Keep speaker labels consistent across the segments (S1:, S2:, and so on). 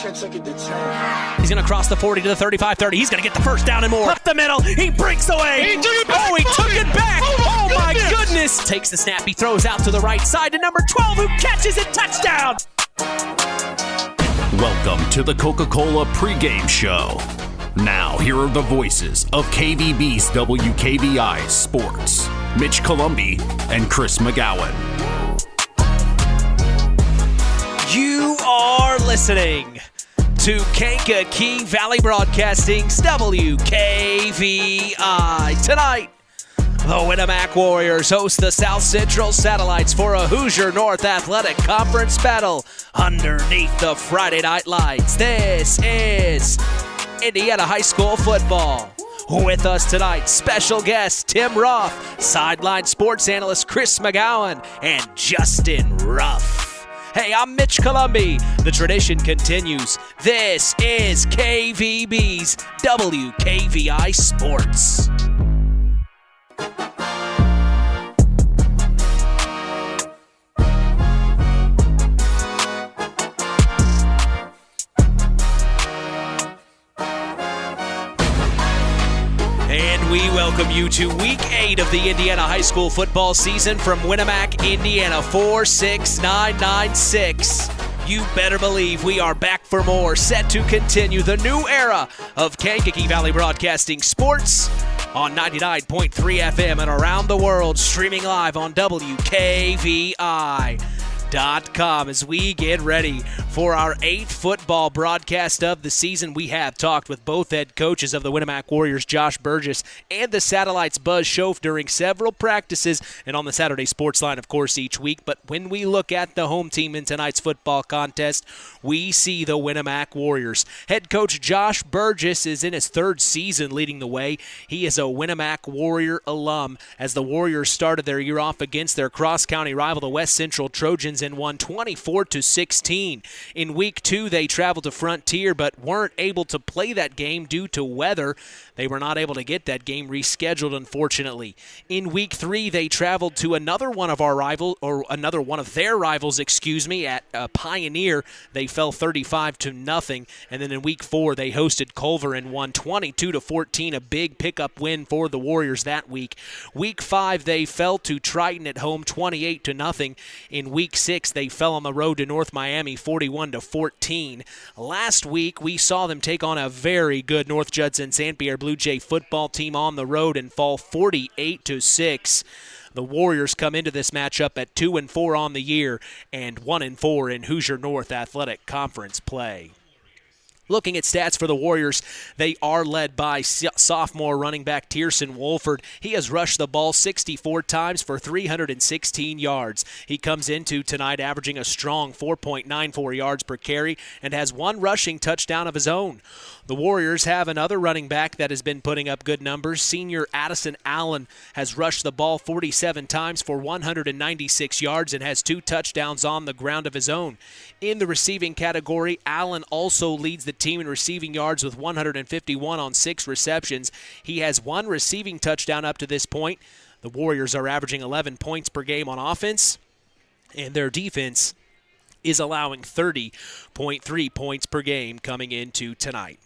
S1: defense took it to 10.
S2: He's going to cross the 40 to the 35-30. He's going to get the first down and more. Up the middle. He breaks away.
S3: He took it back.
S2: He took it back. Oh, my goodness. Takes the snap. He throws out to the right side to number 12, who catches it. Touchdown.
S4: Welcome to the Coca-Cola pregame show. Now, here are the voices of KVB's WKVI Sports, Mitch Columbi and Chris McGowan.
S2: You are listening to Kankakee Valley Broadcasting's WKVI. Tonight, the Winamac Warriors host the South Central Satellites for a Hoosier North Athletic Conference battle underneath the Friday night lights. This is Indiana High School football. With us tonight, special guest Tim Roth, sideline sports analyst Chris McGowan, and Justin Ruff. Hey, I'm Mitch Columbi. The tradition continues. This is KVB's WKVI Sports. And we welcome you to Week 8 of the Indiana High School football season from Winamac, Indiana, 46996. You better believe we are back for more, set to continue the new era of Kankakee Valley Broadcasting Sports on 99.3 FM and around the world, streaming live on WKVI.com as we get ready for our 8th football broadcast of the season. We have talked with both head coaches of the Winamac Warriors, Josh Burgess, and the Satellites, Buzz Schoaf, during several practices and on the Saturday Sports Line, of course, each week. But when we look at the home team in tonight's football contest, we see the Winamac Warriors. Head coach Josh Burgess is in his 3rd season leading the way. He is a Winamac Warrior alum as the Warriors started their year off against their cross-county rival, the West Central Trojans, and won 24-16. In Week 2, they traveled to Frontier but weren't able to play that game due to weather. They were not able to get that game rescheduled, unfortunately. In Week 3, they traveled to another one of their rivals, at Pioneer. They fell 35-0. And then in Week 4, they hosted Culver and won 22-14, a big pickup win for the Warriors that week. Week 5, they fell to Triton at home 28-0. In Week 6, they fell on the road to North Miami 41-14. Last week, we saw them take on a very good North Judson St. Pierre Blue Jay football team on the road and fall 48-6. The Warriors come into this matchup at 2-4 on the year and 1-4 in Hoosier North Athletic Conference play. Looking at stats for the Warriors, they are led by sophomore running back Tierson Wolford. He has rushed the ball 64 times for 316 yards. He comes into tonight averaging a strong 4.94 yards per carry and has 1 rushing touchdown of his own. The Warriors have another running back that has been putting up good numbers. Senior Addison Allen has rushed the ball 47 times for 196 yards and has 2 touchdowns on the ground of his own. In the receiving category, Allen also leads the team in receiving yards with 151 on 6 receptions. He has 1 receiving touchdown up to this point. The Warriors are averaging 11 points per game on offense, and their defense is allowing 30.3 points per game coming into tonight.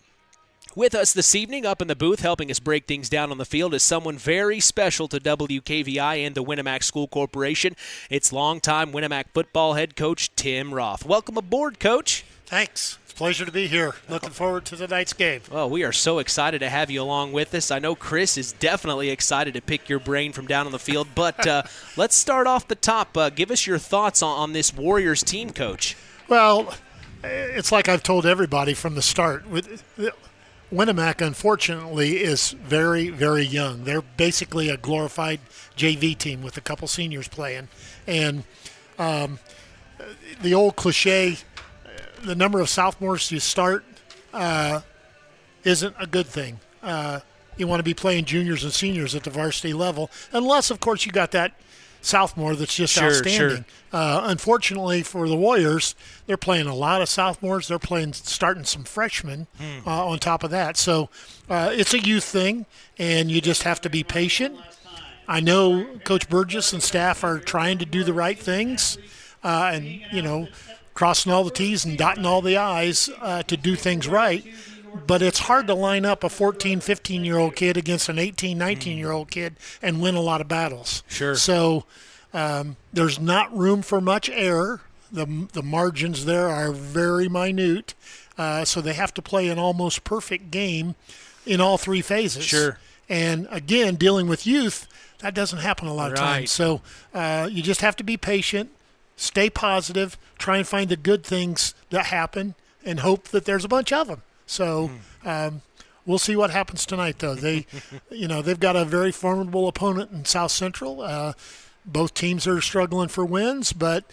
S2: With us this evening up in the booth helping us break things down on the field is someone very special to WKVI and the Winamac School Corporation. It's longtime Winamac football head coach Tim Roth. Welcome aboard, Coach.
S3: Thanks. It's a pleasure to be here. Looking forward to tonight's game.
S2: Well, we are so excited to have you along with us. I know Chris is definitely excited to pick your brain from down on the field, but let's start off the top. Give us your thoughts on this Warriors team, Coach.
S3: Well, it's like I've told everybody from the start. Winamac, unfortunately, is very, very young. They're basically a glorified JV team with a couple seniors playing. And the old cliche, the number of sophomores you start isn't a good thing. You want to be playing juniors and seniors at the varsity level, unless, of course, you got that sophomore that's just outstanding. Unfortunately for the Warriors, they're playing a lot of sophomores. They're starting some freshmen on top of that. So it's a youth thing, and you just have to be patient. I know Coach Burgess and staff are trying to do the right things. And, Chris crossing all the T's and dotting all the I's to do things right. But it's hard to line up a 14, 15-year-old kid against an 18, 19-year-old kid and win a lot of battles.
S2: Sure.
S3: So there's not room for much error. The margins there are very minute. So they have to play an almost perfect game in all three phases.
S2: Sure.
S3: And, again, dealing with youth, that doesn't happen a lot of times. So you just have to be patient, stay positive, try and find the good things that happen, and hope that there's a bunch of them. So we'll see what happens tonight, though. They've got a very formidable opponent in South Central. Both teams are struggling for wins, but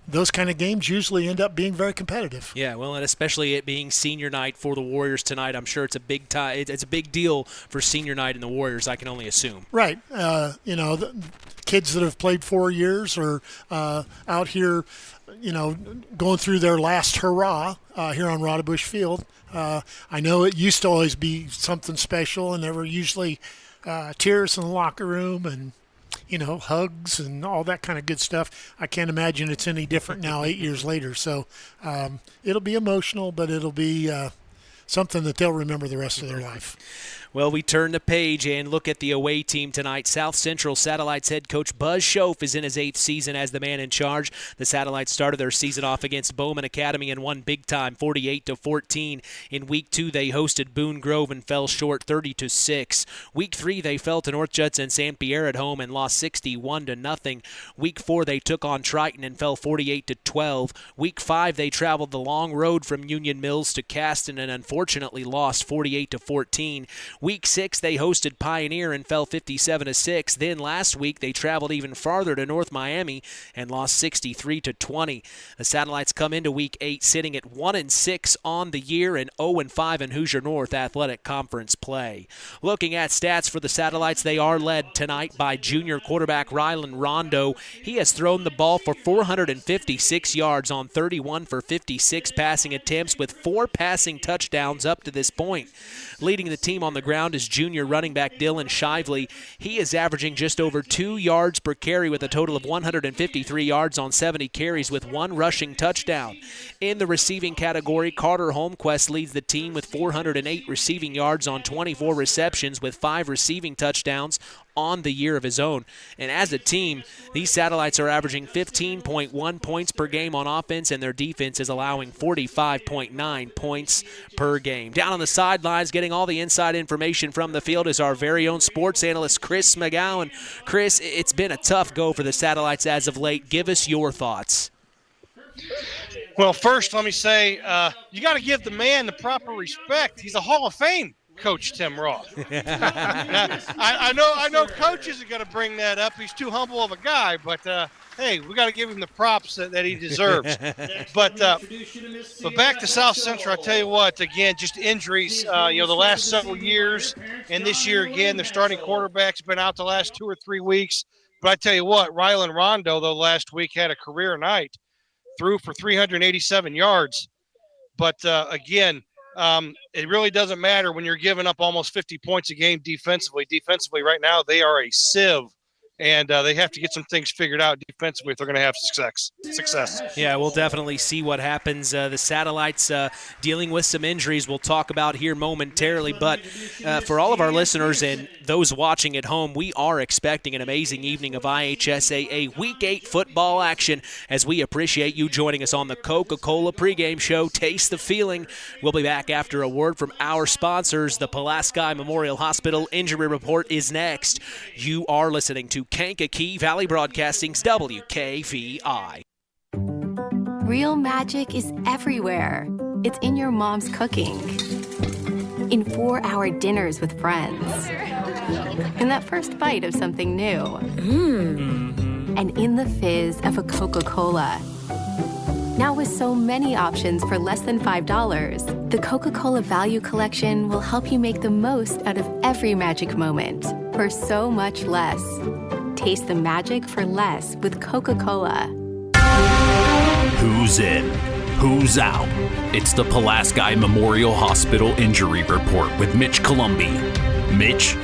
S3: those kind of games usually end up being very competitive.
S2: Yeah, well, and especially it being senior night for the Warriors tonight, I'm sure it's a big it's a big deal for senior night and the Warriors, I can only assume.
S3: Right. The kids that have played 4 years are out here, going through their last hurrah here on Rodebush Field. I know it used to always be something special, and there were usually tears in the locker room and hugs and all that kind of good stuff. I can't imagine it's any different now 8 years later. So it'll be emotional, but it'll be something that they'll remember the rest of their life.
S2: Well, we turn the page and look at the away team tonight. South Central Satellites head coach Buzz Schoaf is in his 8th season as the man in charge. The Satellites started their season off against Bowman Academy and won big time, 48-14. In Week 2, they hosted Boone Grove and fell short, 30-6. Week 3, they fell to North Judson St. Pierre at home and lost 61-0. Week 4, they took on Triton and fell 48-12. Week 5, they traveled the long road from Union Mills to Caston and unfortunately lost 48-14. Week 6, they hosted Pioneer and fell 57-6. Then last week, they traveled even farther to North Miami and lost 63-20. The Satellites come into Week 8 sitting at 1-6 on the year and 0-5 in Hoosier North Athletic Conference play. Looking at stats for the Satellites, they are led tonight by junior quarterback Rylan Rondo. He has thrown the ball for 456 yards on 31 for 56 passing attempts with 4 passing touchdowns up to this point. Leading the team on the ground is junior running back Dylan Shively. He is averaging just over 2 yards per carry with a total of 153 yards on 70 carries with 1 rushing touchdown. In the receiving category, Carter Holmquist leads the team with 408 receiving yards on 24 receptions with 5 receiving touchdowns on the year of his own. And as a team, these Satellites are averaging 15.1 points per game on offense, and their defense is allowing 45.9 points per game. Down on the sidelines, getting all the inside information from the field is our very own sports analyst, Chris McGowan. Chris, it's been a tough go for the Satellites as of late. Give us your thoughts.
S1: Well, first, let me say, you got to give the man the proper respect. He's a Hall of Fame Coach Tim Roth. Now, I know Coach isn't going to bring that up. He's too humble of a guy, but hey, we got to give him the props that he deserves. But back to South Central, I tell you what, again, just injuries. The last several years, and this year again, their starting quarterback's been out the last 2 or 3 weeks. But I tell you what, Rylan Rondo, though, last week had a career night, threw for 387 yards. But again, it really doesn't matter when you're giving up almost 50 points a game defensively. Defensively, right now, they are a sieve, and they have to get some things figured out defensively if they're going to have success.
S2: Yeah, we'll definitely see what happens. The Satellites dealing with some injuries we'll talk about here momentarily, but for all of our listeners and those watching at home, we are expecting an amazing evening of IHSAA Week 8 football action as we appreciate you joining us on the Coca-Cola pregame show. Taste the feeling. We'll be back after a word from our sponsors. The Pulaski Memorial Hospital Injury Report is next. You are listening to Kankakee Valley Broadcasting's WKVI.
S5: Real magic is everywhere. It's in your mom's cooking, in 4-hour dinners with friends, in that first bite of something new, and in the fizz of a Coca-Cola. Now with so many options for less than $5, the Coca-Cola Value Collection will help you make the most out of every magic moment for so much less. Taste the magic for less with Coca-Cola.
S4: Who's in? Who's out? It's the Pulaski Memorial Hospital Injury Report with Mitch Columbi. Mitch?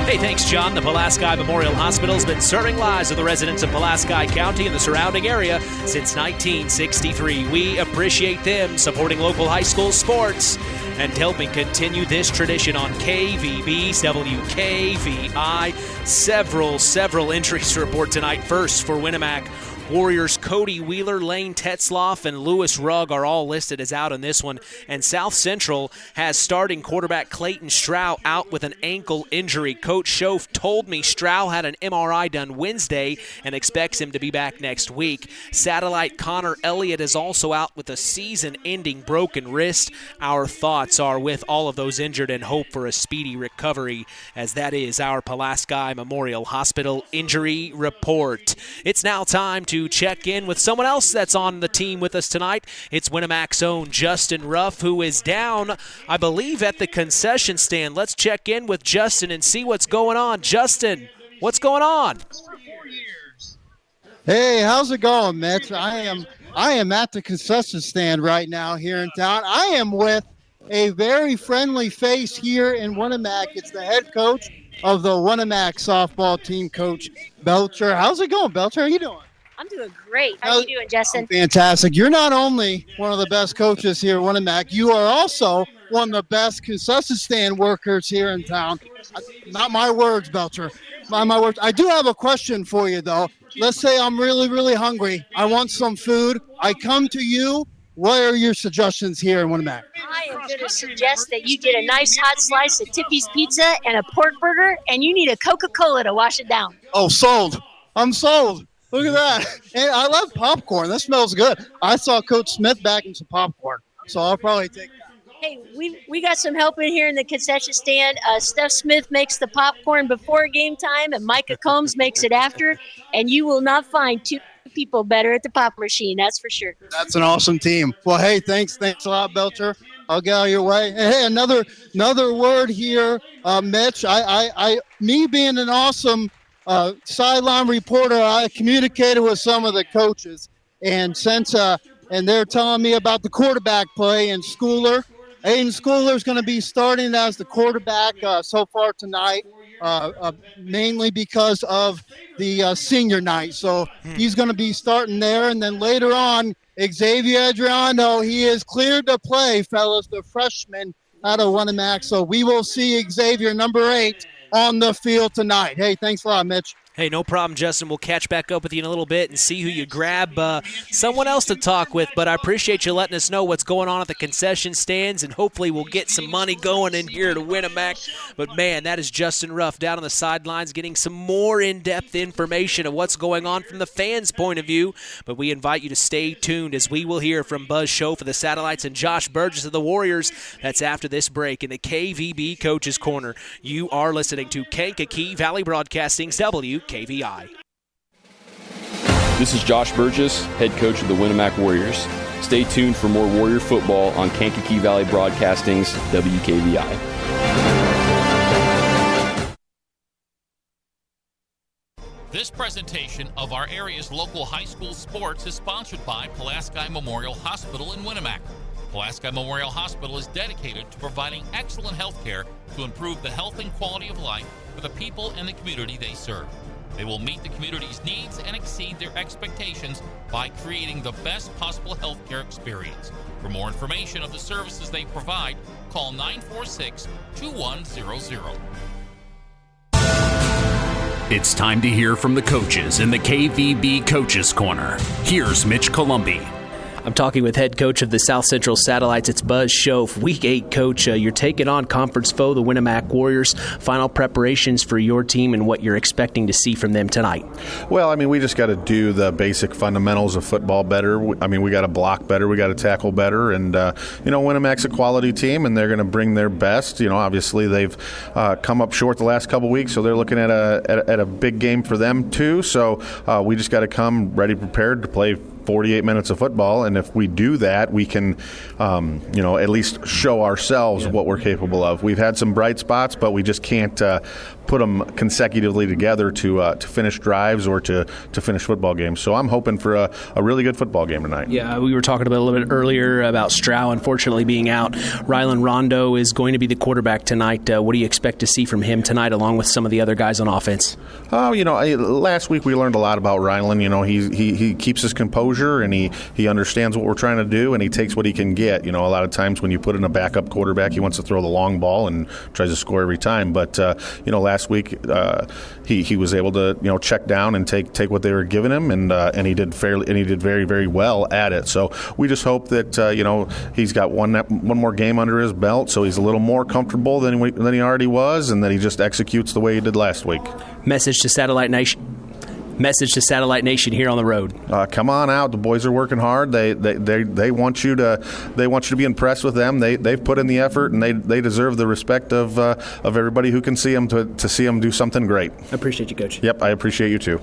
S2: Hey, thanks, John. The Pulaski Memorial Hospital has been serving lives of the residents of Pulaski County and the surrounding area since 1963. We appreciate them supporting local high school sports and helping continue this tradition on KVB's WKVI. Several injuries to report tonight. First for Winamac Warriors, Cody Wheeler, Lane Tetzloff, and Lewis Rugg are all listed as out in this one. And South Central has starting quarterback Clayton Stroud out with an ankle injury. Coach Schoaf told me Stroud had an MRI done Wednesday and expects him to be back next week. Satellite Connor Elliott is also out with a season-ending broken wrist. Our thoughts are with all of those injured and hope for a speedy recovery, as that is our Pulaski Memorial Hospital injury report. It's now time to check in with someone else that's on the team with us tonight. It's Winamac's own Justin Ruff, who is down, I believe, at the concession stand. Let's check in with Justin and see what's going on. Justin, what's going on?
S6: Hey, how's it going, Mitch? I am at the concession stand right now here in town. I am with a very friendly face here in Winamac. It's the head coach of the Winamac softball team, Coach Belcher. How's it going, Belcher? How you doing?
S7: I'm doing great. How are you doing, Justin?
S6: Fantastic. You're not only one of the best coaches here at Winamac, you are also one of the best concession stand workers here in town. Not my words, Belcher. Not my words. I do have a question for you, though. Let's say I'm really, really hungry. I want some food. I come to you. What are your suggestions here in Winamac?
S7: I am going to suggest that you get a nice hot slice of Tippy's Pizza and a pork burger, and you need a Coca-Cola to wash it down.
S6: Oh, sold. I'm sold. Look at that. And I love popcorn. That smells good. I saw Coach Smith bagging some popcorn, so I'll probably take that.
S7: Hey, we got some help in here in the concession stand. Steph Smith makes the popcorn before game time, and Micah Combs makes it after, and you will not find two people better at the pop machine, that's for sure.
S6: That's an awesome team. Well, hey, thanks a lot, Belcher. I'll get out of your way. And hey, another word here, Mitch. Me being an awesome sideline reporter, I communicated with some of the coaches, and they're telling me about the quarterback play. And Aiden Schooler is going to be starting as the quarterback so far tonight, mainly because of the senior night. So he's going to be starting there, and then later on, Xavier Adriano, he is cleared to play, fellas, the freshman out of Winamac. So we will see Xavier, number 8, on the field tonight. Hey, thanks a lot, Mitch.
S2: Hey, no problem, Justin. We'll catch back up with you in a little bit and see who you grab someone else to talk with. But I appreciate you letting us know what's going on at the concession stands, and hopefully we'll get some money going in here to Winamac. But, man, that is Justin Ruff down on the sidelines getting some more in-depth information of what's going on from the fans' point of view. But we invite you to stay tuned as we will hear from Buzz Schoaf for the Satellites and Josh Burgess of the Warriors. That's after this break in the KVB Coaches Corner. You are listening to Kankakee Valley Broadcasting's WKVI.
S8: This is Josh Burgess, head coach of the Winamac Warriors. Stay tuned for more Warrior football on Kankakee Valley Broadcasting's WKVI.
S9: This presentation of our area's local high school sports is sponsored by Pulaski Memorial Hospital in Winamac. Pulaski Memorial Hospital is dedicated to providing excellent health care to improve the health and quality of life for the people and the community they serve. They will meet the community's needs and exceed their expectations by creating the best possible healthcare experience. For more information of the services they provide, call 946-2100.
S4: It's time to hear from the coaches in the KVB Coaches Corner. Here's Mitch Columbi.
S2: I'm talking with head coach of the South Central Satellites. It's Buzz Schoaf. Week 8, Coach. You're taking on conference foe, the Winamac Warriors. Final preparations for your team and what you're expecting to see from them tonight.
S10: Well, we just got to do the basic fundamentals of football better. We got to block better. We got to tackle better. And, Winamac's a quality team, and they're going to bring their best. Obviously they've come up short the last couple weeks, so they're looking at a big game for them too. So we just got to come ready, prepared to play 48 minutes of football, and if we do that, we can, at least show ourselves what we're capable of. We've had some bright spots, but we just can't put them consecutively together to finish drives or to finish football games. So I'm hoping for a really good football game tonight.
S2: Yeah, we were talking about a little bit earlier about Stroud unfortunately being out. Rylan Rondo is going to be the quarterback tonight. What do you expect to see from him tonight, along with some of the other guys on offense?
S10: Last week we learned a lot about Rylan. He keeps his composure, and he understands what we're trying to do, and he takes what he can get. A lot of times when you put in a backup quarterback, he wants to throw the long ball and tries to score every time. But last week he was able to check down and take what they were giving him, and he did very, very well at it. So we just hope that he's got one more game under his belt, so he's a little more comfortable than he already was, and that he just executes the way he did last week.
S2: Message to Satellite Nation here on the road.
S10: Come on out. The boys are working hard. They want you to be impressed with them. They've put in the effort, and they deserve the respect of everybody who can see them to see them do something great.
S2: I appreciate you, Coach.
S10: Yep, I appreciate you too.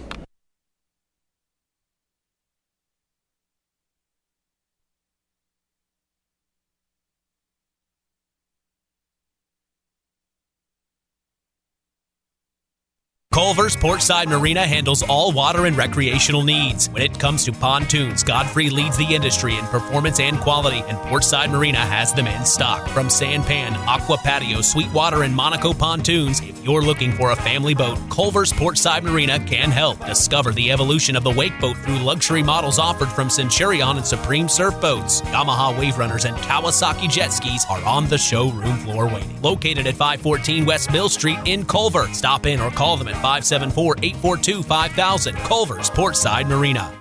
S11: Culver's Portside Marina handles all water and recreational needs. When it comes to pontoons, Godfrey leads the industry in performance and quality, and Portside Marina has them in stock. From Sanpan, Aqua Patio, Sweetwater, and Monaco pontoons, if you're looking for a family boat, Culver's Portside Marina can help. Discover the evolution of the wake boat through luxury models offered from Centurion and Supreme Surf Boats. Yamaha Wave Runners and Kawasaki jet skis are on the showroom floor waiting. Located at 514 West Mill Street in Culver. Stop in or call them at 574-842-5000. Culver's Portside Marina.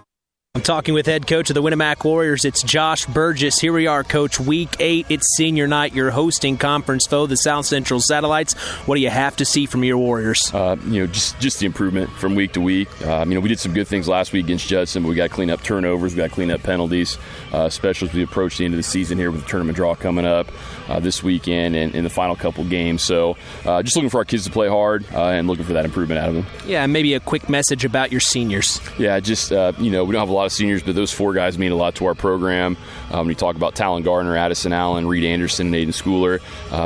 S2: I'm talking with head coach of the Winamac Warriors. It's Josh Burgess. Here we are, Coach. Week 8, it's senior night. You're hosting conference foe, the South Central Satellites. What do you have to see from your Warriors?
S8: Just the improvement from week to week. We did some good things last week against Judson, but we got to clean up turnovers. We got to clean up penalties, especially as we approach the end of the season here with the tournament draw coming up this weekend and in the final couple games. So just looking for our kids to play hard and looking for that improvement out of them.
S2: Yeah, and maybe a quick message about your seniors.
S8: Yeah, just, we don't have a lot of seniors, but those 4 guys mean a lot to our program. When you talk about Talon Gardner, Addison Allen, Reed Anderson, and Aiden Schooler,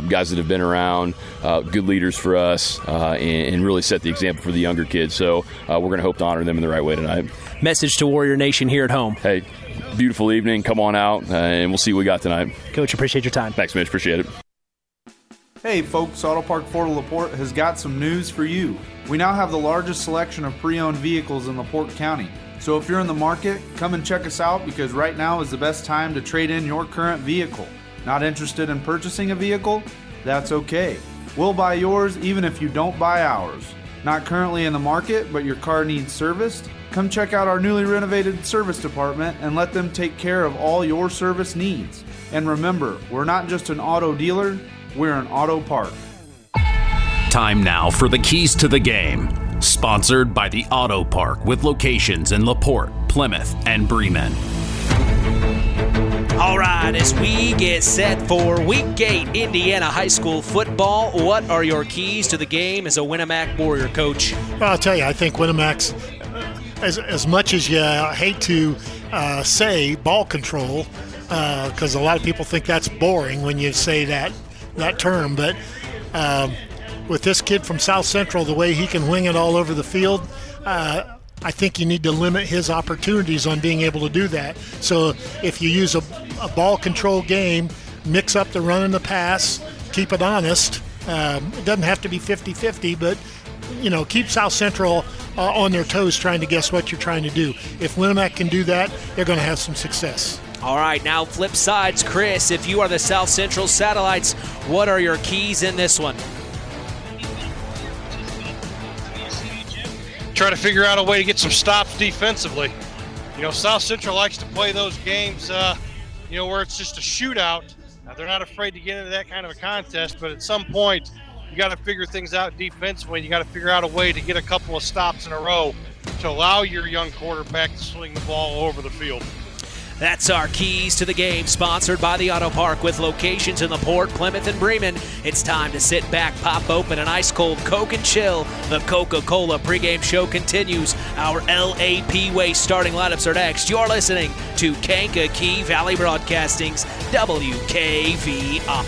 S8: guys that have been around, good leaders for us, and really set the example for the younger kids. So we're going to hope to honor them in the right way tonight.
S2: Message to Warrior Nation here at home.
S8: Hey, beautiful evening. Come on out, and we'll see what we got tonight.
S2: Coach, appreciate your time.
S8: Thanks, Mitch. Appreciate it.
S12: Hey folks, Auto Park Fort LaPorte has got some news for you. We now have the largest selection of pre-owned vehicles in LaPorte County. So if you're in the market, come and check us out because right now is the best time to trade in your current vehicle. Not interested in purchasing a vehicle? That's okay. We'll buy yours even if you don't buy ours. Not currently in the market, but your car needs serviced? Come check out our newly renovated service department and let them take care of all your service needs. And remember, we're not just an auto dealer, we're an auto park.
S4: Time now for the keys to the game. Sponsored by the Auto Park with locations in LaPorte, Plymouth, and Bremen.
S2: All right, as we get set for Week 8 Indiana High School football, what are your keys to the game as a Winamac Warrior, Coach?
S3: Well, I'll tell you, I think Winamac's, as much as you hate to say ball control, because a lot of people think that's boring when you say that term, but with this kid from South Central, the way he can wing it all over the field, I think you need to limit his opportunities on being able to do that. So if you use a ball control game, mix up the run and the pass, keep it honest. It doesn't have to be 50-50, but keep South Central on their toes trying to guess what you're trying to do. If Winamac can do that, they're going to have some success.
S2: All right, now flip sides. Chris, if you are the South Central Satellites, what are your keys in this one?
S1: Try to figure out a way to get some stops defensively. South Central likes to play those games, where it's just a shootout. Now, they're not afraid to get into that kind of a contest, but at some point, you got to figure things out defensively. You got to figure out a way to get a couple of stops in a row to allow your young quarterback to swing the ball over the field.
S2: That's our Keys to the Game, sponsored by the Auto Park with locations in LaPorte, Plymouth, and Bremen. It's time to sit back, pop open an ice-cold Coke and chill. The Coca-Cola pregame show continues. Our LAP Waste starting lineups are next. You're listening to Kankakee Valley Broadcasting's WKVI.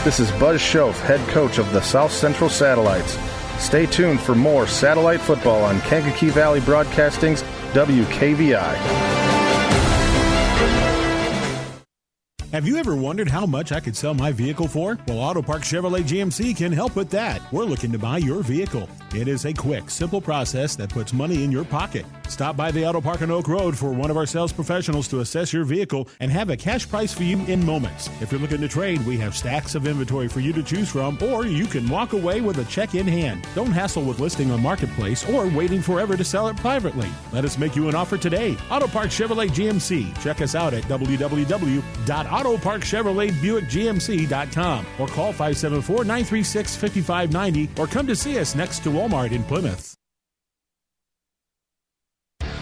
S10: This is Buzz Schoaf, head coach of the South Central Satellites. Stay tuned for more satellite football on Kankakee Valley Broadcasting's WKVI.
S13: Have you ever wondered how much I could sell my vehicle for? Well, Auto Park Chevrolet GMC can help with that. We're looking to buy your vehicle. It is a quick, simple process that puts money in your pocket. Stop by the Auto Park on Oak Road for one of our sales professionals to assess your vehicle and have a cash price for you in moments. If you're looking to trade, we have stacks of inventory for you to choose from, or you can walk away with a check in hand. Don't hassle with listing on Marketplace or waiting forever to sell it privately. Let us make you an offer today. Auto Park Chevrolet GMC. Check us out at www.autoparkchevroletbuickgmc.com or call 574-936-5590 or come to see us next to Walmart in Plymouth.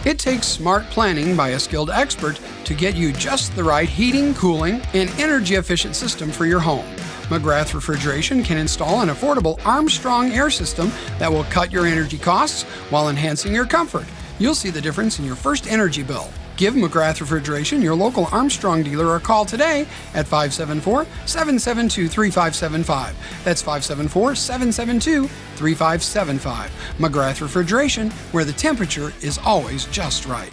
S14: It takes smart planning by a skilled expert to get you just the right heating, cooling, and energy-efficient system for your home. McGrath Refrigeration can install an affordable Armstrong air system that will cut your energy costs while enhancing your comfort. You'll see the difference in your first energy bill. Give McGrath Refrigeration, your local Armstrong dealer, a call today at 574-772-3575. That's 574-772-3575. McGrath Refrigeration, where the temperature is always just right.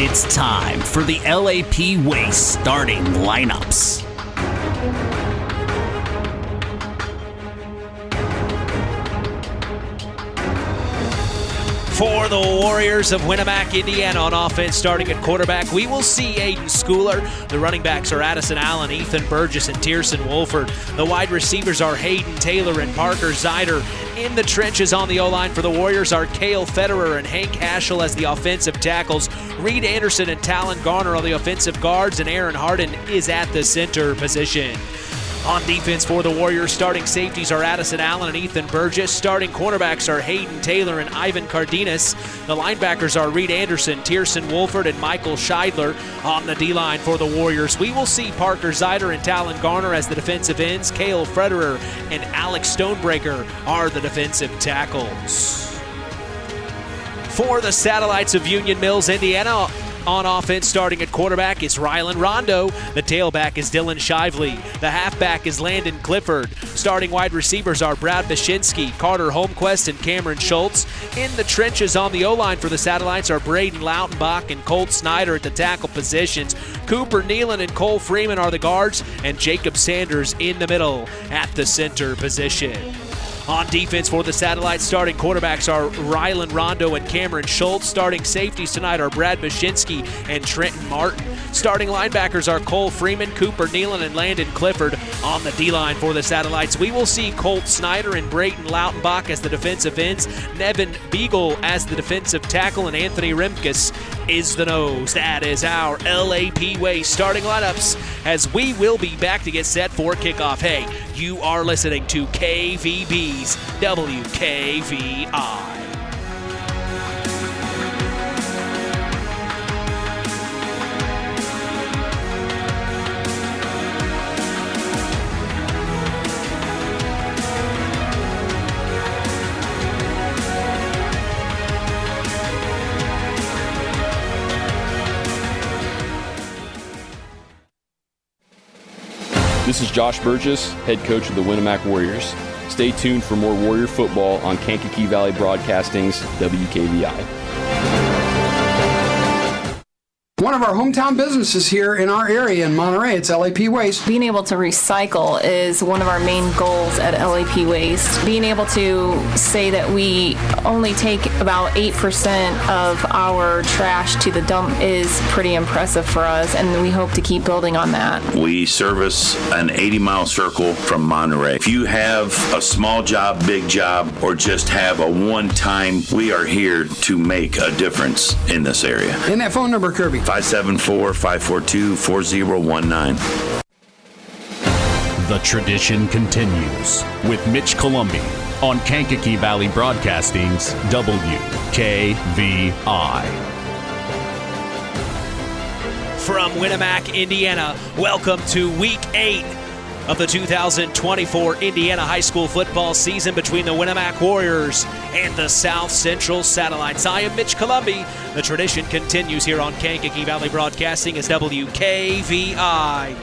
S4: It's time for the LAP Waste starting lineups.
S2: For the Warriors of Winamac, Indiana, on offense starting at quarterback, we will see Aiden Schooler. The running backs are Addison Allen, Ethan Burgess, and Tierson Wolford. The wide receivers are Hayden Taylor and Parker Zeider. In the trenches on the O-line for the Warriors are Cale Federer and Hank Haschel as the offensive tackles. Reed Anderson and Talon Garner are the offensive guards, and Aaron Harden is at the center position. On defense for the Warriors, starting safeties are Addison Allen and Ethan Burgess. Starting cornerbacks are Hayden Taylor and Ivan Cardenas. The linebackers are Reed Anderson, Tierson Wolford, and Michael Scheidler. On the D-line for the Warriors, we will see Parker Zeider and Talon Garner as the defensive ends. Cale Federer and Alex Stonebreaker are the defensive tackles. For the Satellites of Union Mills, Indiana, on offense, starting at quarterback is Rylan Rondo. The tailback is Dylan Shively. The halfback is Landon Clifford. Starting wide receivers are Brad Bashinsky, Carter Holmquist, and Cameron Schultz. In the trenches on the O-line for the Satellites are Braden Lautenbach and Colt Snyder at the tackle positions. Cooper Nealon and Cole Freeman are the guards, and Jacob Sanders in the middle at the center position. On defense for the Satellites, starting quarterbacks are Rylan Rondo and Cameron Schultz. Starting safeties tonight are Brad Bashinsky and Trenton Martin. Starting linebackers are Cole Freeman, Cooper Nealon, and Landon Clifford. On the D-line for the Satellites, we will see Colt Snyder and Brayton Lautenbach as the defensive ends, Nevin Beagle as the defensive tackle, and Anthony Remkus is the nose. That is our LAP Waste starting lineups as we will be back to get set for kickoff. Hey, you are listening to KVB's WKVI.
S8: This is Josh Burgess, head coach of the Winamac Warriors. Stay tuned for more Warrior football on Kankakee Valley Broadcasting's WKVI.
S14: One of our hometown businesses here in our area in Monterey, it's LAP Waste.
S15: Being able to recycle is one of our main goals at LAP Waste. Being able to say that we only take about 8% of our trash to the dump is pretty impressive for us, and we hope to keep building on that.
S16: We service an 80-mile circle from Monterey. If you have a small job, big job, or just have a one-time, we are here to make a difference in this area.
S14: And that phone number, Kirby?
S16: 574-542-4019.
S4: The tradition continues with Mitch Columbi, on Kankakee Valley Broadcasting's WKVI.
S2: From Winamac, Indiana, welcome to Week 8 of the 2024 Indiana high school football season between the Winamac Warriors and the South Central Satellites. I am Mitch Columbi. The tradition continues here on Kankakee Valley Broadcasting as WKVI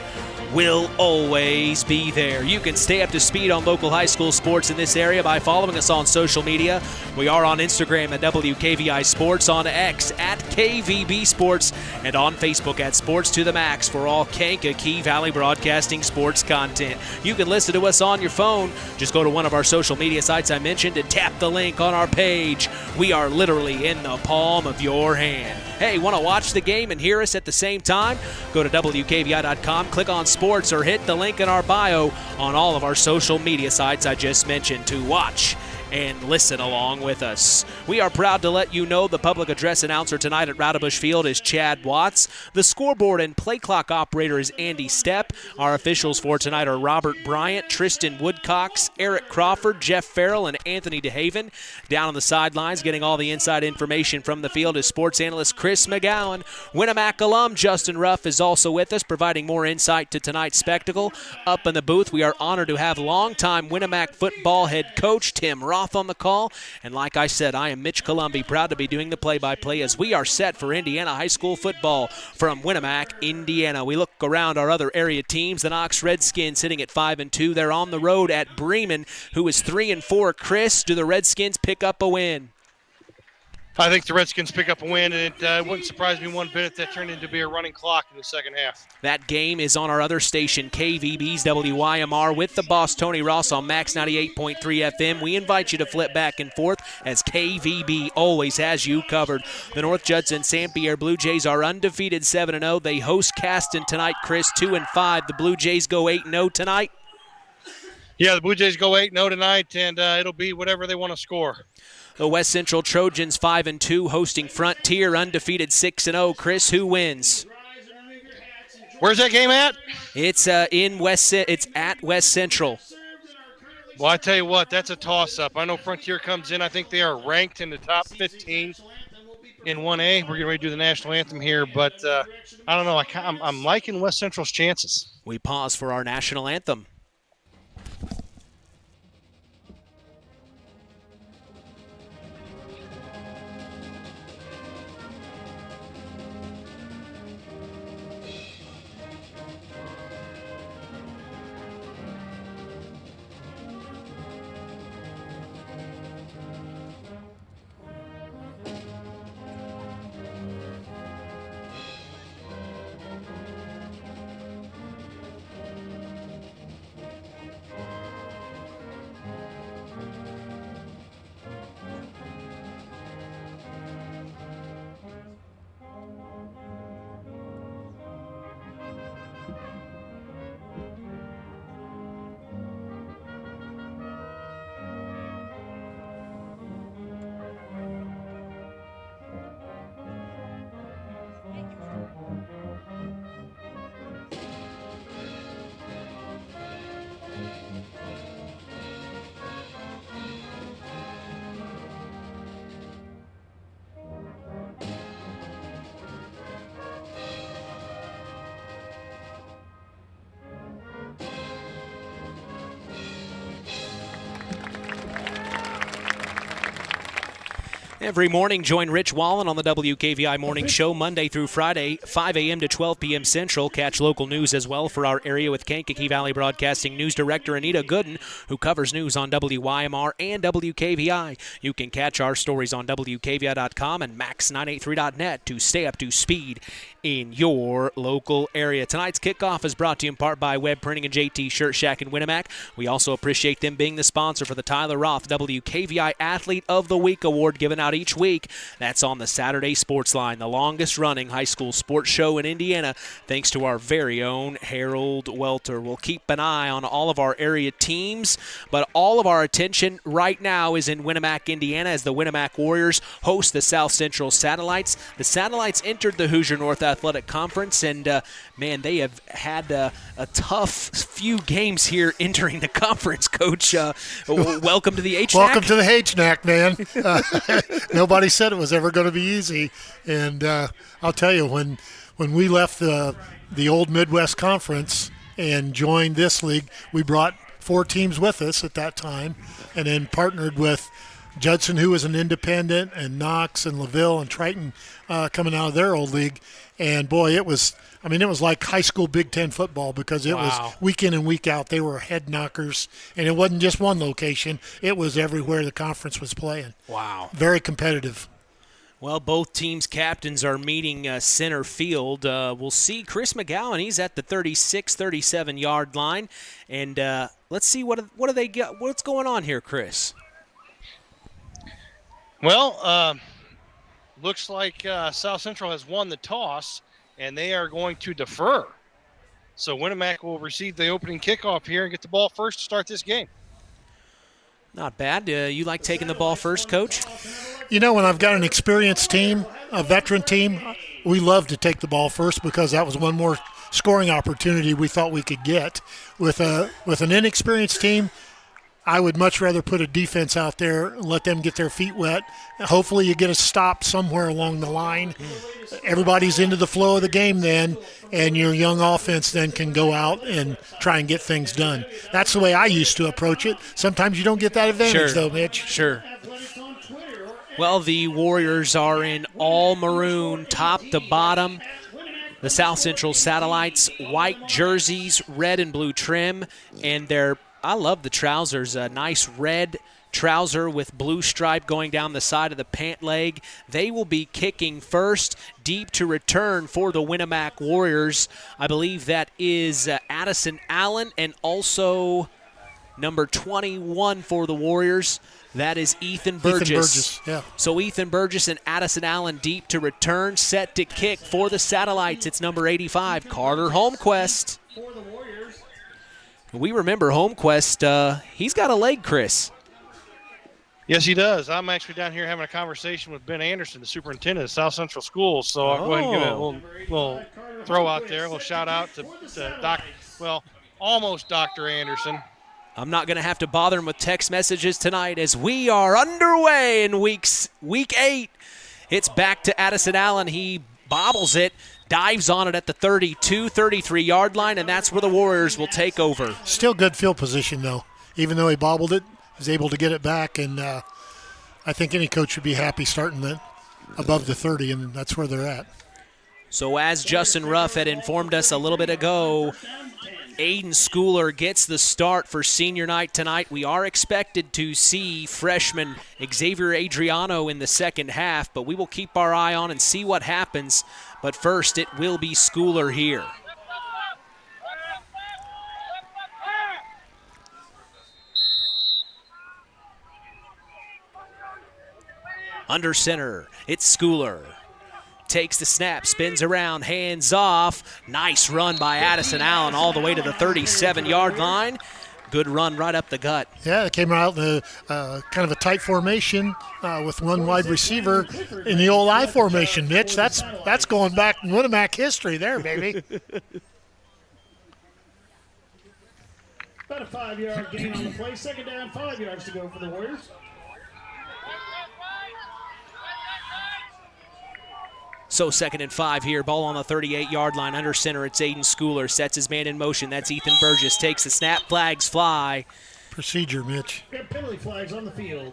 S2: will always be there. You can stay up to speed on local high school sports in this area by following us on social media. We are on Instagram at WKVI Sports, on X at KVB Sports, and on Facebook at Sports to the Max for all Kankakee Valley Broadcasting sports content. You can listen to us on your phone. Just go to one of our social media sites I mentioned and tap the link on our page. We are literally in the palm of your hand. Hey, want to watch the game and hear us at the same time? Go to WKVI.com, click on sports, or hit the link in our bio on all of our social media sites I just mentioned to watch and listen along with us. We are proud to let you know the public address announcer tonight at Rowdebush Field is Chad Watts. The scoreboard and play clock operator is Andy Stepp. Our officials for tonight are Robert Bryant, Tristan Woodcox, Eric Crawford, Jeff Farrell, and Anthony DeHaven. Down on the sidelines getting all the inside information from the field is sports analyst Chris McGowan. Winamac alum Justin Ruff is also with us, providing more insight to tonight's spectacle. Up in the booth, we are honored to have longtime Winamac football head coach Tim Roth on the call. And like I said, I am Mitch Columbi, proud to be doing the play-by-play as we are set for Indiana high school football from Winamac, Indiana. We look around our other area teams. The Knox Redskins sitting at 5-2. They're on the road at Bremen, who is 3-4. Chris, do the Redskins pick up a win?
S1: I think the Redskins pick up a win, and it wouldn't surprise me one bit if that turned into be a running clock in the second half.
S2: That game is on our other station, KVB's WYMR, with the boss, Tony Ross, on Max 98.3 FM. We invite you to flip back and forth as KVB always has you covered. The North Judson St. Pierre Blue Jays are undefeated 7-0. They host Caston tonight, Chris, 2-5. The Blue Jays go 8-0 tonight.
S1: Yeah, the Blue Jays go 8-0 tonight, and it'll be whatever they want to score.
S2: The West Central Trojans 5-2, hosting Frontier, undefeated 6-0. Chris, who wins?
S1: Where's that game at?
S2: It's It's at West Central.
S1: Well, I tell you what, that's a toss-up. I know Frontier comes in. I think they are ranked in the top 15 in 1A. We're getting ready to do the national anthem here, but I don't know. I'm liking West Central's chances.
S2: We pause for our national anthem. Every morning, join Rich Wallen on the WKVI Morning Show, Monday through Friday, 5 a.m. to 12 p.m. Central. Catch local news as well for our area with Kankakee Valley Broadcasting News Director Anita Gooden, who covers news on WYMR and WKVI. You can catch our stories on WKVI.com and Max983.net to stay up to speed in your local area. Tonight's kickoff is brought to you in part by Web Printing and JT Shirt Shack in Winamac. We also appreciate them being the sponsor for the Tyler Roth WKVI Athlete of the Week Award given out each week. That's on the Saturday Sports Line, the longest-running high school sports show in Indiana, thanks to our very own Harold Welter. We'll keep an eye on all of our area teams, but all of our attention right now is in Winamac, Indiana, as the Winamac Warriors host the South Central Satellites. The Satellites entered the Hoosier North Athletic Conference, and, man, they have had a tough few games here entering the conference, Coach. Welcome to the HNAC.
S3: Welcome to the HNAC, man. Nobody said it was ever going to be easy, and I'll tell you, when we left the old Midwest Conference and joined this league, we brought 4 teams with us at that time, and then partnered with Judson, who was an independent, and Knox and LaVille and Triton coming out of their old league. And, boy, it was like high school Big Ten football, because it was week in and week out. They were head knockers, and it wasn't just one location. It was everywhere the conference was playing.
S2: Wow.
S3: Very competitive.
S2: Well, both teams' captains are meeting center field. We'll see Chris McGowan. He's at the 36, 37-yard line. And let's see what do they get. What's going on here, Chris?
S1: Well, looks like South Central has won the toss, and they are going to defer. So Winamac will receive the opening kickoff here and get the ball first to start this game.
S2: Not bad. You like taking the ball first, Coach?
S3: You know, when I've got an experienced team, a veteran team, we love to take the ball first, because that was one more scoring opportunity we thought we could get. With an inexperienced team, I would much rather put a defense out there and let them get their feet wet. Hopefully you get a stop somewhere along the line. Everybody's into the flow of the game then, and your young offense then can go out and try and get things done. That's the way I used to approach it. Sometimes you don't get that advantage, though, Mitch.
S2: Sure. Well, the Warriors are in all maroon, top to bottom. The South Central Satellites, white jerseys, red and blue trim, and I love the trousers, a nice red trouser with blue stripe going down the side of the pant leg. They will be kicking first, deep to return for the Winamac Warriors. I believe that is Addison Allen, and also number 21 for the Warriors. That is Ethan Burgess.
S3: Yeah.
S2: So Ethan Burgess and Addison Allen deep to return, set to kick for the Satellites. It's number 85, Carter Holmquist. We remember Holmquist. He's got a leg, Chris.
S1: Yes, he does. I'm actually down here having a conversation with Ben Anderson, the superintendent of South Central Schools. So I'll go ahead and give it a little throw out there, a little shout out to almost Dr. Anderson.
S2: I'm not going to have to bother him with text messages tonight, as we are underway in week 8. It's back to Addison Allen. He bobbles it, dives on it at the 32, 33-yard line, and that's where the Warriors will take over.
S3: Still good field position, though. Even though he bobbled it, he was able to get it back, and I think any coach would be happy starting above the 30, and that's where they're at.
S2: So as Justin Ruff had informed us a little bit ago, Aiden Schooler gets the start for senior night tonight. We are expected to see freshman Xavier Adriano in the second half, but we will keep our eye on and see what happens. But first, it will be Schooler here. Under center, it's Schooler. Takes the snap, spins around, hands off. Nice run by Addison Allen all the way to the 37-yard line. Good run right up the gut.
S3: Yeah, it came out in kind of a tight formation with one wide receiver in the old I formation, Mitch. That's going back in Winamac history there, baby.
S17: About a 5-yard gain on the play. Second down, 5 yards to go for the Warriors.
S2: So 2nd and 5 here. Ball on the 38-yard line. Under center, it's Aiden Schooler. Sets his man in motion. That's Ethan Burgess. Takes the snap. Flags fly.
S3: Procedure, Mitch.
S17: Got penalty flags on the field.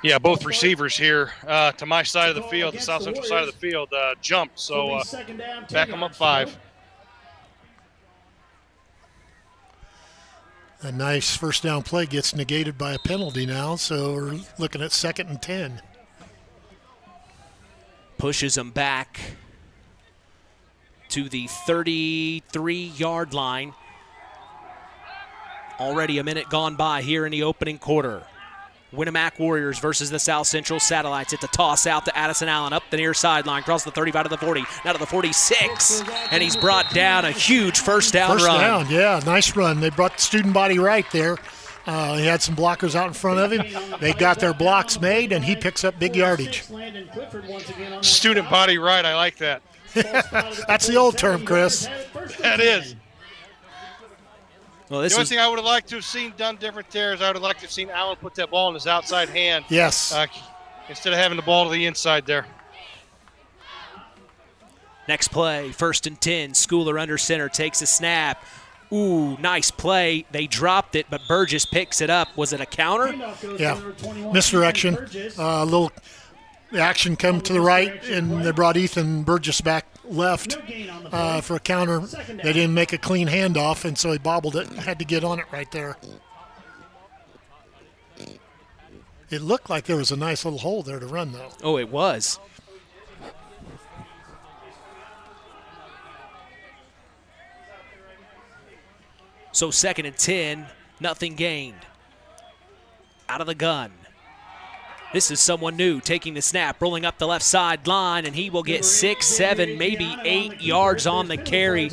S1: Yeah, both receivers here to my side of the field, the South Central side of the field, jumped. So back them up 5.
S3: A nice first down play gets negated by a penalty now, so we're looking at 2nd and 10.
S2: Pushes him back to the 33-yard line. Already a minute gone by here in the opening quarter. Winamac Warriors versus the South Central Satellites. It's a toss out to Addison Allen up the near sideline, across the 35 to the 40, now to the 46, and he's brought down. A huge first down run.
S3: First down, yeah, nice run. They brought the student body right there. He had some blockers out in front of him. They got their blocks made, and he picks up big yardage.
S1: Student body right, I like that.
S3: That's the old term, Chris.
S1: That is.
S2: Well,
S1: the only thing I would have liked to have seen done different there is I would have liked to have seen Allen put that ball in his outside hand.
S3: Yes.
S1: Instead of having the ball to the inside there.
S2: Next play, 1st and 10. Schooler under center, takes a snap. Ooh, nice play. They dropped it, but Burgess picks it up. Was it a counter?
S3: Yeah, misdirection. The action come to the right, and they brought Ethan Burgess back left for a counter. They didn't make a clean handoff, and so he bobbled it and had to get on it right there. It looked like there was a nice little hole there to run, though.
S2: Oh, it was. So 2nd and 10, nothing gained. Out of the gun. This is someone new taking the snap, rolling up the left sideline, and he will get 6, 7, maybe 8 yards on the carry.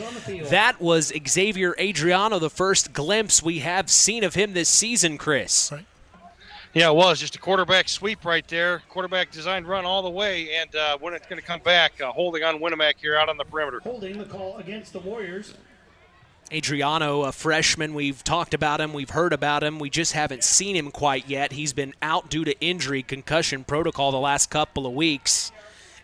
S2: That was Xavier Adriano, the first glimpse we have seen of him this season, Chris.
S3: Right.
S1: Yeah, it was just a quarterback sweep right there. Quarterback designed run all the way, and when it's going to come back, holding on Winamac here out on the perimeter.
S17: Holding the call against the Warriors.
S2: Adriano, a freshman, we've talked about him, we've heard about him, we just haven't seen him quite yet. He's been out due to injury, concussion protocol the last couple of weeks.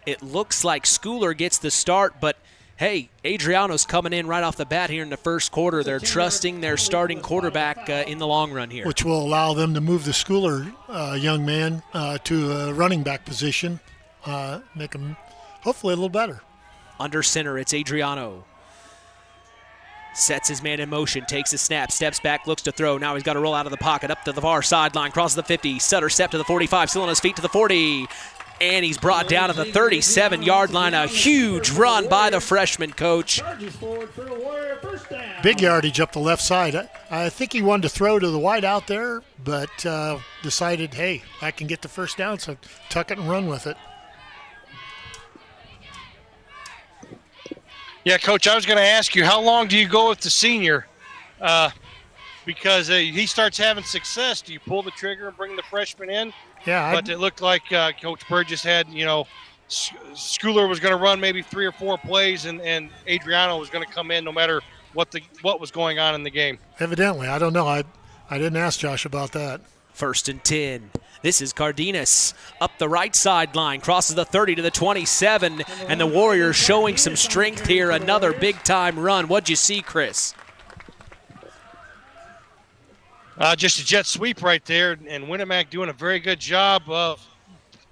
S2: It looks like Schooler gets the start, but hey, Adriano's coming in right off the bat here in the first quarter. They're trusting their starting quarterback in the long run here.
S3: Which will allow them to move the Schooler young man to a running back position, make him hopefully a little better.
S2: Under center, it's Adriano. Sets his man in motion, takes a snap, steps back, looks to throw. Now he's got to roll out of the pocket, up to the far sideline, crosses the 50. Sutter step to the 45, still on his feet to the 40. And he's brought down to the 37-yard line. A huge run by the freshman coach.
S3: Big yardage up the left side. I think he wanted to throw to the wide out there, but decided, hey, I can get the first down, so tuck it and run with it.
S1: Yeah, Coach, I was going to ask you, how long do you go with the senior? Because he starts having success. Do you pull the trigger and bring the freshman in?
S3: Yeah.
S1: But it looked like Coach Burgess had, Schooler was going to run maybe 3 or 4 plays, and Adriano was going to come in no matter what was going on in the game.
S3: Evidently. I don't know. I didn't ask Josh about that.
S2: 1st and 10. This is Cardenas up the right sideline, crosses the 30 to the 27, and the Warriors showing some strength here. Another big-time run. What'd you see, Chris?
S1: Just a jet sweep right there, and Winamac doing a very good job of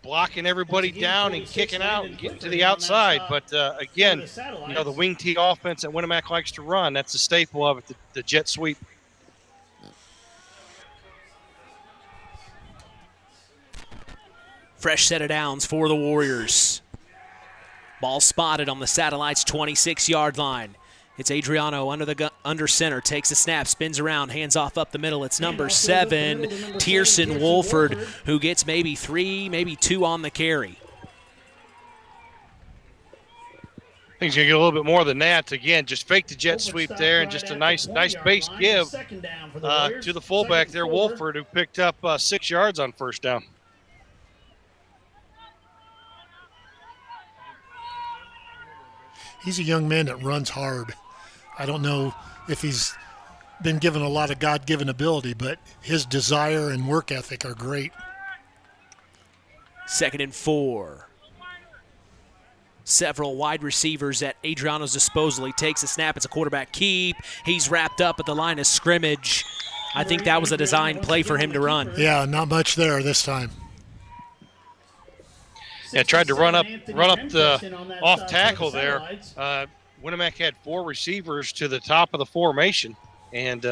S1: blocking everybody down and kicking out and getting to the outside. But, again, the wing tee offense that Winamac likes to run, that's a staple of it, the jet sweep.
S2: Fresh set of downs for the Warriors. Ball spotted on the Satellites' 26-yard line. It's Adriano under center, takes a snap, spins around, hands off up the middle. It's number 7, Tierson Wolford, who gets maybe 3, maybe 2 on the carry.
S1: I think he's going to get a little bit more than that. Again, just fake the jet sweep there, and just a nice base give to the fullback there, Wolford, who picked up 6 yards on first down.
S3: He's a young man that runs hard. I don't know if he's been given a lot of God-given ability, but his desire and work ethic are great.
S2: 2nd and 4. Several wide receivers at Adriano's disposal. He takes a snap. It's a quarterback keep. He's wrapped up at the line of scrimmage. I think that was a design play for him to run.
S3: Yeah, not much there this time.
S1: Yeah, tried to run up the off tackle there. Winamac had 4 receivers to the top of the formation, and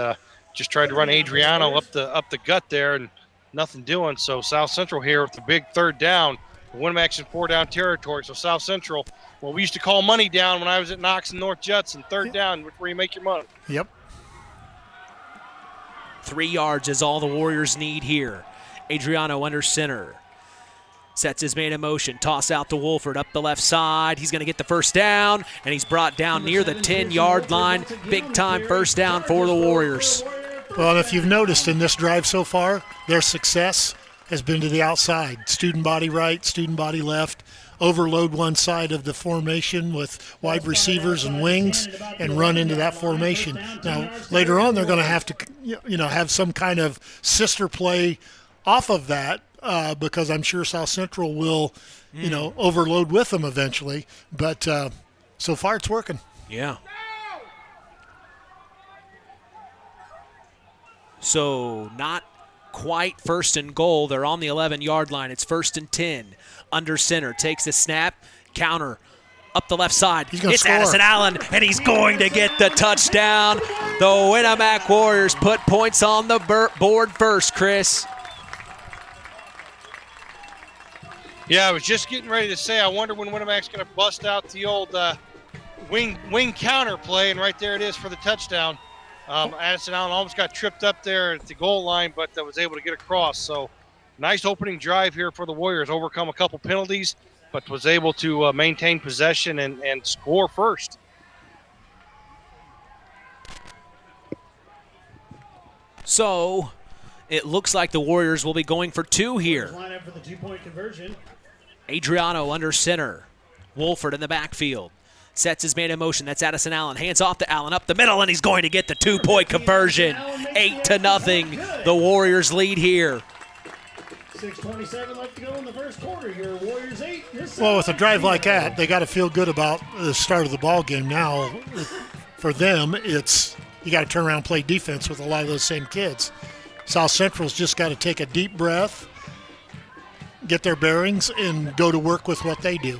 S1: just tried to run Adriano up the gut there, and nothing doing. So South Central here with the big 3rd down. Winamac's in 4-down territory. So South Central, what we used to call money down when I was at Knox and North Judson, 3rd down, where you make your money.
S3: Yep.
S2: 3 yards is all the Warriors need here. Adriano under center. Sets his man in motion. Toss out to Wolford up the left side. He's going to get the first down, and he's brought down near the 10-yard line. Big-time first down for the Warriors.
S3: Well, if you've noticed in this drive so far, their success has been to the outside. Student body right, student body left. Overload one side of the formation with wide receivers and wings and run into that formation. Now, later on, they're going to have to, have some kind of sister play off of that because I'm sure South Central will, overload with them eventually. But so far, it's working.
S2: Yeah. So not quite first and goal. They're on the 11-yard line. It's 1st and 10. Under center. Takes the snap. Counter. Up the left side. It's
S3: score.
S2: Addison Allen, and he's going to get the touchdown. The Winamac Warriors put points on the board first, Chris.
S1: Yeah, I was just getting ready to say, I wonder when Winamac's going to bust out the old wing counter play, and right there it is for the touchdown. Addison Allen almost got tripped up there at the goal line, but was able to get across. So nice opening drive here for the Warriors. Overcome a couple penalties, but was able to maintain possession and score first.
S2: So it looks like the Warriors will be going for 2 here.
S17: Line up for the 2-point conversion.
S2: Adriano under center. Wolford in the backfield. Sets his man in motion. That's Addison Allen. Hands off to Allen up the middle, and he's going to get the 2-point conversion. 8-0. The Warriors lead here.
S17: 6:27 left to go in the first quarter. Your Warriors 8.
S3: Well, with a drive like that, they got to feel good about the start of the ball game. Now, for them, it's you got to turn around and play defense with a lot of those same kids. South Central's just got to take a deep breath, get their bearings, and go to work with what they do.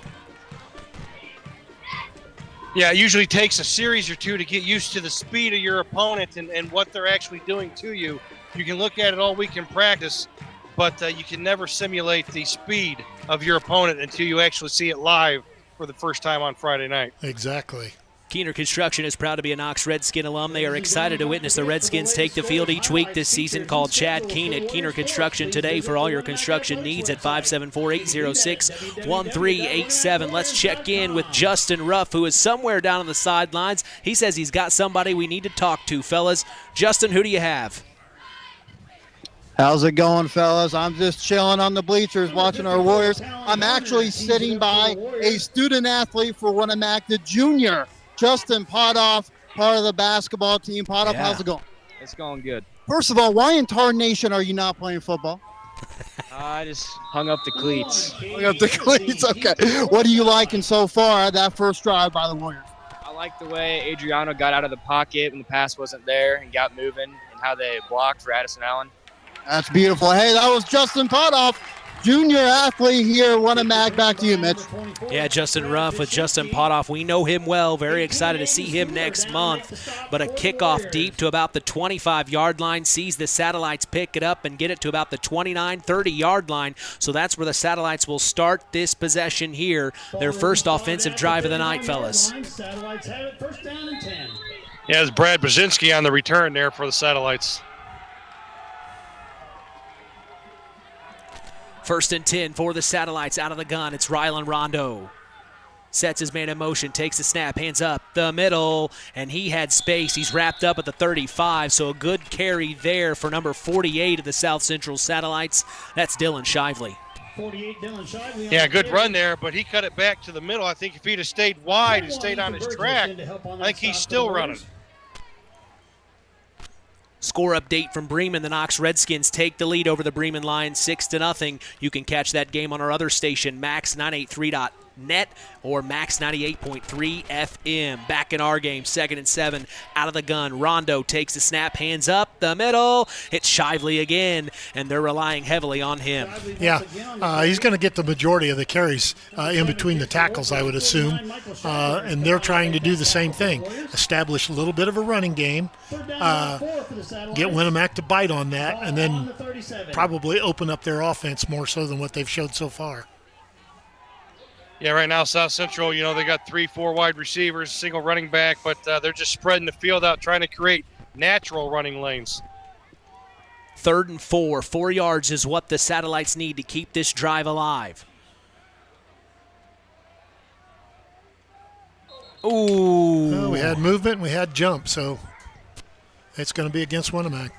S1: Yeah, it usually takes a series or two to get used to the speed of your opponent and what they're actually doing to you. You can look at it all week in practice, but you can never simulate the speed of your opponent until you actually see it live for the first time on Friday night.
S3: Exactly.
S2: Keener Construction is proud to be a Knox Redskin alum. They are excited to witness the Redskins take the field each week this season. Call Chad Keen at Keener Construction today for all your construction needs at 574-806-1387. Let's check in with Justin Ruff, who is somewhere down on the sidelines. He says he's got somebody we need to talk to, fellas. Justin, who do you have?
S6: How's it going, fellas? I'm just chilling on the bleachers watching our Warriors. I'm actually sitting by a student athlete for Winamac, the junior, Justin Potoff, part of the basketball team. Potoff, how's it going?
S18: It's going good.
S6: First of all, why in tarnation are you not playing football?
S18: I just hung up the cleats.
S6: Hung up the cleats, okay. What are you liking so far, that first drive by the Warriors?
S18: I like the way Adriano got out of the pocket when the pass wasn't there and got moving, and how they blocked for Addison Allen.
S6: That's beautiful. Hey, that was Justin Potoff, junior athlete here. Winamac. Back to you, Mitch.
S2: Yeah, Justin Ruff with Justin Potoff. We know him well. Very excited to see him next month. But a kickoff deep to about the 25-yard line. Sees the Satellites pick it up and get it to about the 29, 30-yard line. So that's where the Satellites will start this possession here. Their first offensive drive of the night, fellas.
S17: Satellites have it, first down and 10.
S1: Yeah, it's Brad Brzezinski on the return there for the Satellites.
S2: 1st and 10 for the Satellites out of the gun. It's Rylan Rondo. Sets his man in motion, takes the snap, hands up the middle, and he had space. He's wrapped up at the 35, so a good carry there for number 48 of the South Central Satellites. That's Dylan Shively.
S17: 48, Dylan Shively.
S1: Yeah, good run there, but he cut it back to the middle. I think if he'd have stayed wide and stayed on his track, I think he's still running.
S2: Score update from Bremen. The Knox Redskins take the lead over the Bremen Lions 6-0. You can catch that game on our other station, max983.net or max98.3 FM. Back in our game, 2nd and 7, out of the gun. Rondo takes the snap, hands up the middle. It's Shively again, and they're relying heavily on him.
S3: Yeah, he's going to get the majority of the carries in between the tackles, I would assume. And they're trying to do the same thing. Establish a little bit of a running game, get Winamac to bite on that, and then probably open up their offense more so than what they've showed so far.
S1: Yeah, right now South Central, they got 3-4 wide receivers, single running back, but they're just spreading the field out, trying to create natural running lanes.
S2: 3rd and 4. 4 yards is what the Satellites need to keep this drive alive. Ooh.
S3: Well, we had movement and we had jump, so it's going to be against Winamac.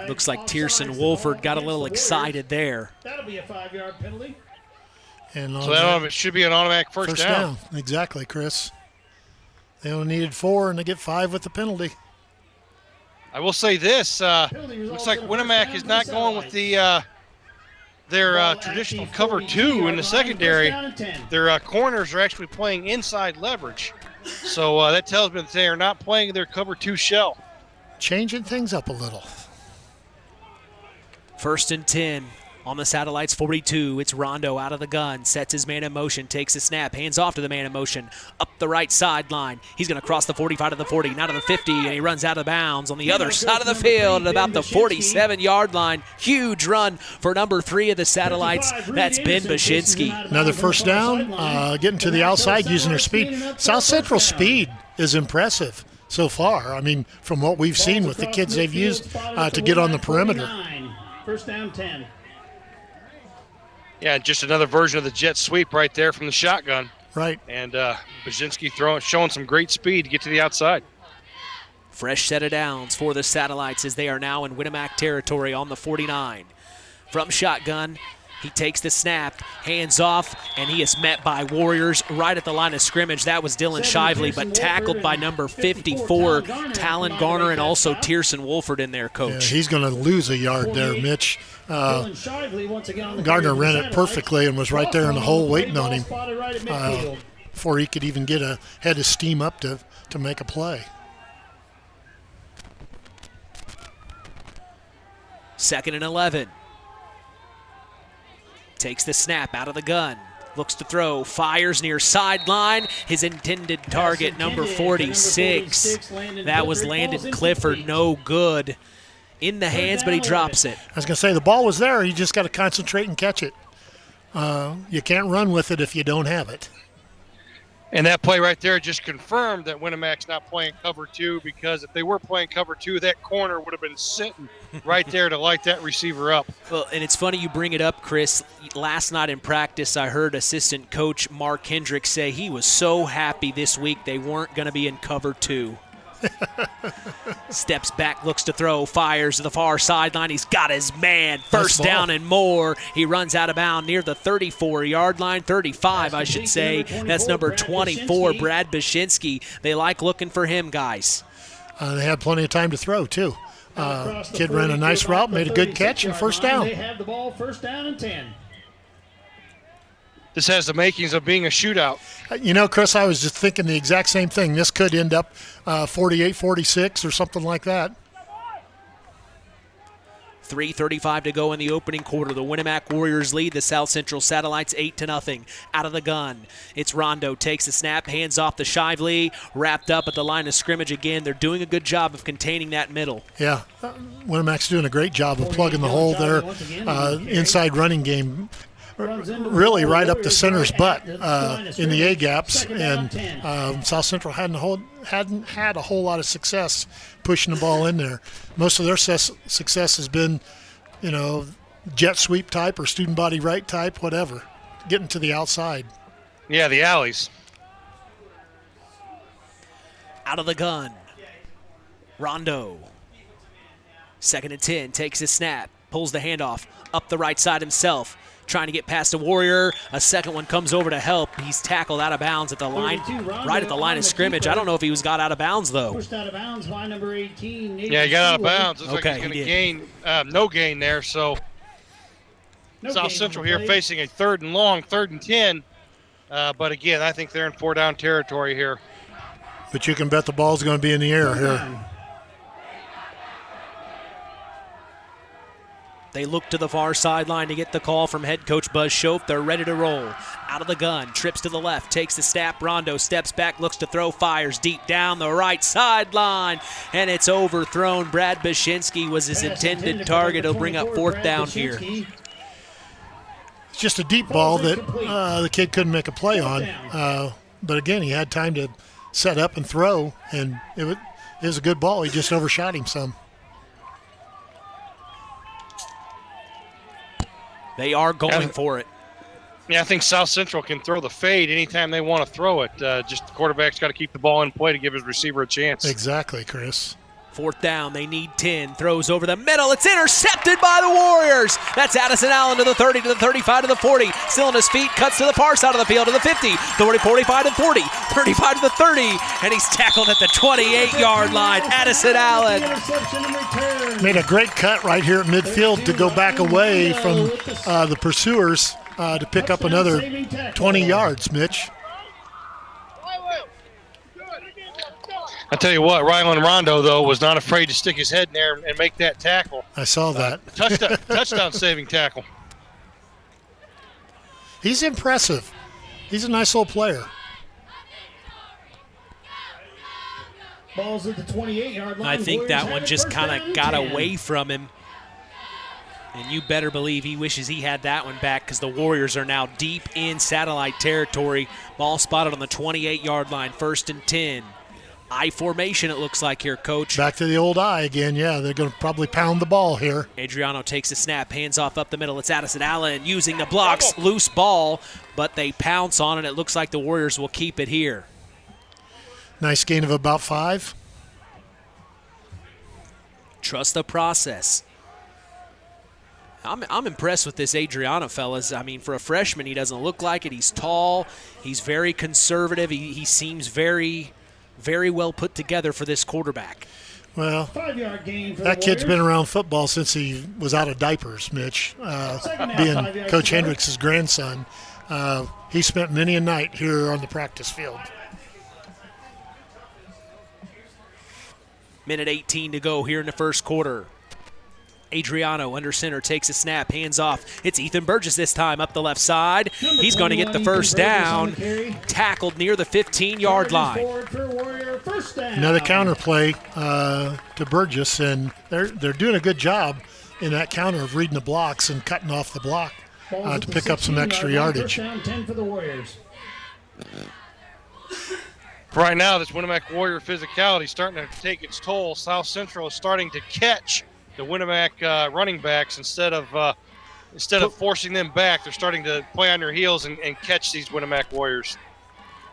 S2: Looks like Tierson Wolford got a little excited there.
S17: That'll be a 5-yard penalty.
S3: And
S1: so that should be an automatic first down.
S3: Exactly, Chris. They only needed 4, and they get 5 with the penalty.
S1: I will say this: looks like Winamac is not going with their traditional cover 2 in the secondary. Their corners are actually playing inside leverage, so that tells me that they are not playing their cover 2 shell.
S3: Changing things up a little.
S2: 1st and 10 on the Satellites 42. It's Rondo out of the gun, sets his man in motion, takes a snap, hands off to the man in motion, up the right sideline. He's going to cross the 45 to the 40, now to the 50, and he runs out of bounds on the other side of the field at about the 47-yard line. Huge run for number 3 of the Satellites. That's Ben Bashinsky.
S3: Another first down, getting to the outside using their speed. South Central speed is impressive so far. I mean, from what we've seen with the kids they've used to get on the perimeter.
S17: 1st down 10.
S1: Yeah, just another version of the jet sweep right there from the shotgun.
S3: Right.
S1: And Baczynski showing some great speed to get to the outside.
S2: Fresh set of downs for the Satellites as they are now in Winamac territory on the 49. From shotgun, he takes the snap, hands off, and he is met by Warriors right at the line of scrimmage. That was Dylan Shively, but tackled by number 54, Talon Garner, and also Tierson Wolford in there, Coach.
S3: Yeah, he's going to lose a yard there, Mitch. Gardner ran it perfectly and was right there in the hole waiting on him before he could even get a head of steam up to make a play.
S2: 2nd and 11. Takes the snap out of the gun. Looks to throw. Fires near sideline. His intended target, number 46. That was Landon Clifford. No good. In the hands, but he drops it.
S3: I was going to say, the ball was there. You just got to concentrate and catch it. You can't run with it if you don't have it.
S1: And that play right there just confirmed that Winamac's not playing cover 2, because if they were playing cover 2, that corner would have been sitting right there to light that receiver up.
S2: Well, and it's funny you bring it up, Chris. Last night in practice, I heard assistant coach Mark Hendricks say he was so happy this week they weren't going to be in cover 2. Steps back, looks to throw, fires to the far sideline. He's got his man. First down and more. He runs out of bounds near the 34-yard line, 35, I should say. That's number 24, Brad Bashinsky. They like looking for him, guys.
S3: They had plenty of time to throw, too. Kid ran a nice route, made a good catch, and first down.
S17: They have the ball, 1st down and 10.
S1: This has the makings of being a shootout.
S3: You know, Chris, I was just thinking the exact same thing. This could end up 48-46 or something like that.
S2: 3:35 to go in the opening quarter. The Winamac Warriors lead the South Central Satellites 8-0. Out of the gun, it's Rondo. Takes the snap, hands off to Shively. Wrapped up at the line of scrimmage again. They're doing a good job of containing that middle.
S3: Yeah, Winamac's doing a great job of plugging the hole there. Inside running game. Really right up the center's butt in the A-gaps, and South Central hadn't had a whole lot of success pushing the ball in there. Most of their success has been, jet sweep type or student body right type, whatever, getting to the outside.
S1: Yeah, the alleys.
S2: Out of the gun, Rondo. 2nd and 10, takes his snap, pulls the handoff up the right side himself. Trying to get past a Warrior. A second one comes over to help. He's tackled out of bounds at the line, right at the line of scrimmage. I don't know if he got out of bounds, though.
S17: Pushed out of bounds by number 18.
S1: Yeah, he got out of bounds. Looks like he's going to gain no gain there. So South Central here facing a 3rd and long, 3rd and 10. But again, I think they're in 4-down territory here.
S3: But you can bet the ball's going to be in the air here.
S2: They look to the far sideline to get the call from head coach Buzz Schoaf. They're ready to roll. Out of the gun, trips to the left, takes the snap. Rondo steps back, looks to throw, fires deep down the right sideline, and it's overthrown. Brad Bashinsky was his intended target. He'll bring up 4th down here.
S3: It's just a deep ball that the kid couldn't make a play on. But again, he had time to set up and throw, and it was a good ball. He just overshot him some.
S2: They are going for it.
S1: Yeah, I think South Central can throw the fade anytime they want to throw it. Just the quarterback's got to keep the ball in play to give his receiver a chance.
S3: Exactly, Chris.
S2: 4th down, they need 10. Throws over the middle. It's intercepted by the Warriors. That's Addison Allen to the 30, to the 35, to the 40. Still on his feet, cuts to the far side of the field, to the 50, 30, 45, to 40, 35 to the 30, and he's tackled at the 28-yard line. Addison Allen.
S3: Made a great cut right here at midfield to go back away from the pursuers to pick up another 20 yards, Mitch.
S1: I tell you what, Rylan Rondo, though, was not afraid to stick his head in there and make that tackle.
S3: I saw that.
S1: Touchdown-saving tackle.
S3: He's impressive. He's a nice little player.
S17: Ball's at the 28-yard line.
S2: I think that one just kind of got away from him. And you better believe he wishes he had that one back because the Warriors are now deep in satellite territory. Ball spotted on the 28-yard line, 1st and 10. I formation, it looks like here, Coach.
S3: Back to the old I again. Yeah, they're going to probably pound the ball here.
S2: Adriano takes a snap, hands off up the middle. It's Addison Allen using the blocks. Loose ball, but they pounce on it. It looks like the Warriors will keep it here.
S3: Nice gain of about 5.
S2: Trust the process. I'm impressed with this Adriano, fellas. I mean, for a freshman, he doesn't look like it. He's tall. He's very conservative. He seems very, very well put together for this quarterback.
S3: Well,
S17: 5-yard gain for
S3: that
S17: the
S3: kid's
S17: Warriors.
S3: been around football since he was out of diapers, Mitch. Being Coach Hendricks' grandson, he spent many a night here on the practice field.
S2: Minute 18 to go here in the first quarter. Adriano under center takes a snap, hands off. It's Ethan Burgess this time up the left side. He's going to get the first down. Tackled near the 15-yard line.
S3: Another counter play to Burgess, and they're doing a good job in that counter of reading the blocks and cutting off the block to pick up some extra yardage.
S17: First down, 10 for the Warriors.
S1: Right now, this Winamac Warrior physicality is starting to take its toll. South Central is starting to catch the Winamac running backs instead of forcing them back. They're starting to play on their heels and catch these Winamac Warriors.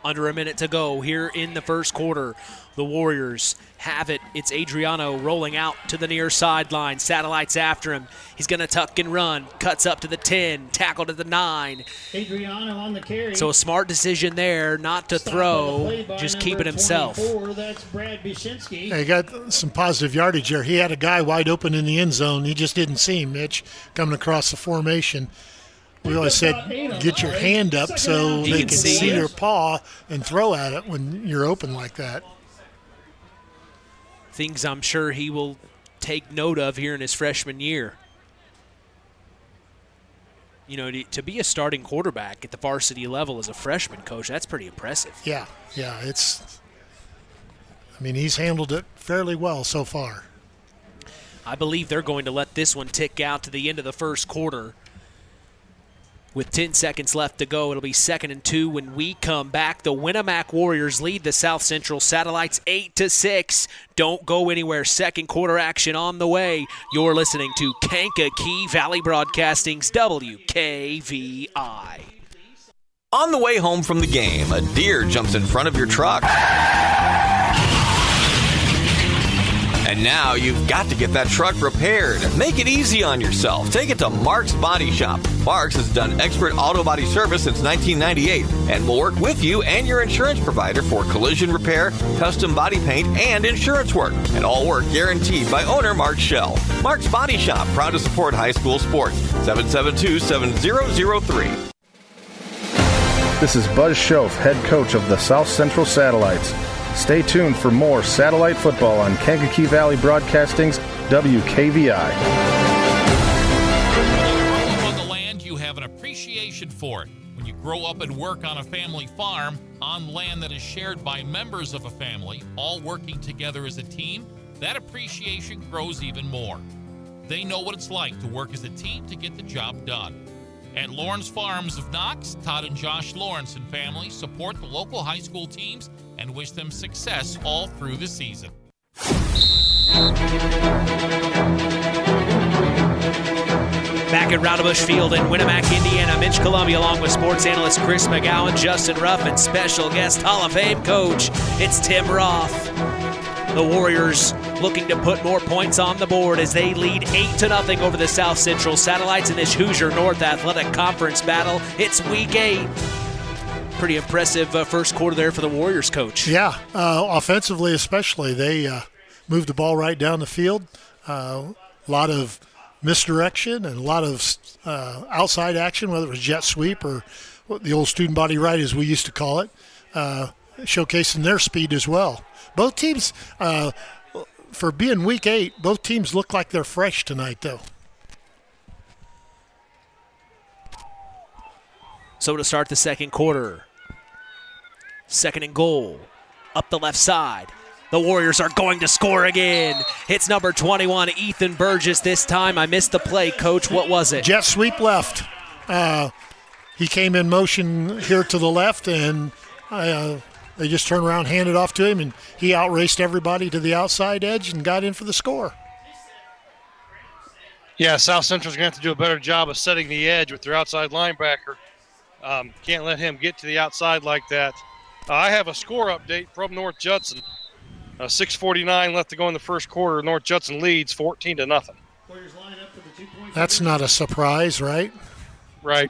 S2: Under a minute to go here in the first quarter. The Warriors have it. It's Adriano rolling out to the near sideline. Satellites after him. He's going to tuck and run. Cuts up to the 10. Tackled at the 9.
S17: Adriano on the carry.
S2: So a smart decision there not to throw. Just keep it himself.
S17: That's Brad Bishinski.
S3: He got some positive yardage there. He had a guy wide open in the end zone. He just didn't see him, Mitch, coming across the formation. We always said get your hand up so they can see your paw and throw at it when you're open like that.
S2: Things I'm sure he will take note of here in his freshman year. You know, to be a starting quarterback at the varsity level as a freshman, Coach, that's pretty impressive.
S3: Yeah, he's handled it fairly well so far.
S2: I believe they're going to let this one tick out to the end of the first quarter. With 10 seconds left to go, it'll be 2nd and 2 when we come back. The Winamac Warriors lead the South Central Satellites 8-6. Don't go anywhere. Second quarter action on the way. You're listening to Kankakee Valley Broadcasting's WKVI.
S19: On the way home from the game, a deer jumps in front of your truck. And now you've got to get that truck repaired. Make it easy on yourself. Take it to Mark's Body Shop. Mark's has done expert auto body service since 1998 and will work with you and your insurance provider for collision repair, custom body paint, and insurance work. And all work guaranteed by owner Mark Schell. Mark's Body Shop, proud to support high school sports. 772-7003.
S10: This is Buzz Schoaf, head coach of the South Central Satellites. Stay tuned for more satellite football on Kankakee Valley Broadcasting's WKVI.
S9: When you grow up on the land, you have an appreciation for it. When you grow up and work on a family farm, on land that is shared by members of a family, all working together as a team, that appreciation grows even more. They know what it's like to work as a team to get the job done. At Lawrence Farms of Knox, Todd and Josh Lawrence and family support the local high school teams and wish them success all through the season.
S2: Back Back at Rowdebush Field in Winamac, Indiana, Mitch Columbia along with sports analyst Chris McGowan, Justin Ruff, and special guest Hall of Fame coach, it's Tim Roth. The Warriors looking to put more points on the board as they lead 8-0 over the South Central Satellites in this Hoosier North Athletic Conference battle. It's Week 8. Pretty impressive first quarter there for the Warriors, Coach.
S3: Yeah, offensively especially. They moved the ball right down the field. A lot of misdirection and a lot of outside action, whether it was jet sweep or the old student body right, as we used to call it, showcasing their speed as well. Both teams, for being Week 8, both teams look like they're fresh tonight, though.
S2: So to start the second quarter, 2nd and goal, up the left side. The Warriors are going to score again. It's number 21, Ethan Burgess this time. I missed the play, Coach. What was it?
S3: Jet sweep left. He came in motion here to the left, and they just turned around, handed off to him, and he outraced everybody to the outside edge and got in for the score.
S1: Yeah, South Central's going to have to do a better job of setting the edge with their outside linebacker. Can't let him get to the outside like that. I have a score update from North Judson. 6:49 left to go in the first quarter. North Judson leads 14-0.
S3: That's not a surprise, right?
S1: Right.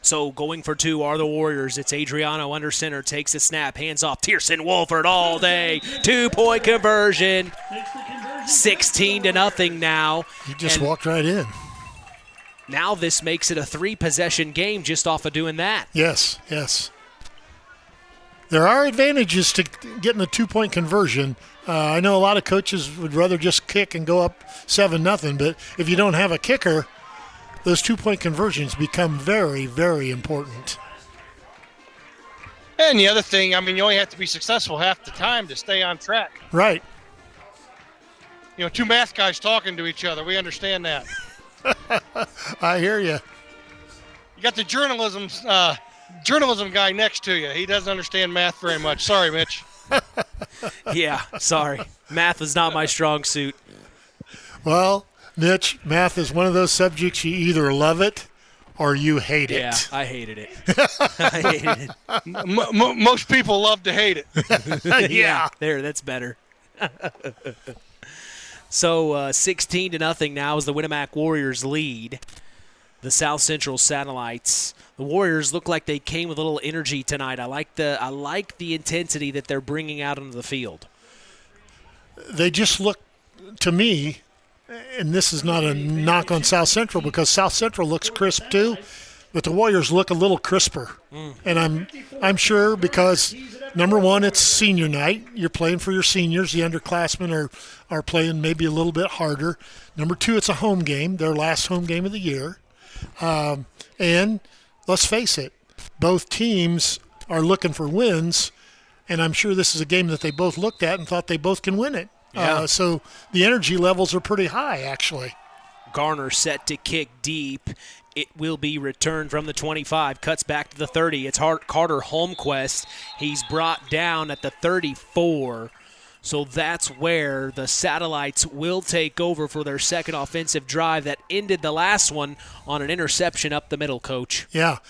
S2: So going for two are the Warriors. It's Adriano under center, takes a snap, hands off. Tierson Wolford all day. 2-point conversion. 16-0 now.
S3: He just walked right in.
S2: Now this makes it a 3-possession game just off of doing that.
S3: Yes. There are advantages to getting a 2-point conversion. I know a lot of coaches would rather just kick and go up 7-0, but if you don't have a kicker, those 2-point conversions become very, very important.
S1: And the other thing, I mean, you only have to be successful half the time to stay on track.
S3: Right.
S1: You know, two math guys talking to each other. We understand that.
S3: I hear you.
S1: You got the journalism guy next to you. He doesn't understand math very much. Sorry, Mitch.
S2: Yeah, sorry. Math is not my strong suit.
S3: Well, Mitch, math is one of those subjects you either love it or you hate it.
S2: Yeah, I hated it. I hated
S1: it. Most people love to hate it.
S2: Yeah. There, that's better. So 16-0 now is the Winamac Warriors lead. The South Central Satellites. The Warriors look like they came with a little energy tonight. I like the intensity that they're bringing out onto the field.
S3: They just look, to me, and this is not a knock on South Central because South Central looks crisp too, but the Warriors look a little crisper. And I'm sure because, number one, it's senior night. You're playing for your seniors. The underclassmen are playing maybe a little bit harder. Number two, it's a home game, their last home game of the year. And let's face it, both teams are looking for wins, and I'm sure this is a game that they both looked at and thought they both can win it.
S2: Yeah.
S3: So the energy levels are pretty high, actually.
S2: Garner set to kick deep. It will be returned from the 25. Cuts back to the 30. It's Carter Holmquist. He's brought down at the 34. So that's where the Satellites will take over for their second offensive drive that ended the last one on an interception up the middle, Coach.
S3: Yeah,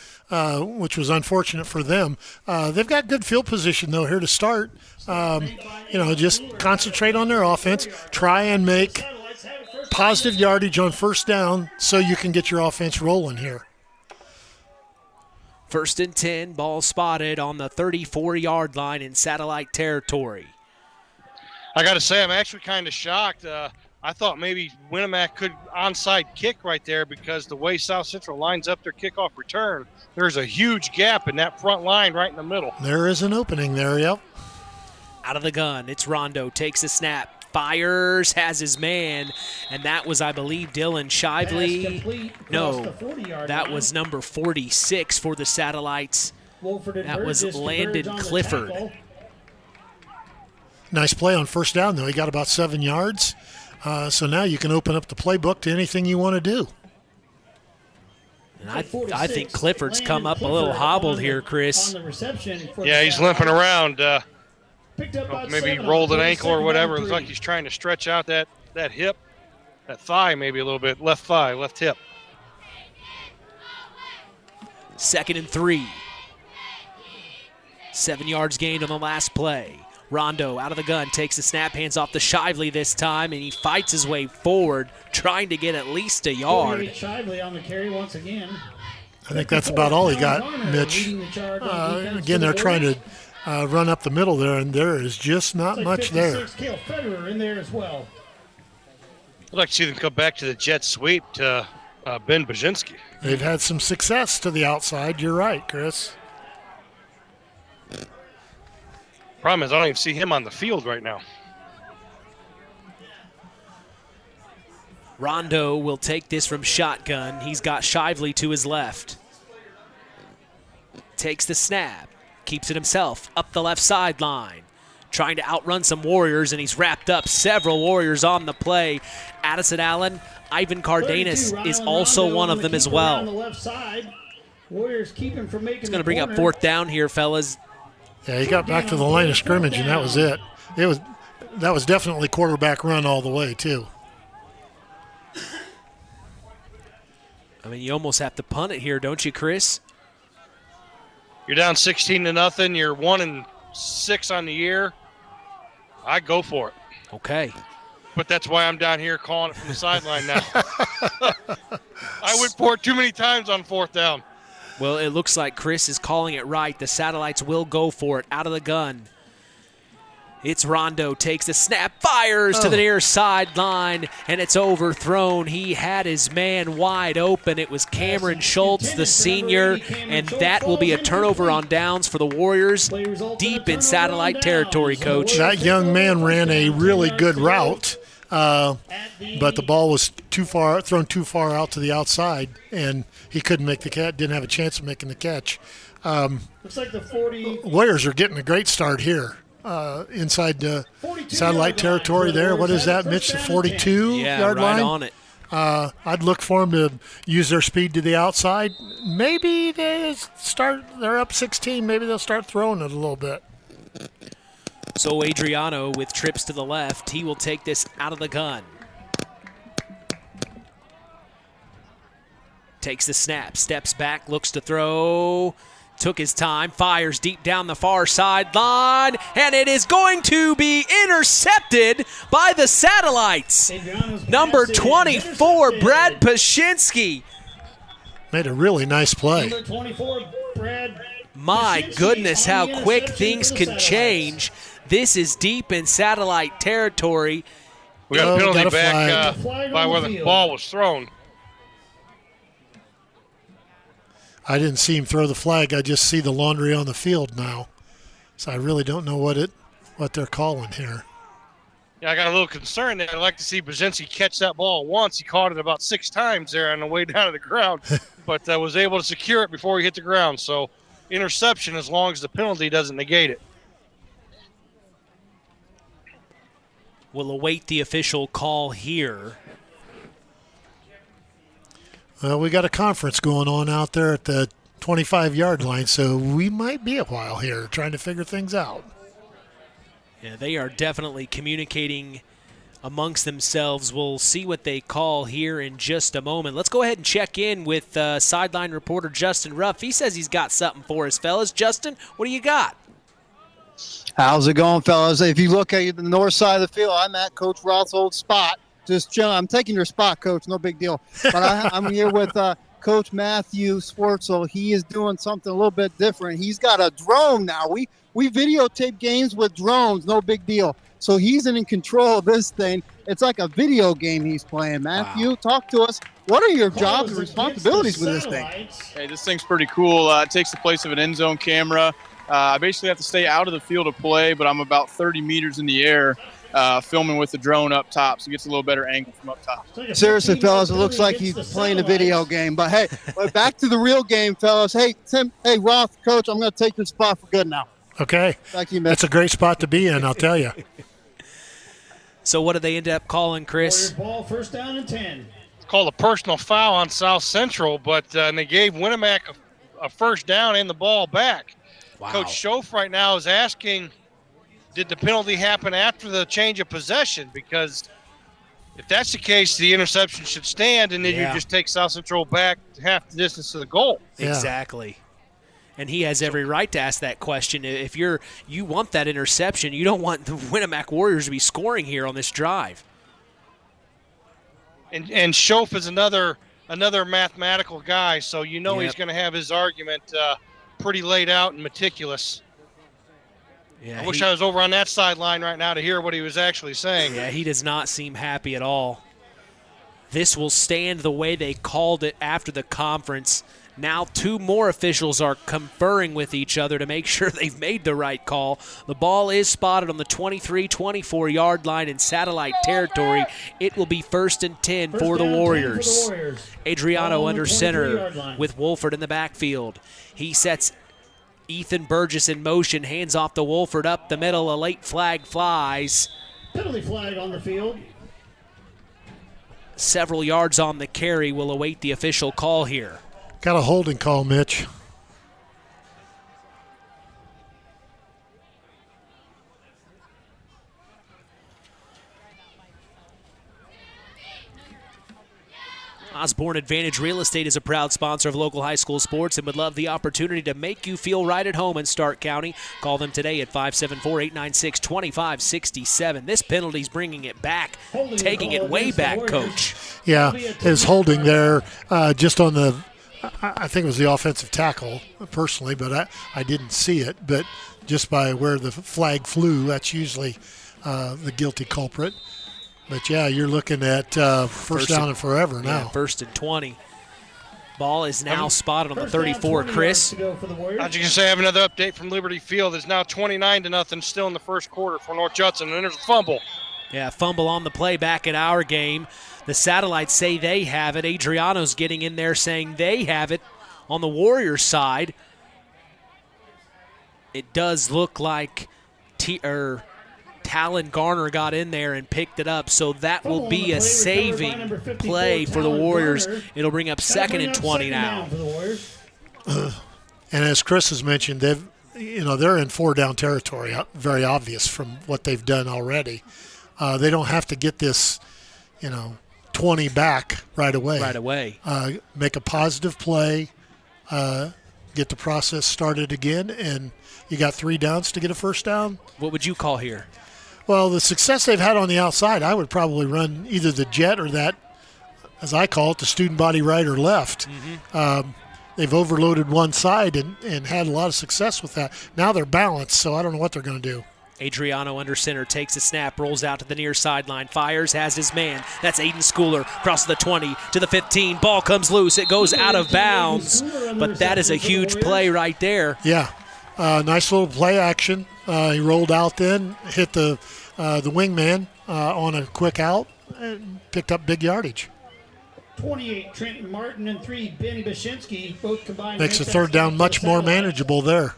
S3: which was unfortunate for them. They've got good field position, though, here to start. Just concentrate on their offense. Try and make positive yardage on first down so you can get your offense rolling here.
S2: 1st and 10, ball spotted on the 34-yard line in Satellite territory.
S1: I got to say, I'm actually kind of shocked. I thought maybe Winamac could onside kick right there because the way South Central lines up their kickoff return, there's a huge gap in that front line right in the middle.
S3: There is an opening there, yep.
S2: Out of the gun, it's Rondo, takes a snap, fires, has his man, and that was, I believe, Dylan Shively. No, that was number 46 for the Satellites. That was Landon Clifford.
S3: Nice play on first down, though. He got about 7 yards. So now you can open up the playbook to anything you want to do.
S2: And I think Clifford's come up a little hobbled here, Chris.
S1: Yeah, he's limping around. Maybe he rolled an ankle or whatever. It looks like he's trying to stretch out that hip. that thigh maybe a little bit. Left thigh, left hip.
S2: 2nd and 3. 7 yards gained on the last play. Rondo out of the gun, takes the snap, hands off to Shively this time, and he fights his way forward, trying to get at least a yard.
S17: Shively on the carry once again.
S3: I think that's about all he got, Mitch. Again, they're trying to run up the middle there, and there is just not much there.
S17: Cale Federer in there as well.
S1: I'd like to see them come back to the jet sweep to Ben Baczynski.
S3: They've had some success to the outside. You're right, Chris.
S1: Problem is, I don't even see him on the field right now.
S2: Rondo will take this from shotgun. He's got Shively to his left. Takes the snap. Keeps it himself up the left sideline. Trying to outrun some Warriors, and he's wrapped up several Warriors on the play. Addison Allen, Ivan Cardenas is also one of them as well.
S17: Warriors keep him from making
S2: It's going to bring up 4th down here, fellas.
S3: Yeah, he got back to the line of scrimmage, and that was it. That was definitely quarterback run all the way, too.
S2: I mean, you almost have to punt it here, don't you, Chris?
S1: You're down 16-0. You're 1-6 on the year. I go for it.
S2: Okay.
S1: But that's why I'm down here calling it from the sideline now. I went for it too many times on 4th down.
S2: Well, it looks like Chris is calling it right. The Satellites will go for it out of the gun. It's Rondo, takes the snap, fires to the near sideline, and it's overthrown. He had his man wide open. It was Cameron Schultz, the senior, and that will be a turnover on downs for the Warriors deep in Satellite territory, Coach.
S3: That young man ran a really good route, but the ball was thrown too far out to the outside, and he couldn't make the catch, didn't have a chance of making the catch.
S17: Looks like the 40.
S3: Warriors are getting a great start here. Inside the satellite territory there. What is that, Mitch? The 42-yard
S2: right
S3: line?
S2: on it.
S3: I'd look for them to use their speed to the outside. Maybe they're up 16. Maybe they'll start throwing it a little bit.
S2: So Adriano with trips to the left. He will take this out of the gun. Takes the snap, steps back, looks to throw. Took his time, fires deep down the far sideline, and it is going to be intercepted by the Satellites. Number 24, Brad Paczynski.
S3: Made a really nice play.
S17: Number 24, Brad.
S2: My goodness, how quick things can change. This is deep in Satellite territory.
S1: We got a penalty back by where the ball was thrown.
S3: I didn't see him throw the flag. I just see the laundry on the field now. So I really don't know what they're calling here.
S1: Yeah, I got a little concerned there. I'd like to see Baczynski catch that ball once. He caught it about 6 times there on the way down to the ground, but was able to secure it before he hit the ground. So interception as long as the penalty doesn't negate it.
S2: We'll await the official call here.
S3: Well, we got a conference going on out there at the 25-yard line, so we might be a while here trying to figure things out.
S2: Yeah, they are definitely communicating amongst themselves. We'll see what they call here in just a moment. Let's go ahead and check in with sideline reporter Justin Ruff. He says he's got something for us, fellas. Justin, what do you got?
S6: How's it going, fellas? If you look at the north side of the field, I'm at Coach Roth's old spot. Just chilling. I'm taking your spot, Coach. No big deal. But I'm here with Coach Matthew Swartzel. He is doing something a little bit different. He's got a drone now. We videotape games with drones. No big deal. So he's in control of this thing. It's like a video game he's playing. Matthew, Talk to us. What are your jobs and responsibilities with this thing?
S20: Hey, this thing's pretty cool. It takes the place of an end zone camera. I basically have to stay out of the field of play, but I'm about 30 meters in the air. Filming with the drone up top, so it gets a little better angle from up top.
S6: Seriously, fellas, it looks like he's playing a video game. But, hey, back to the real game, fellas. Hey, Tim, hey, Roth, Coach, I'm going to take your spot for good now.
S3: Okay.
S6: Back to you, Mitch.
S3: That's a great spot to be in, I'll tell you.
S2: So what did they end up calling, Chris?
S17: Ball, 1st down and 10.
S1: It's called a personal foul on South Central, but they gave Winamac a 1st down and the ball back.
S2: Wow.
S1: Coach Schoaf right now is asking, did the penalty happen after the change of possession? Because If that's the case, the interception should stand, and then you just take South Central back half the distance to the goal.
S2: Exactly. And he has every right to ask that question. If you want that interception, you don't want the Winamac Warriors to be scoring here on this drive.
S1: And Schoaf is another mathematical guy, so he's going to have his argument pretty laid out and meticulous.
S2: Yeah,
S1: I wish I was over on that sideline right now to hear what he was actually saying.
S2: Yeah, he does not seem happy at all. This will stand the way they called it after the conference. Now 2 more officials are conferring with each other to make sure they've made the right call. The ball is spotted on the 23-24 line in satellite territory. It will be 1st and 10 for the Warriors. Adriano under center with Wolford in the backfield. He sets Ethan Burgess in motion, hands off to Wolford up the middle. A late flag flies.
S17: Penalty flag on the field.
S2: Several yards on the carry will await the official call here.
S3: Got a holding call, Mitch.
S2: Osborne Advantage Real Estate is a proud sponsor of local high school sports and would love the opportunity to make you feel right at home in Stark County. Call them today at 574-896-2567. This penalty's bringing it back, taking it way back, Coach.
S3: Yeah, his holding there just on the, I think it was the offensive tackle personally, but I didn't see it. But just by where the flag flew, that's usually the guilty culprit. But, yeah, you're looking at first down and forever now.
S2: Yeah, 1st and 20. Ball is now spotted on the 34, Chris.
S1: I was going to say I have another update from Liberty Field. It's now 29-0 still in the first quarter for North Judson, and there's a fumble.
S2: Yeah, fumble on the play back in our game. The satellites say they have it. Adriano's getting in there saying they have it on the Warriors side. It does look like Talon Garner got in there and picked it up, so that will be a saving play for the Warriors. It'll bring up 2nd and 20 now.
S3: And as Chris has mentioned, they're in 4-down territory, very obvious from what they've done already. They don't have to get this, 20 back right away. Make a positive play, get the process started again, and you got 3 downs to get a first down.
S2: What would you call here?
S3: Well, the success they've had on the outside, I would probably run either the jet or that, as I call it, the student body right or left.
S2: Mm-hmm.
S3: They've overloaded one side and had a lot of success with that. Now they're balanced, so I don't know what they're going to do.
S2: Adriano under center, takes a snap, rolls out to the near sideline, fires, has his man. That's Aiden Schooler, crosses the 20 to the 15. Ball comes loose. It goes out of bounds, but that is a huge play right there.
S3: Yeah, nice little play action. He rolled out then, hit the wingman on a quick out, and picked up big yardage.
S17: 28, Trenton Martin, and 3, Ben Bashinsky, both combined.
S3: Makes the 3rd down much more manageable there.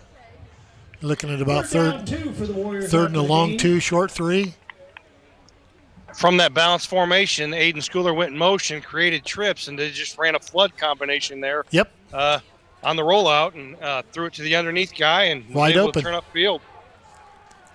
S3: Looking at about third and a long 2, short 3.
S1: From that balanced formation, Aiden Schooler went in motion, created trips, and they just ran a flood combination there.
S3: Yep.
S1: On the rollout and threw it to the underneath guy and was
S3: wide
S1: able
S3: open.
S1: to turn upfield.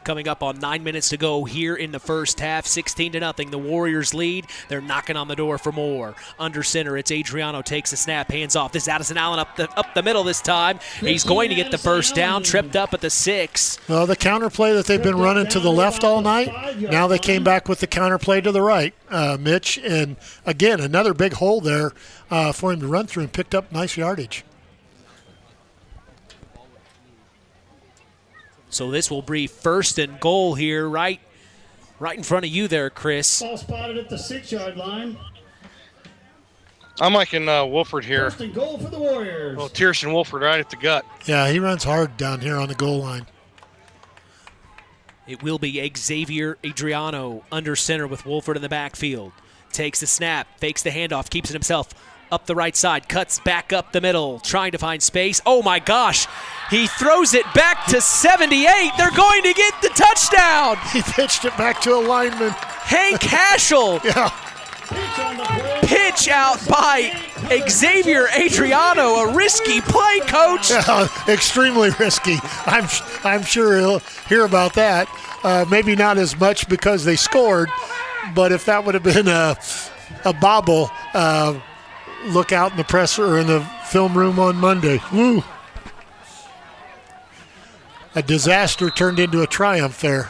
S2: Coming up on 9 minutes to go here in the first half, 16-0. The Warriors lead. They're knocking on the door for more. Under center, it's Adriano, takes a snap, hands off. This is Addison Allen up the middle this time. He's going to get the first down, tripped up at the 6.
S3: Well, the counter play that they've been running to the left all night, now they came back with the counter play to the right, Mitch. And, again, another big hole there for him to run through and picked up nice yardage.
S2: So this will be 1st and goal here, right in front of you there, Chris.
S17: Ball spotted at the 6-yard line.
S1: I'm liking Wolford here.
S17: 1st and goal for the Warriors.
S1: Well, Tierson Wolford right at the gut.
S3: Yeah, he runs hard down here on the goal line.
S2: It will be Xavier Adriano under center with Wolford in the backfield. Takes the snap, fakes the handoff, keeps it himself. Up the right side, cuts back up the middle, trying to find space. Oh, my gosh. He throws it back to 78. They're going to get the touchdown.
S3: He pitched it back to a lineman.
S2: Hank Haschel.
S3: Yeah.
S2: Pitch out by Xavier Adriano. A risky play, Coach.
S3: Yeah, extremely risky. I'm sure he'll hear about that. Maybe not as much because they scored, but if that would have been a bobble, look out in the presser or in the film room on Monday. Woo! A disaster turned into a triumph there.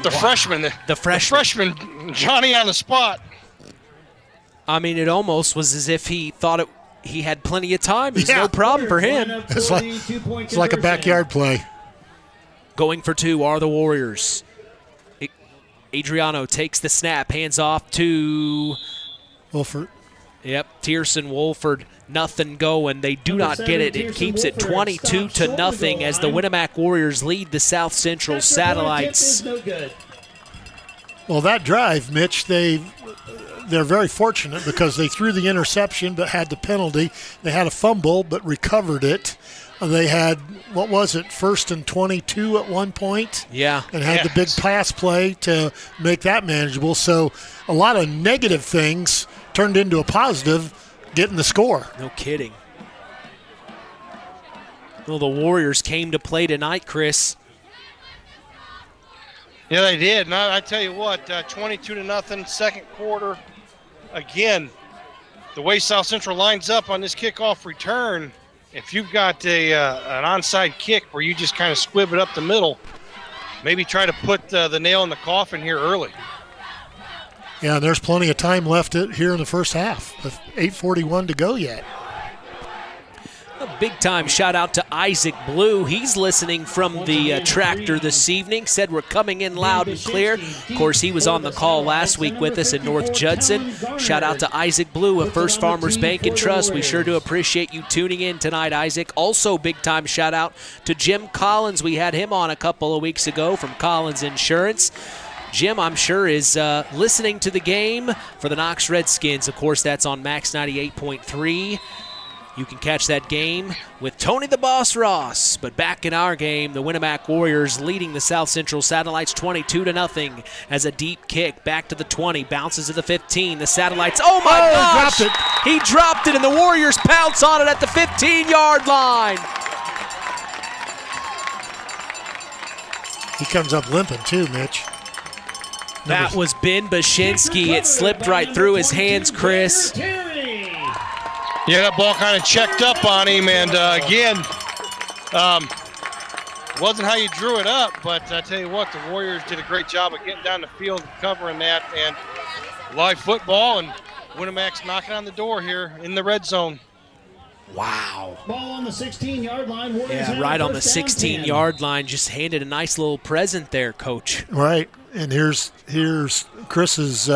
S1: The freshman, Johnny on the spot.
S2: I mean, it almost was as if he thought he had plenty of time. There's no problem for him.
S3: It's like a backyard play.
S2: Going for two are the Warriors. Adriano takes the snap, hands off to
S3: Wolford.
S2: Yep, Tierson, Wolford, nothing going. They do not get it. It keeps it 22-0 as the Winamac Warriors lead the South Central Satellites.
S3: Well, that drive, Mitch, they're very fortunate because they threw the interception but had the penalty. They had a fumble but recovered it. They had, what was it, 1st and 22 at one point?
S2: Yeah.
S3: And had the big pass play to make that manageable. So a lot of negative things turned into a positive, getting the score.
S2: No kidding. Well, the Warriors came to play tonight, Chris.
S1: Yeah, they did. And I tell you what, 22-0, second quarter. Again, the way South Central lines up on this kickoff return, if you've got an onside kick where you just kind of squib it up the middle, maybe try to put the nail in the coffin here early.
S3: Yeah, and there's plenty of time left here in the first half with 8:41 to go yet.
S2: A big-time shout-out to Isaac Blue. He's listening from the tractor this evening. Said we're coming in loud and clear. Of course, he was on the call last week with us in North Judson. Shout-out to Isaac Blue of First Farmers Bank and Trust. We sure do appreciate you tuning in tonight, Isaac. Also, big-time shout-out to Jim Collins. We had him on a couple of weeks ago from Collins Insurance. Jim, I'm sure, is listening to the game for the Knox Redskins. Of course, that's on Max 98.3. You can catch that game with Tony the Boss Ross. But back in our game, the Winamac Warriors leading the South Central Satellites 22-0 as a deep kick back to the 20, bounces to the 15. The Satellites, oh my gosh! He dropped it, and the Warriors pounce on it at the 15-yard line.
S3: He comes up limping too, Mitch.
S2: That was Ben Bashinsky. It slipped right through his hands, Chris.
S1: Yeah, that ball kind of checked up on him, and again, wasn't how you drew it up, but I tell you what, the Warriors did a great job of getting down the field and covering that, and live football, and Winamac's knocking on the door here in the red zone.
S2: Wow.
S17: Ball on the 16-yard line.
S2: Yeah, right on the 16-yard line. Just handed a nice little present there, Coach.
S3: Right, and here's Chris's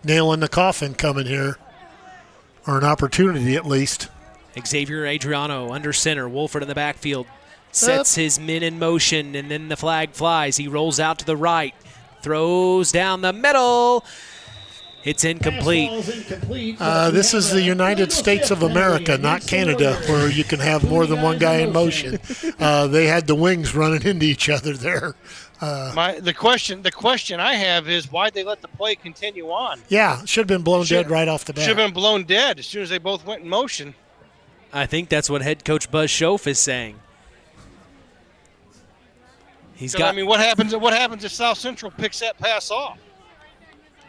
S3: nail in the coffin coming here, or an opportunity at least.
S2: Xavier Adriano under center. Wolford in the backfield. Sets his men in motion, and then the flag flies. He rolls out to the right. Throws down the middle. It's incomplete.
S3: This is the United States of America, not Canada, where you can have more than one guy in motion. They had the wings running into each other there.
S1: The question I have is, why'd they let the play continue on?
S3: Yeah, should have been blown dead right off the bat.
S1: Should have been blown dead as soon as they both went in motion.
S2: I think that's what head coach Buzz Schoaf is saying.
S1: I mean, what happens if South Central picks that pass off?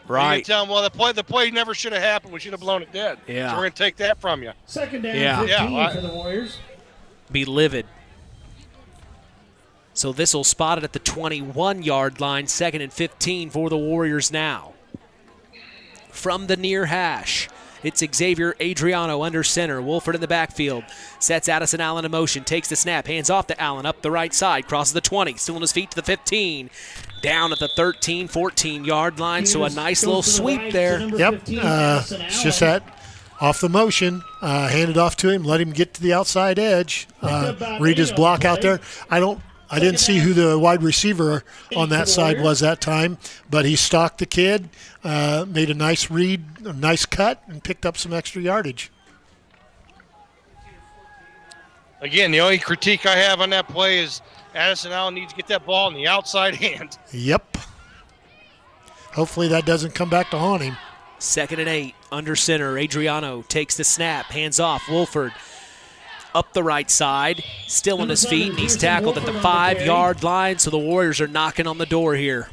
S2: Right.
S1: You tell them, well, the play never should have happened. We should have blown it dead.
S2: Yeah.
S1: So we're going to take that from you.
S17: Second down, 15 for the Warriors.
S2: Be livid. So this will spot it at the 21-yard line. 2nd and 15 for the Warriors now. From the near hash, it's Xavier Adriano under center. Wolford in the backfield. Sets Addison Allen in motion. Takes the snap. Hands off to Allen up the right side. Crosses the 20. Still on his feet to the 15. Down at the 13, 14-yard line. So a nice little sweep there.
S3: Yep. It's just that off the motion. Hand it off to him. Let him get to the outside edge. Read his block out there. I didn't see who the wide receiver on that side was that time, but he stalked the kid, made a nice read, a nice cut, and picked up some extra yardage.
S1: Again, the only critique I have on that play is Addison Allen needs to get that ball in the outside hand.
S3: Yep. Hopefully that doesn't come back to haunt him.
S2: 2nd and 8, under center. Adriano takes the snap, hands off. Wolford up the right side, still on his feet, and he's tackled at the 5-yard line, so the Warriors are knocking on the door here.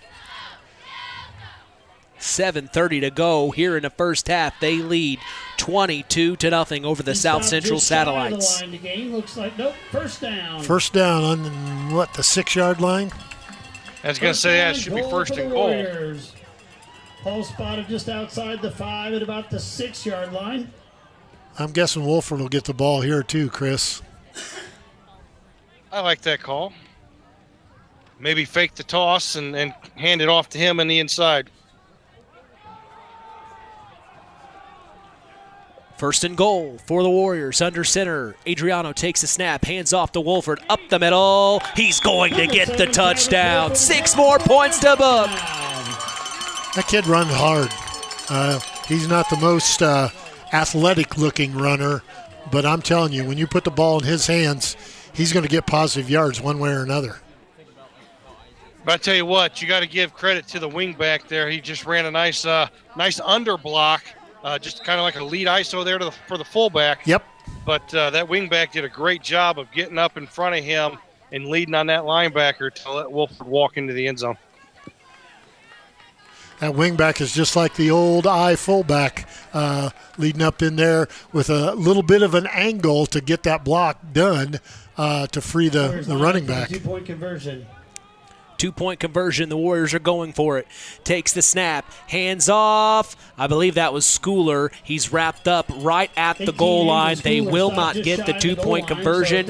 S2: 7:30 to go here in the first half. They lead 22-0 over the South Central Satellites.
S17: The game looks like first down.
S3: First down on the 6-yard line?
S1: I was going to say that should be first and goal.
S17: Warriors. Hall spotted just outside the 5 at about the 6-yard line.
S3: I'm guessing Wolford will get the ball here too, Chris.
S1: I like that call. Maybe fake the toss and hand it off to him on the inside.
S2: First and goal for the Warriors under center. Adriano takes the snap, hands off to Wolford, up the middle. He's going to get the touchdown. 6 more points to book.
S3: That kid runs hard. He's not the most athletic-looking runner, but I'm telling you, when you put the ball in his hands, he's going to get positive yards one way or another.
S1: But I tell you what, you got to give credit to the wingback there. He just ran a nice under block, just kind of like a lead ISO there for the fullback.
S3: Yep.
S1: But that wingback did a great job of getting up in front of him and leading on that linebacker to let Wolford walk into the end zone.
S3: That wingback is just like the old I fullback, leading up in there with a little bit of an angle to get that block done to free the running back.
S17: 2-point conversion.
S2: 2-point conversion. The Warriors are going for it. Takes the snap. Hands off. I believe that was Schooler. He's wrapped up right at the goal line. They will not get the 2-point conversion.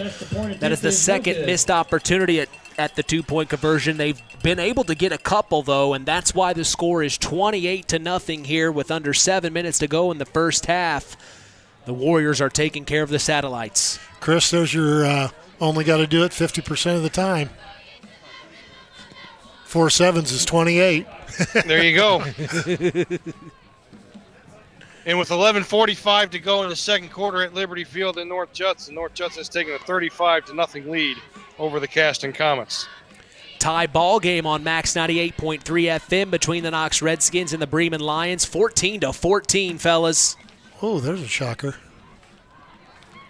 S2: That is the second missed opportunity at the 2-point conversion. They've been able to get a couple, though, and that's why the score is 28-0 here with under 7 minutes to go in the first half. The Warriors are taking care of the Satellites.
S3: Chris, there's your only got to do it 50% of the time. 4 sevens is 28.
S1: There you go. And with 11:45 to go in the second quarter at Liberty Field in North Judson has taken a 35-0 lead over the Caston Comets.
S2: Tie ball game on Max 98.3 FM between the Knox Redskins and the Bremen Lions. 14-14, fellas.
S3: Oh, there's a shocker.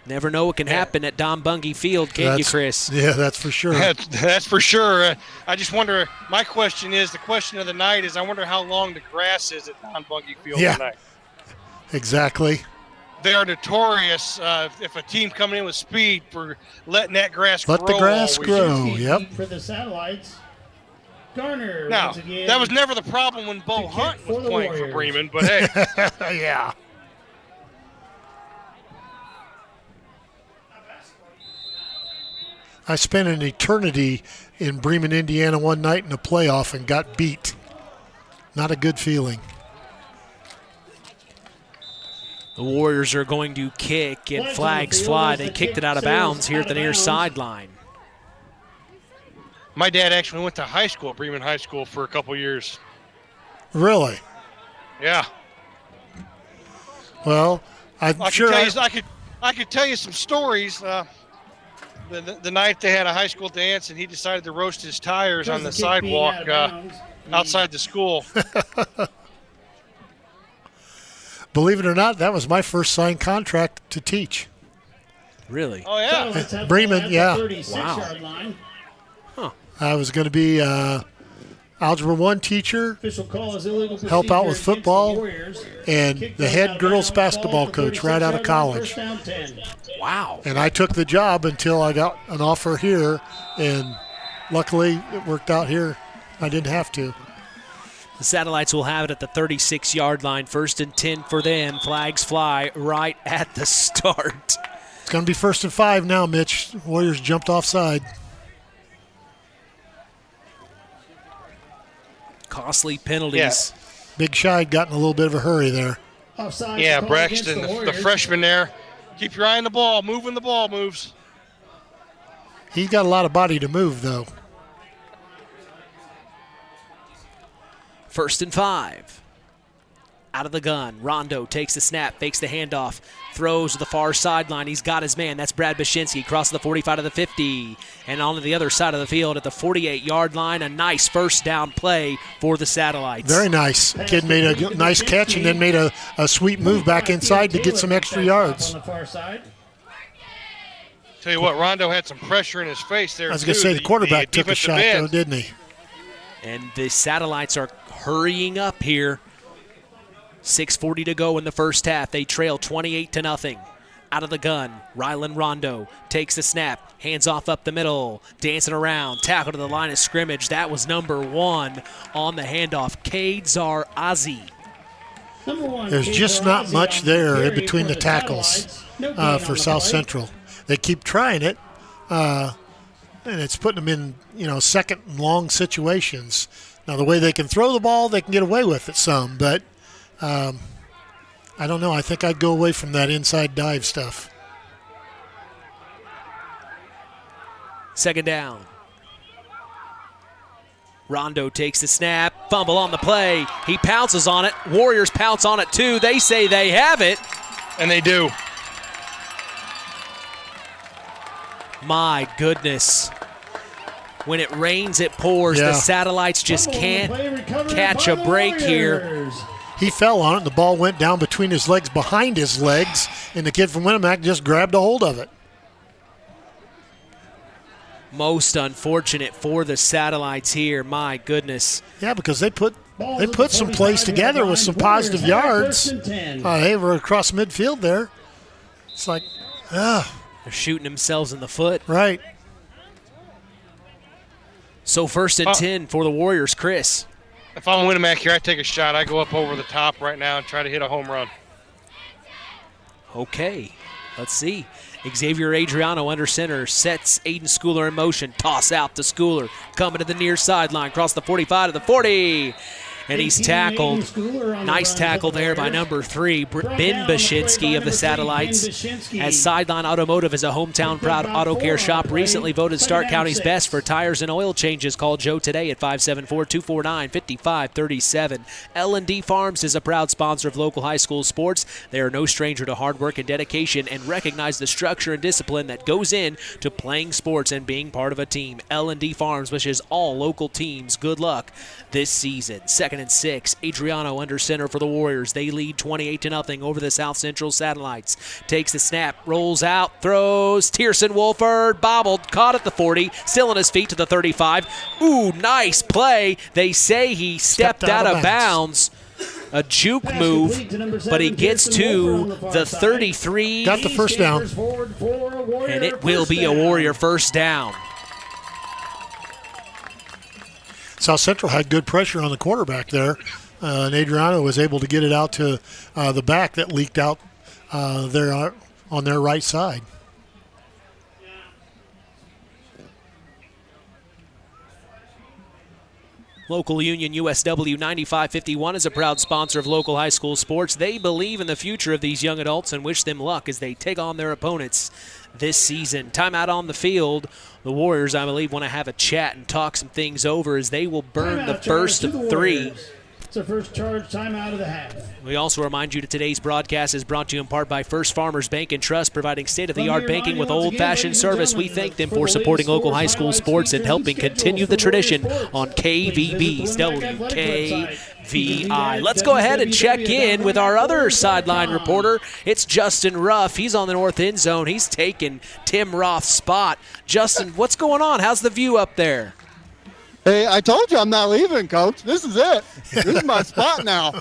S2: Never know what can happen at Don Bungie Field, can you, Chris?
S3: Yeah, that's for sure.
S1: That's for sure. I just wonder, the question of the night is, I wonder how long the grass is at Don Bungie Field tonight.
S3: Exactly.
S1: They are notorious, if a team coming in with speed, for letting that grass grow.
S3: Let the grass grow, yep.
S17: For the Satellites, Garner.
S1: Now,
S17: once again,
S1: that was never the problem when Bo Hunt was playing for Bremen, but hey.
S3: Yeah. I spent an eternity in Bremen, Indiana one night in a playoff and got beat. Not a good feeling.
S2: The Warriors are going to kick, and flags fly. They kicked it out of bounds here at the near sideline.
S1: My dad actually went to high school, Bremen High School, for a couple years.
S3: Really?
S1: Yeah.
S3: Well, I
S1: could tell you some stories. The night they had a high school dance and he decided to roast his tires on the sidewalk outside the school.
S3: Believe it or not, that was my first signed contract to teach.
S2: Really?
S1: Oh, yeah.
S3: Bremen, yeah.
S17: Wow.
S2: Huh.
S3: I was going to be Algebra 1 teacher,
S17: Official call is illegal
S3: help out with
S17: procedure
S3: football,
S17: against the Warriors.
S3: and the head girls basketball coach right out of college.
S17: First down 10.
S2: Wow.
S3: And I took the job until I got an offer here, and luckily it worked out here. I didn't have to.
S2: The Satellites will have it at the 36-yard line. 1st and 10 for them. Flags fly right at the start.
S3: It's going to be 1st and 5 now, Mitch. Warriors jumped offside.
S2: Costly penalties.
S1: Yeah.
S3: Big Scheid got in a little bit of a hurry there.
S17: Offside
S1: Yeah,
S17: call
S1: Braxton,
S17: against
S1: the freshman there. Keep your eye on the ball. Moving the ball moves.
S3: He's got a lot of body to move, though.
S2: 1st and 5. Out of the gun. Rondo takes the snap, fakes the handoff, throws to the far sideline. He's got his man. That's Brad Bashinsky. Crosses the 45 to the 50. And on to the other side of the field at the 48-yard line. A nice first down play for the Satellites.
S3: Very nice. Kid made a nice catch and then made a sweet move back inside to get some extra yards.
S17: On the far side.
S1: Tell you what, Rondo had some pressure in his face there.
S3: I was going to say the quarterback took a
S1: defensive
S3: shot,
S1: end.
S3: though, didn't he?
S2: And the Satellites are hurrying up here 6:40 to go in the first half. They trail 28-0. Out of the gun, Rylan Rondo takes the snap, hands off up the middle, dancing around, tackle to the line of scrimmage. That was number 1 on the handoff, Kadzar Ozzie.
S3: There's just not much there in between the tackles for South Central. They keep trying it, and it's putting them in, second and long situations. Now, the way they can throw the ball, they can get away with it some, but I don't know. I think I'd go away from that inside dive stuff.
S2: Second down. Rondo takes the snap, fumble on the play. He pounces on it. Warriors pounce on it too. They say they have it.
S1: And they do.
S2: My goodness. When it rains, it pours.
S3: Yeah.
S2: The Satellites just can't catch a break here.
S3: He fell on it, and the ball went down between his legs, behind his legs, and the kid from Winamac just grabbed a hold of it.
S2: Most unfortunate for the Satellites here. My goodness.
S3: Yeah, because they put some plays together with some positive yards. They were across midfield there. It's like,
S2: they're shooting themselves in the foot.
S3: Right.
S2: So 1st and 10 for the Warriors, Chris.
S1: If I'm Winamac here, I take a shot. I go up over the top right now and try to hit a home run.
S2: Okay, let's see. Xavier Adriano under center, sets Aiden Schooler in motion. Toss out to Schooler, coming to the near sideline, across the 45 to the 40. And he's tackled. Nice tackle there by number 3, Ben Bashinsky of the Satellites. As Sideline Automotive is a hometown proud auto care shop, recently voted Stark County's best for tires and oil changes. Call Joe today at 574-249-5537. L&D Farms is a proud sponsor of local high school sports. They are no stranger to hard work and dedication and recognize the structure and discipline that goes in to playing sports and being part of a team. L&D Farms wishes all local teams good luck this season. 2nd and 6. Adriano under center for the Warriors. They lead 28-0 over the South Central Satellites. Takes the snap, rolls out, throws. Tierson Wolford bobbled, caught at the 40, still on his feet to the 35. Ooh, nice play. They say he stepped out of bounds. A juke move, but he gets to the 33.
S3: Got the first down.
S2: And it will be a Warrior first down.
S3: South Central had good pressure on the quarterback there, and Adriano was able to get it out to the back that leaked out there on their right side.
S2: Local Union USW 9551 is a proud sponsor of local high school sports. They believe in the future of these young adults and wish them luck as they take on their opponents this season. Timeout on the field. The Warriors, I believe, want to have a chat and talk some things over as they will burn the first of 3.
S17: It's our first charge timeout of the half.
S2: We also remind you that today's broadcast is brought to you in part by First Farmers Bank and Trust, providing state-of-the-art banking with old-fashioned service. We thank them for supporting local high school sports and helping continue the tradition on KVB's WKVI. Let's go ahead and check in with our other sideline reporter. It's Justin Ruff. He's on the north end zone. He's taken Tim Roth's spot. Justin, what's going on? How's the view up there?
S6: Hey, I told you I'm not leaving, Coach. This is it. This is my spot now.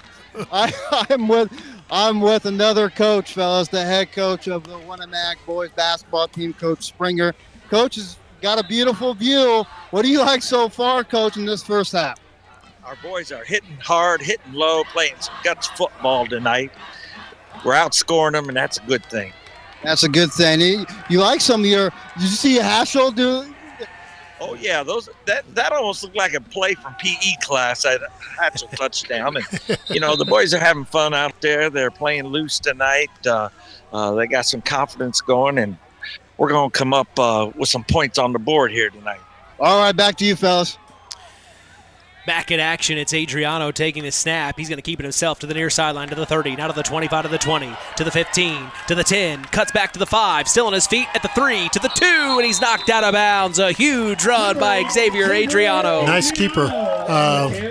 S6: I'm with another coach, fellas, the head coach of the Winamac boys basketball team, Coach Springer. Coach has got a beautiful view. What do you like so far, Coach, in this first half?
S21: Our boys are hitting hard, hitting low, playing some guts football tonight. We're outscoring them, and that's a good thing.
S6: That's a good thing. You like some of your – did you see Haschel do –
S21: Oh, yeah, that almost looked like a play from PE class. That's a touchdown. And, the boys are having fun out there. They're playing loose tonight. They got some confidence going, and we're going to come up with some points on the board here tonight.
S6: All right, back to you, fellas.
S2: Back in action, it's Adriano taking the snap. He's going to keep it himself to the near sideline, to the 30, now to the 25, to the 20, to the 15, to the 10, cuts back to the 5, still on his feet at the 3, to the 2, and he's knocked out of bounds. A huge run by Xavier Adriano.
S3: Nice keeper.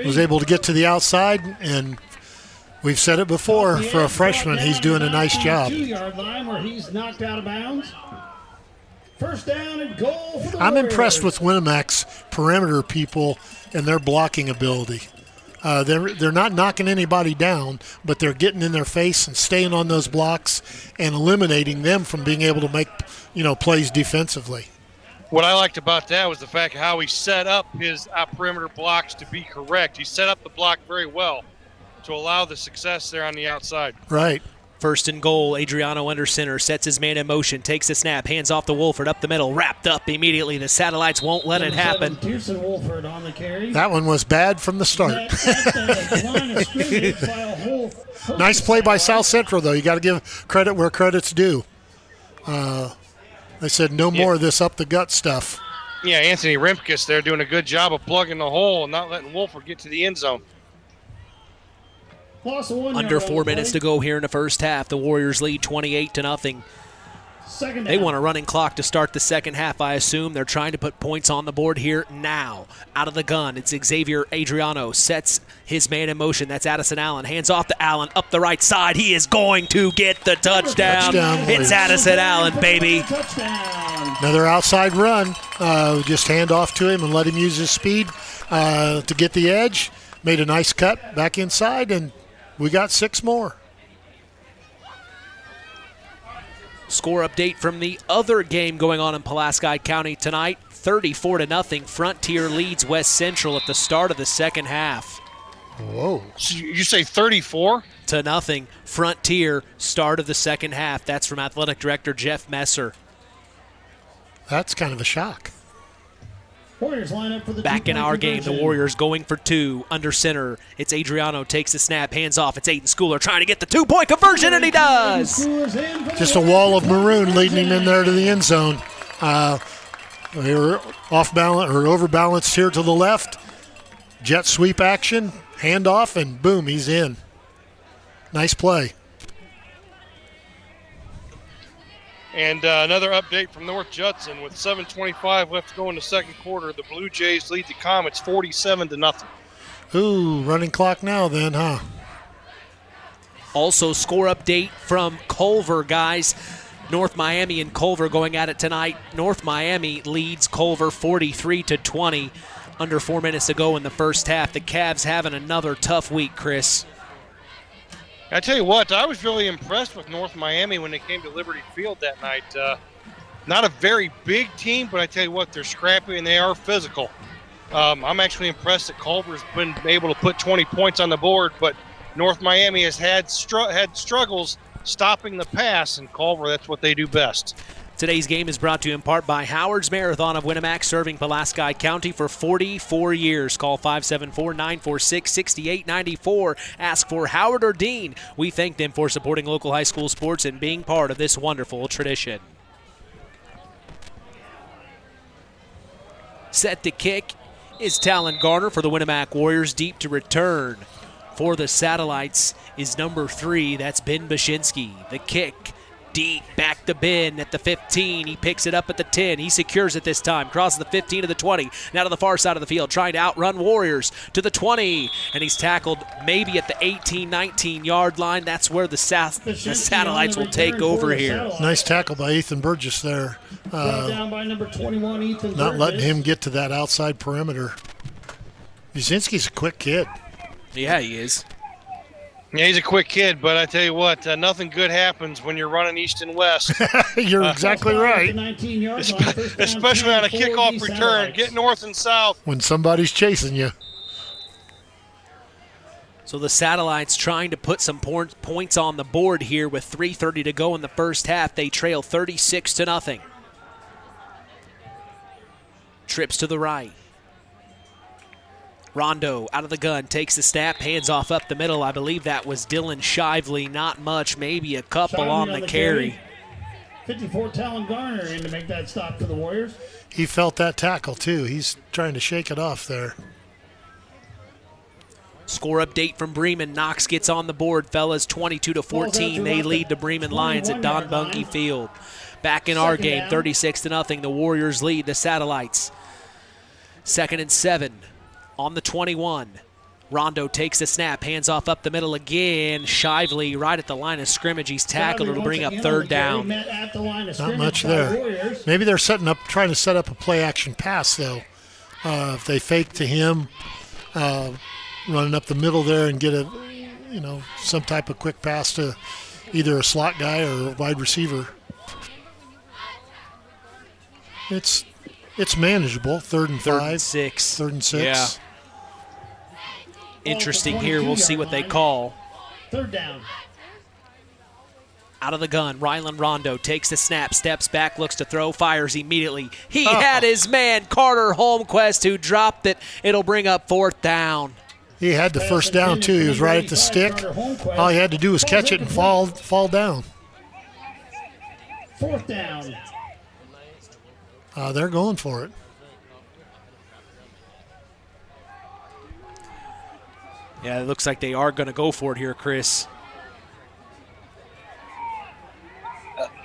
S3: Was able to get to the outside, and we've said it before, for a freshman, he's doing a nice job.
S17: 2-yard line where he's knocked out of bounds. First down and goal for the
S3: I'm
S17: Warriors.
S3: impressed with Winamac's perimeter people and their blocking ability. They're not knocking anybody down, but they're getting in their face and staying on those blocks and eliminating them from being able to make, plays defensively.
S1: What I liked about that was the fact how he set up his perimeter blocks to be correct. He set up the block very well to allow the success there on the outside.
S3: Right.
S2: First and goal, Adriano under center, sets his man in motion, takes a snap, hands off to Wolford up the middle, wrapped up immediately. The Satellites won't let it happen.
S17: Pearson Wolford on the carry.
S3: That one was bad from the start. Nice play by South Central, though. You got to give credit where credit's due. They said no more of this up-the-gut stuff.
S1: Yeah, Anthony Remkus there doing a good job of plugging the hole and not letting Wolford get to the end zone.
S2: Under 4 minutes to go here in the first half. The Warriors lead 28-0. They want a running clock to start the second half, I assume. They're trying to put points on the board here now. Out of the gun, it's Xavier Adriano. Sets his man in motion. That's Addison Allen. Hands off to Allen up the right side. He is going to get the touchdown. It's Addison Allen, baby.
S3: Another outside run. Just hand off to him and let him use his speed to get the edge. Made a nice cut back inside, and we got 6 more.
S2: Score update from the other game going on in Pulaski County tonight. 34-0. Frontier leads West Central at the start of the second half.
S3: Whoa.
S1: So you say 34-0?
S2: Frontier, start of the second half. That's from Athletic Director Jeff Messer.
S3: That's kind of a shock.
S17: Warriors line up for the
S2: back in our game. The Warriors going for 2 under center. It's Adriano, takes the snap, hands off. It's Aiden Schooler trying to get the 2-point conversion, and he does.
S3: Just a wall of maroon leading him in there to the end zone. They were off balance or overbalanced here to the left. Jet sweep action, handoff, and boom, he's in. Nice play.
S1: And another update from North Judson with 7:25 left to go in the second quarter. The Blue Jays lead the Comets 47-0.
S3: Ooh, running clock now then, huh?
S2: Also, score update from Culver, guys. North Miami and Culver going at it tonight. North Miami leads Culver 43-20. Under 4 minutes to go in the first half. The Cavs having another tough week, Chris.
S1: I tell you what, I was really impressed with North Miami when they came to Liberty Field that night. Not a very big team, but I tell you what, they're scrappy and they are physical. I'm actually impressed that Culver's been able to put 20 points on the board, but North Miami has had struggles stopping the pass, and Culver, that's what they do best.
S2: Today's game is brought to you in part by Howard's Marathon of Winamac, serving Pulaski County for 44 years. Call 574-946-6894. Ask for Howard or Dean. We thank them for supporting local high school sports and being part of this wonderful tradition. Set to kick is Talon Garner for the Winamac Warriors. Deep to return for the Satellites is number 3. That's Ben Bashinsky. The kick deep back to Ben at the 15. He picks it up at the 10. He secures it this time. Crosses the 15 to the 20. Now to the far side of the field, trying to outrun Warriors to the 20. And he's tackled maybe at the 18, 19-yard line. That's where the Satellites will take over here.
S3: Nice tackle by Ethan Burgess there.
S17: Down by number 21, Ethan
S3: not letting him get to that outside perimeter. Buzinski's a quick kid.
S2: Yeah, he is.
S1: Yeah, he's a quick kid, but I tell you what, nothing good happens when you're running east and west.
S3: You're exactly right.
S1: Especially on a kickoff return. Get north and south.
S3: When somebody's chasing you.
S2: So the Satellites trying to put some points on the board here with 3:30 to go in the first half. They trail 36-0. Trips to the right. Rondo out of the gun, takes the snap, hands off up the middle. I believe that was Dylan Shively. Not much, maybe a couple on the carry.
S17: 54, Talon Garner in to make that stop for the Warriors.
S3: He felt that tackle, too. He's trying to shake it off there.
S2: Score update from Bremen. Knox gets on the board, fellas, 22-14. They lead the Bremen Lions at Don Bungie Field. Back in our game, 36-0. The Warriors lead the Satellites. 2nd and 7. On the 21, Rondo takes the snap, hands off up the middle again. Shively right at the line of scrimmage. He's tackled. It'll bring up 3rd down.
S3: Not much there. Maybe they're trying to set up a play-action pass, though. If they fake to him, running up the middle there and get some type of quick pass to either a slot guy or a wide receiver. It's manageable. 3rd and 5.
S2: 3rd and 6.
S3: 3rd and 6.
S2: Yeah. Interesting here. We'll see what they call.
S17: 3rd down.
S2: Out of the gun, Rylan Rondo takes the snap, steps back, looks to throw, fires immediately. He had his man, Carter Holmquist, who dropped it. It'll bring up 4th down.
S3: He had the 1st down, too. He was right at the stick. All he had to do was catch it and fall down.
S17: 4th down.
S3: They're going for it.
S2: Yeah, it looks like they are going to go for it here, Chris.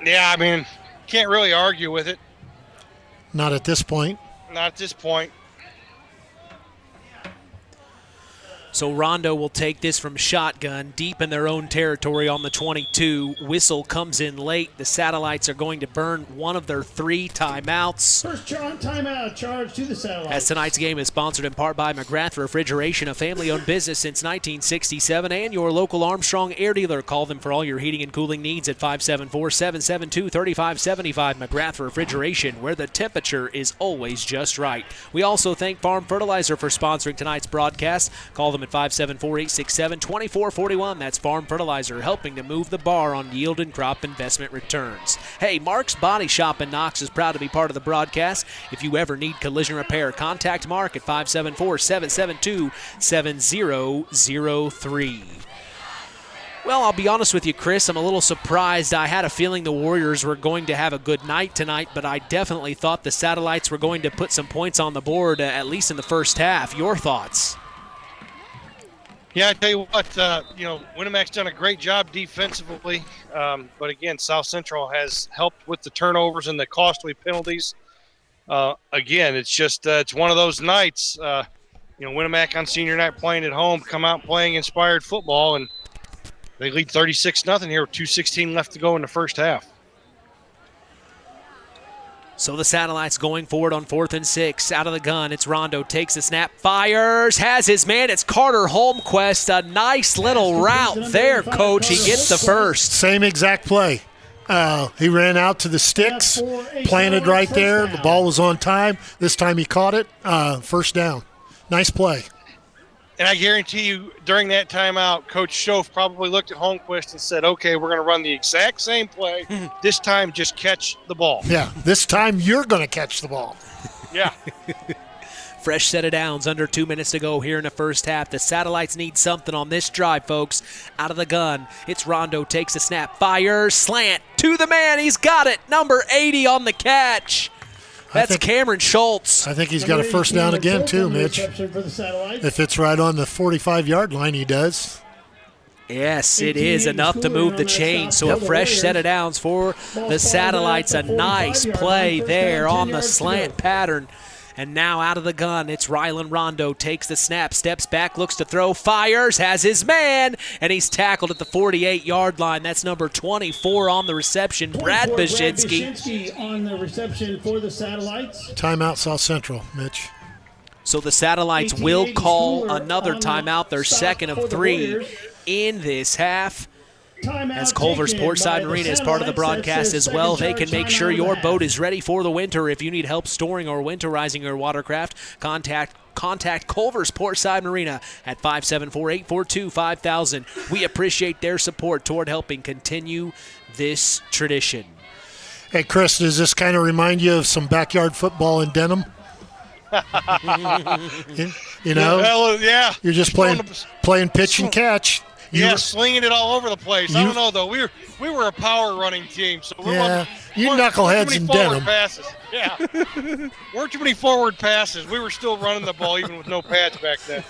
S1: Yeah, I mean, can't really argue with it.
S3: Not at this point.
S1: Not at this point.
S2: So Rondo will take this from shotgun, deep in their own territory on the 22. Whistle comes in late. The Satellites are going to burn one of their 3 timeouts.
S17: First timeout charge to the Satellites.
S2: As tonight's game is sponsored in part by McGrath Refrigeration, a family-owned business since 1967, and your local Armstrong Air Dealer. Call them for all your heating and cooling needs at 574-772-3575. McGrath Refrigeration, where the temperature is always just right. We also thank Farm Fertilizer for sponsoring tonight's broadcast. Call them at 574-867-2441. That's Farm Fertilizer, helping to move the bar on yield and crop investment returns. Hey, Mark's Body Shop in Knox is proud to be part of the broadcast. If you ever need collision repair, contact Mark at 574-772-7003. Well, I'll be honest with you, Chris. I'm a little surprised. I had a feeling the Warriors were going to have a good night tonight, but I definitely thought the Satellites were going to put some points on the board, at least in the first half. Your thoughts?
S1: Yeah, I tell you what, Winamac's done a great job defensively, but again, South Central has helped with the turnovers and the costly penalties. Again, it's just it's one of those nights. Winamac on senior night playing at home, come out playing inspired football, and they lead 36-0 here with 2:16 left to go in the first half.
S2: So the Satellites going forward on 4th and 6. Out of the gun, it's Rondo. Takes the snap, fires, has his man. It's Carter Holmquist. A nice little route there, Coach. He gets the first.
S3: Same exact play. He ran out to the sticks, planted right there. The ball was on time. This time he caught it. First down. Nice play.
S1: And I guarantee you, during that timeout, Coach Schoaf probably looked at Holmquist and said, okay, we're going to run the exact same play. This time, just catch the ball.
S3: Yeah, this time you're going to catch the ball.
S1: Yeah.
S2: Fresh set of downs, under 2 minutes to go here in the first half. The Satellites need something on this drive, folks. Out of the gun, it's Rondo, takes a snap, fires, slant to the man. He's got it. Number 80 on the catch. That's Cameron Schultz.
S3: I think he's got a first down again, too, Mitch. If it's right on the 45-yard line, he does.
S2: Yes, it is enough to move the chain. So a fresh set of downs for the Satellites. A nice play there on the slant pattern. And now out of the gun, it's Rylan Rondo. Takes the snap, steps back, looks to throw, fires, has his man, and he's tackled at the 48-yard line. That's number 24 on the reception, Brad Bashinsky.
S17: On the reception for the Satellites.
S3: Timeout South Central, Mitch.
S2: So the Satellites will call another timeout, their second of 3 in this half. As Culver Sportside Marina is part of the broadcast as well, they can make sure your boat is ready for the winter. If you need help storing or winterizing your watercraft, contact Culver Sportside Marina at 574-842-5000. We appreciate their support toward helping continue this tradition.
S3: Hey, Chris, does this kind of remind you of some backyard football in Denham?
S1: Yeah.
S3: You're just playing pitch and catch.
S1: Slinging it all over the place. I don't know, though. We were a power running team. So
S3: you knuckleheads in Denham.
S1: Passes. Yeah. Weren't too many forward passes. We were still running the ball even with no pads back then.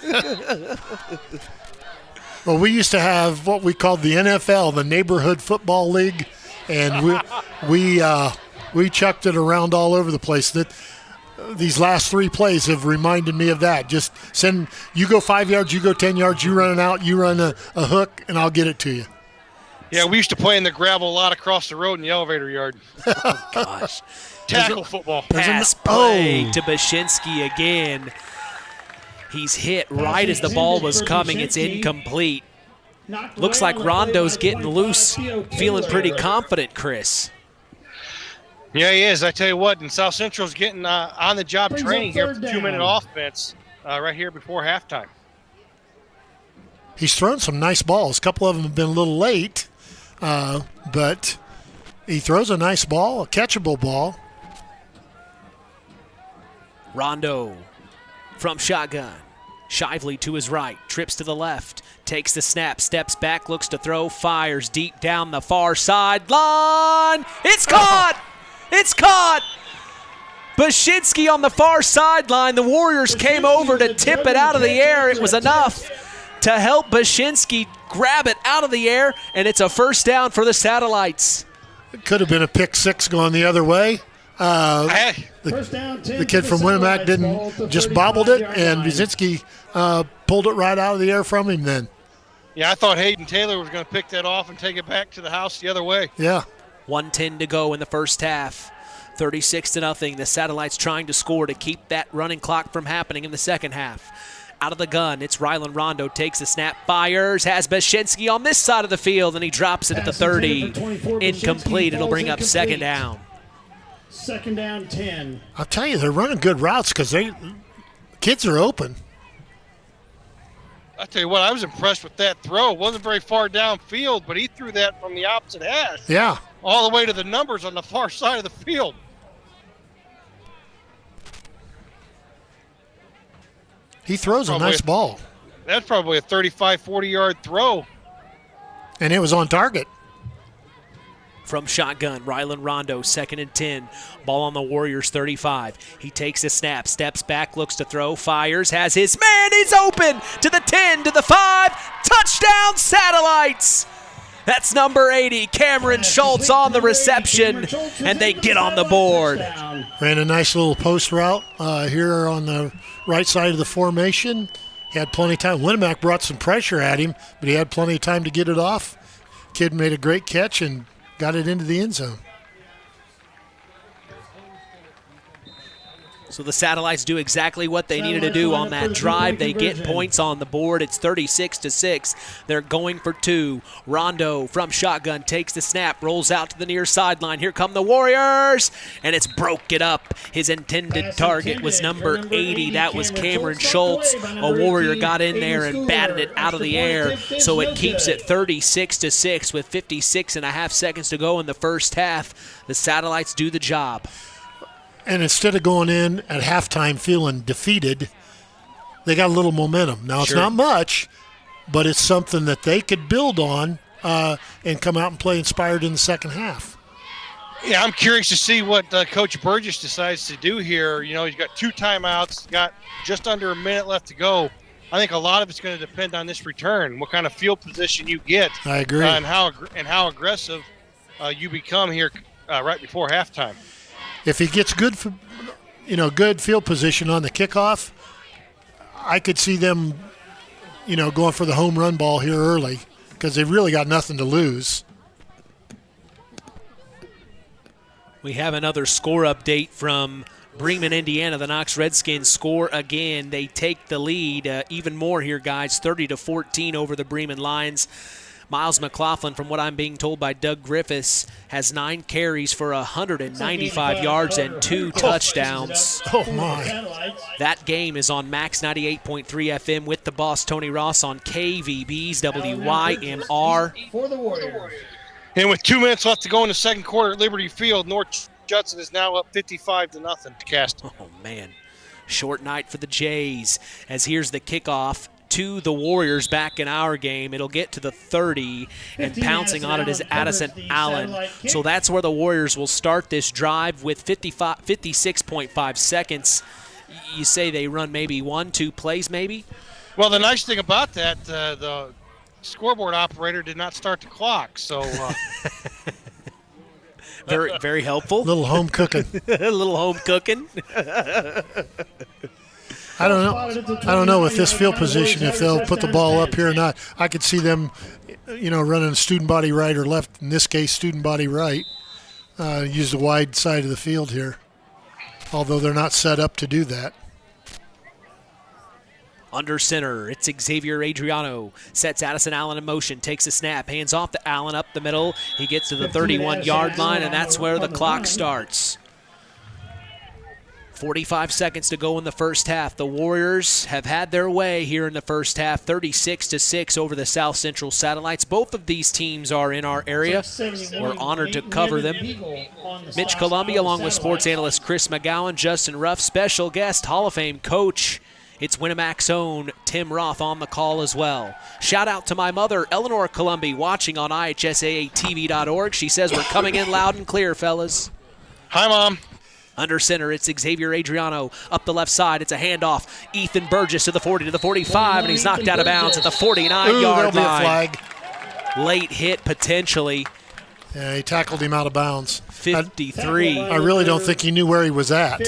S3: Well, we used to have what we called the NFL, the Neighborhood Football League, and we chucked it around all over the place. These last 3 plays have reminded me of that. Just you go 5 yards, you go 10 yards, you run it out, you run a hook, and I'll get it to you.
S1: Yeah, we used to play in the gravel a lot across the road in the elevator yard.
S2: Oh, gosh.
S1: Tackle football.
S2: Pass play to Bashinsky again. He's hit right as the ball was coming. It's incomplete. Looks like Rondo's getting loose, feeling pretty confident, Chris.
S1: Yeah, he is. I tell you what, and South Central's getting on-the-job training here for 2-minute offense right here before halftime.
S3: He's thrown some nice balls. A couple of them have been a little late, but he throws a nice ball, a catchable ball.
S2: Rondo from shotgun. Shively to his right, trips to the left, takes the snap, steps back, looks to throw, fires deep down the far sideline. It's caught! It's caught! Bashinsky on the far sideline. The Warriors came over to tip it out of the air. It was enough to help Bashinsky grab it out of the air, and it's a first down for the Satellites.
S3: It could have been a pick six going the other way. The kid from Winamac didn't just bobbled it, and Bashinsky pulled it right out of the air from him then.
S1: Yeah, I thought Hayden Taylor was going to pick that off and take it back to the house the other way.
S3: Yeah.
S2: 1:10 to go in the first half. 36-0. The Satellites trying to score to keep that running clock from happening in the second half. Out of the gun, it's Rylan Rondo, takes the snap, fires, has Bashinsky on this side of the field, and he drops it at the 30. Incomplete. It'll bring up second down.
S17: Second down, 10.
S3: I'll tell you, they're running good routes because kids are open.
S1: I tell you what, I was impressed with that throw. It wasn't very far downfield, but he threw that from the opposite hash.
S3: Yeah.
S1: All the way to the numbers on the far side of the field.
S3: He throws a nice ball.
S1: That's probably a 35, 40-yard throw.
S3: And it was on target.
S2: From shotgun, Rylan Rondo, 2nd and 10. Ball on the Warriors 35. He takes a snap, steps back, looks to throw, fires, has his man. He's open to the 10, to the 5. Touchdown, Satellites! That's number 80, Cameron Schultz on the reception, and they get on the board.
S3: Ran a nice little post route here on the right side of the formation. He had plenty of time. Winamac brought some pressure at him, but he had plenty of time to get it off. Kid made a great catch and got it into the end zone.
S2: So the Satellites do exactly what they needed to do on that drive. They get points on the board. It's 36-6. They're going for 2. Rondo from shotgun takes the snap, rolls out to the near sideline. Here come the Warriors, and it's broke it up. His intended target was number 80. That was Cameron Schultz. A Warrior got in there and batted it out of the air. So it keeps it 36-6 with 56.5 seconds to go in the first half. The Satellites do the job.
S3: And instead of going in at halftime feeling defeated, they got a little momentum. Now, it's not much, but it's something that they could build on and come out and play inspired in the second half.
S1: Yeah, I'm curious to see what Coach Burgess decides to do here. You know, he's got 2 timeouts, got just under a minute left to go. I think a lot of it's going to depend on this return, what kind of field position you get.
S3: I agree.
S1: And how aggressive you become here right before halftime.
S3: If he gets good field position on the kickoff, I could see them, going for the home run ball here early because they've really got nothing to lose.
S2: We have another score update from Bremen, Indiana. The Knox Redskins score again. They take the lead even more here, guys, 30-14 over the Bremen Lions. Miles McLaughlin, from what I'm being told by Doug Griffiths, has 9 carries for 195 yards and 2 touchdowns.
S3: Oh, my.
S2: That game is on Max 98.3 FM with the boss, Tony Ross, on KVB's WYMR.
S17: For the Warriors.
S1: And with 2 minutes left to go in the second quarter at Liberty Field, North Judson is now up 55-0 to Cast.
S2: Oh, man. Short night for the Jays, as here's the kickoff to the Warriors back in our game. It'll get to the 30, and pouncing on it is Addison Allen. So that's where the Warriors will start this drive with 56.5 seconds. You say they run maybe 1-2 plays maybe?
S1: Well, the nice thing about that, the scoreboard operator did not start the clock, so...
S2: very, very helpful.
S3: Little home cooking.
S2: A little home cooking.
S3: I don't know with this field position if they'll put the ball up here or not. I could see them, running student body right or left. In this case, student body right. Use the wide side of the field here, although they're not set up to do that.
S2: Under center, it's Xavier Adriano. Sets Addison Allen in motion, takes a snap, hands off to Allen up the middle. He gets to the 31-yard line, and that's where the clock starts. 45 seconds to go in the first half. The Warriors have had their way here in the first half, 36-6 over the South Central Satellites. Both of these teams are in our area. We're honored to cover them. Mitch Columbia, along with sports analyst Chris McGowan, Justin Ruff, special guest, Hall of Fame coach. It's Winamac's own Tim Roth on the call as well. Shout out to my mother, Eleanor Columbia, watching on IHSAATV.org. She says we're coming in loud and clear, fellas.
S1: Hi, Mom.
S2: Under center, it's Xavier Adriano. Up the left side, it's a handoff. Ethan Burgess to the 40, to the 45, and he's knocked out of bounds at the 49-yard line.
S3: Flag.
S2: Late hit, potentially.
S3: Yeah, he tackled him out of bounds.
S2: 53.
S3: I really don't think he knew where he was at.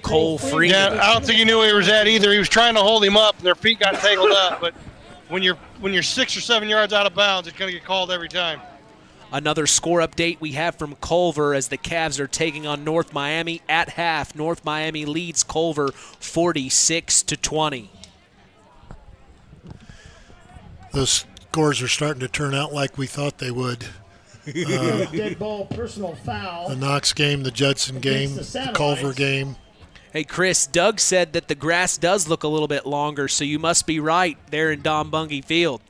S2: Cole Freeman.
S1: Yeah, I don't think he knew where he was at either. He was trying to hold him up, and their feet got tangled up. But when you're 6 or 7 yards out of bounds, it's going to get called every time.
S2: Another score update we have from Culver as the Cavs are taking on North Miami at half. North Miami leads Culver 46-20.
S3: Those scores are starting to turn out like we thought they would.
S17: Dead ball, personal foul.
S3: The Knox game, the Judson game, the Culver game.
S2: Hey, Chris, Doug said that the grass does look a little bit longer, so you must be right there in Don Bungie Field.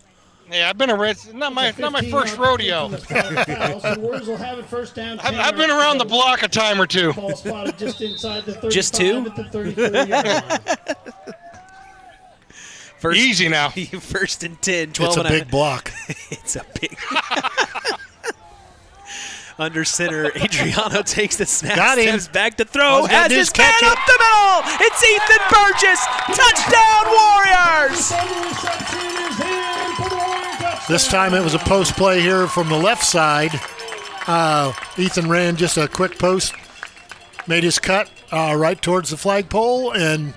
S1: Yeah, I've been around. Not my first rodeo.
S17: I've
S1: been around the block a time or two.
S17: Ball spotted just inside the 35
S2: Just two?
S17: at the 34-yard line.
S1: Easy now.
S2: First and 10, 12
S3: It's a
S2: and
S3: big block.
S2: It's a big. Under center, Adriano takes the snap,
S3: Got him.
S2: steps back to throw,
S3: All he's gotta
S2: has
S3: do
S2: his
S3: is
S2: man
S3: catch it.
S2: up the middle. It's Ethan Burgess. Touchdown, Warriors!
S3: This time it was a post play here from the left side. Ethan ran just a quick post, made his cut right towards the flagpole, and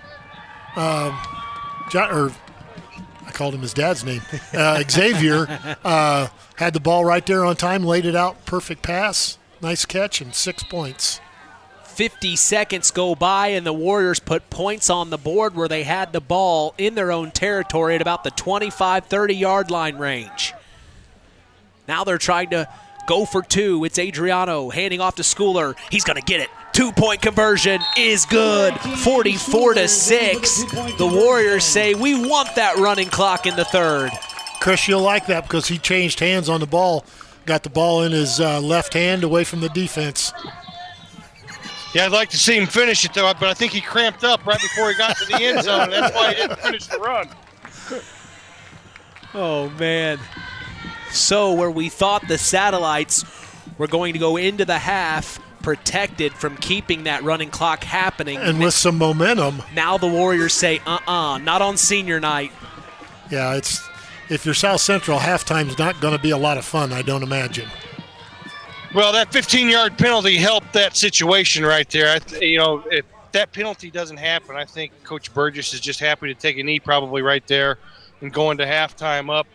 S3: I called him his dad's name, Xavier, had the ball right there on time, laid it out, perfect pass, nice catch, and 6 points.
S2: 50 seconds go by, and the Warriors put points on the board where they had the ball in their own territory at about the 25, 30-yard line range. Now they're trying to go for two. It's Adriano handing off to Schooler. He's going to get it. 2-point conversion is good. 44-6. The Warriors say we want that running clock in the third.
S3: Chris, you'll like that because he changed hands on the ball, got the ball in his left hand away from the defense.
S1: Yeah, I'd like to see him finish it, though, but I think he cramped up right before he got to the end zone, and that's why he didn't finish the run.
S2: Oh, man. So where we thought the Satellites were going to go into the half protected from keeping that running clock happening.
S3: And with some momentum.
S2: Now the Warriors say, not on senior night.
S3: Yeah, if you're South Central, halftime's not going to be a lot of fun, I don't imagine.
S1: Well, that 15-yard penalty helped that situation right there. If that penalty doesn't happen, I think Coach Burgess is just happy to take a knee probably right there and go into halftime up,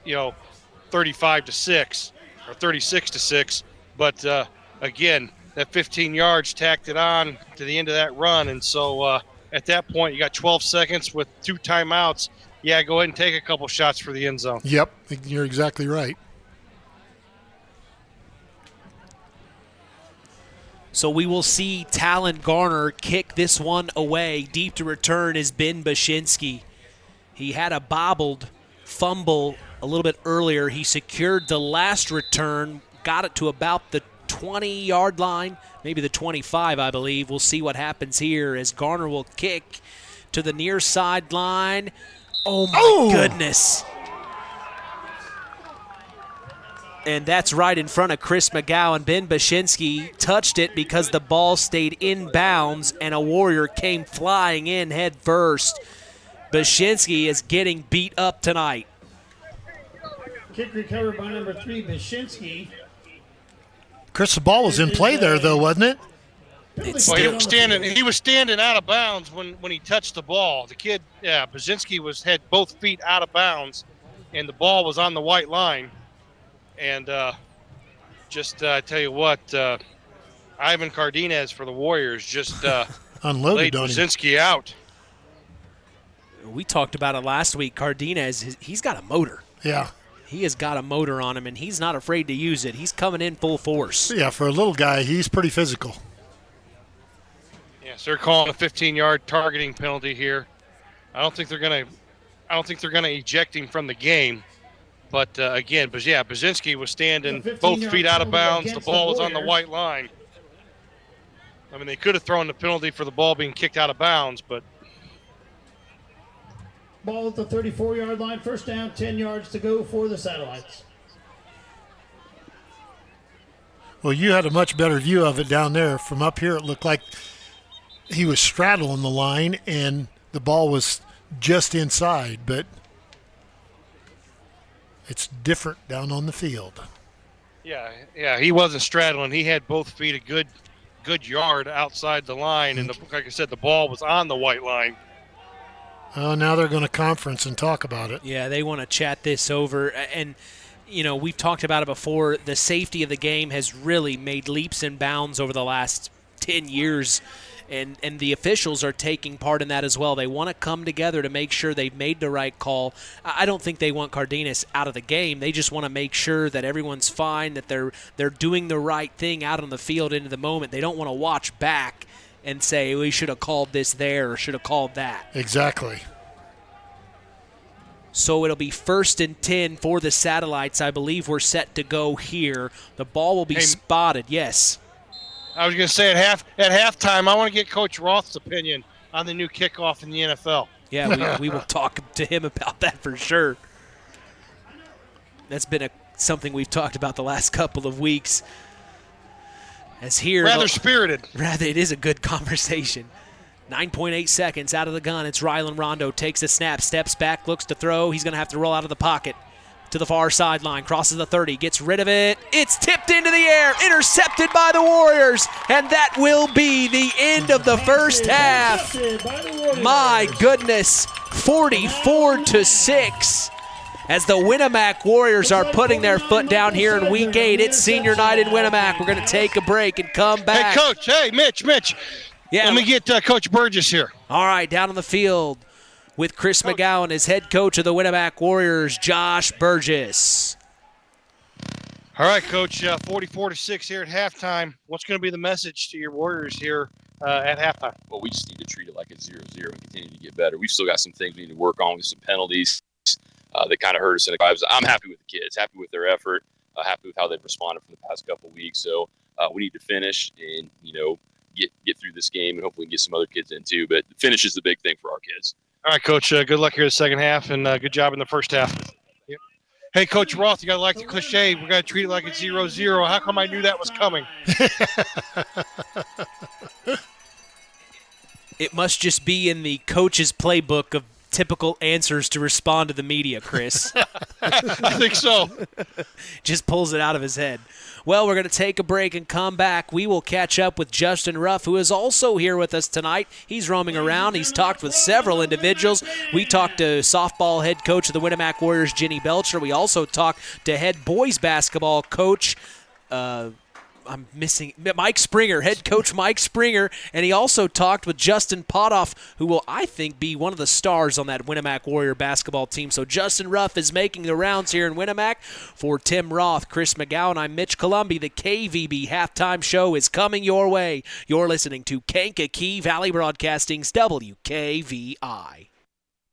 S1: 35-6 or 36-6. But, again, that 15 yards tacked it on to the end of that run. And so at that point, you got 12 seconds with 2 timeouts. Yeah, go ahead and take a couple shots for the end zone.
S3: Yep, you're exactly right.
S2: So we will see Talon Garner kick this one away. Deep to return is Ben Bashinsky. He had a bobbled fumble a little bit earlier. He secured the last return, got it to about the 20-yard line, maybe the 25, I believe. We'll see what happens here as Garner will kick to the near sideline. Oh, my goodness. And that's right in front of Chris McGowan. Ben Bashinsky touched it because the ball stayed in bounds and a Warrior came flying in head first. Bashinsky is getting beat up tonight.
S17: Kick recovered by number 3, Bashinsky.
S3: Chris, the ball was in play there, though, wasn't it?
S1: Well, he was standing out of bounds when he touched the ball. The kid, Bashinsky had both feet out of bounds, and the ball was on the white line. And I tell you what, Ivan Cardenas for the Warriors just
S3: unloaded
S1: laid
S3: on him.
S1: Bashinsky out.
S2: We talked about it last week. Cardenas, he's got a motor.
S3: Yeah.
S2: He has got a motor on him, and he's not afraid to use it. He's coming in full force.
S3: Yeah, for a little guy, he's pretty physical.
S1: Yes, they're calling a 15-yard targeting penalty here. I don't think they're going to eject him from the game. But again, Bazinski was standing both feet out of bounds. The ball was on the white line. I mean, they could have thrown the penalty for the ball being kicked out of bounds, but
S17: Ball at the 34-yard line. First down, 10 yards to go for the Satellites.
S3: Well, you had a much better view of it down there. From up here, it looked like he was straddling the line and the ball was just inside, but it's different down on the field.
S1: Yeah, he wasn't straddling. He had both feet a good yard outside the line, and like I said, the ball was on the white line.
S3: Oh, now they're going to conference and talk about it.
S2: Yeah, they want to chat this over. And, we've talked about it before. The safety of the game has really made leaps and bounds over the last 10 years, and the officials are taking part in that as well. They want to come together to make sure they've made the right call. I don't think they want Cardenas out of the game. They just want to make sure that everyone's fine, that they're doing the right thing out on the field into the moment. They don't want to watch back and say, we should have called this there or should have called that.
S3: Exactly.
S2: So it'll be 1st and 10 for the Satellites. I believe we're set to go here. The ball will be spotted. Yes.
S1: I was going to say at halftime, I want to get Coach Roth's opinion on the new kickoff in the NFL.
S2: Yeah, we will talk to him about that for sure. That's been something we've talked about the last couple of weeks. As here,
S1: rather spirited.
S2: Rather, it is a good conversation. 9.8 seconds out of the gun. It's Rylan Rondo. Takes a snap, steps back, looks to throw. He's going to have to roll out of the pocket to the far sideline. Crosses the 30, gets rid of it. It's tipped into the air, intercepted by the Warriors, and that will be the end of the first half. My goodness, 44-6. As the Winamac Warriors are putting their foot down here in Week 8. It's senior night in Winamac. We're going to take a break and come back.
S1: Hey, Coach. Hey, Mitch.
S2: Yeah.
S1: Let me get Coach Burgess here.
S2: All right, down on the field with Chris McGowan as head coach of the Winamac Warriors, Josh Burgess.
S1: All right, Coach, 44-6 here at halftime. What's going to be the message to your Warriors here at halftime?
S8: Well, we just need to treat it like it's 0-0 and continue to get better. We've still got some things we need to work on with some penalties. That kind of hurt us in the drives. I'm happy with the kids, happy with their effort, happy with how they've responded for the past couple of weeks. So we need to finish and, get through this game and hopefully get some other kids in too. But the finish is the big thing for our kids.
S1: All right, Coach. Good luck here in the second half, and good job in the first half. Yep. Hey, Coach Roth, you got to like the cliche. We're going to treat it like it's 0-0. How come I knew that was coming?
S2: It must just be in the coach's playbook of typical answers to respond to the media, Chris.
S1: I think so.
S2: Just pulls it out of his head. Well, we're going to take a break and come back. We will catch up with Justin Ruff, who is also here with us tonight. He's roaming around. He's talked with several individuals. We talked to softball head coach of the Winamac Warriors, Jenny Belcher. We also talked to head boys basketball coach, Mike Springer, head coach Mike Springer, and he also talked with Justin Potoff, who will, I think, be one of the stars on that Winamac Warrior basketball team. So Justin Ruff is making the rounds here in Winamac. For Tim Roth, Chris McGowan, I'm Mitch Columby. The KVB halftime show is coming your way. You're listening to Kankakee Valley Broadcasting's WKVI.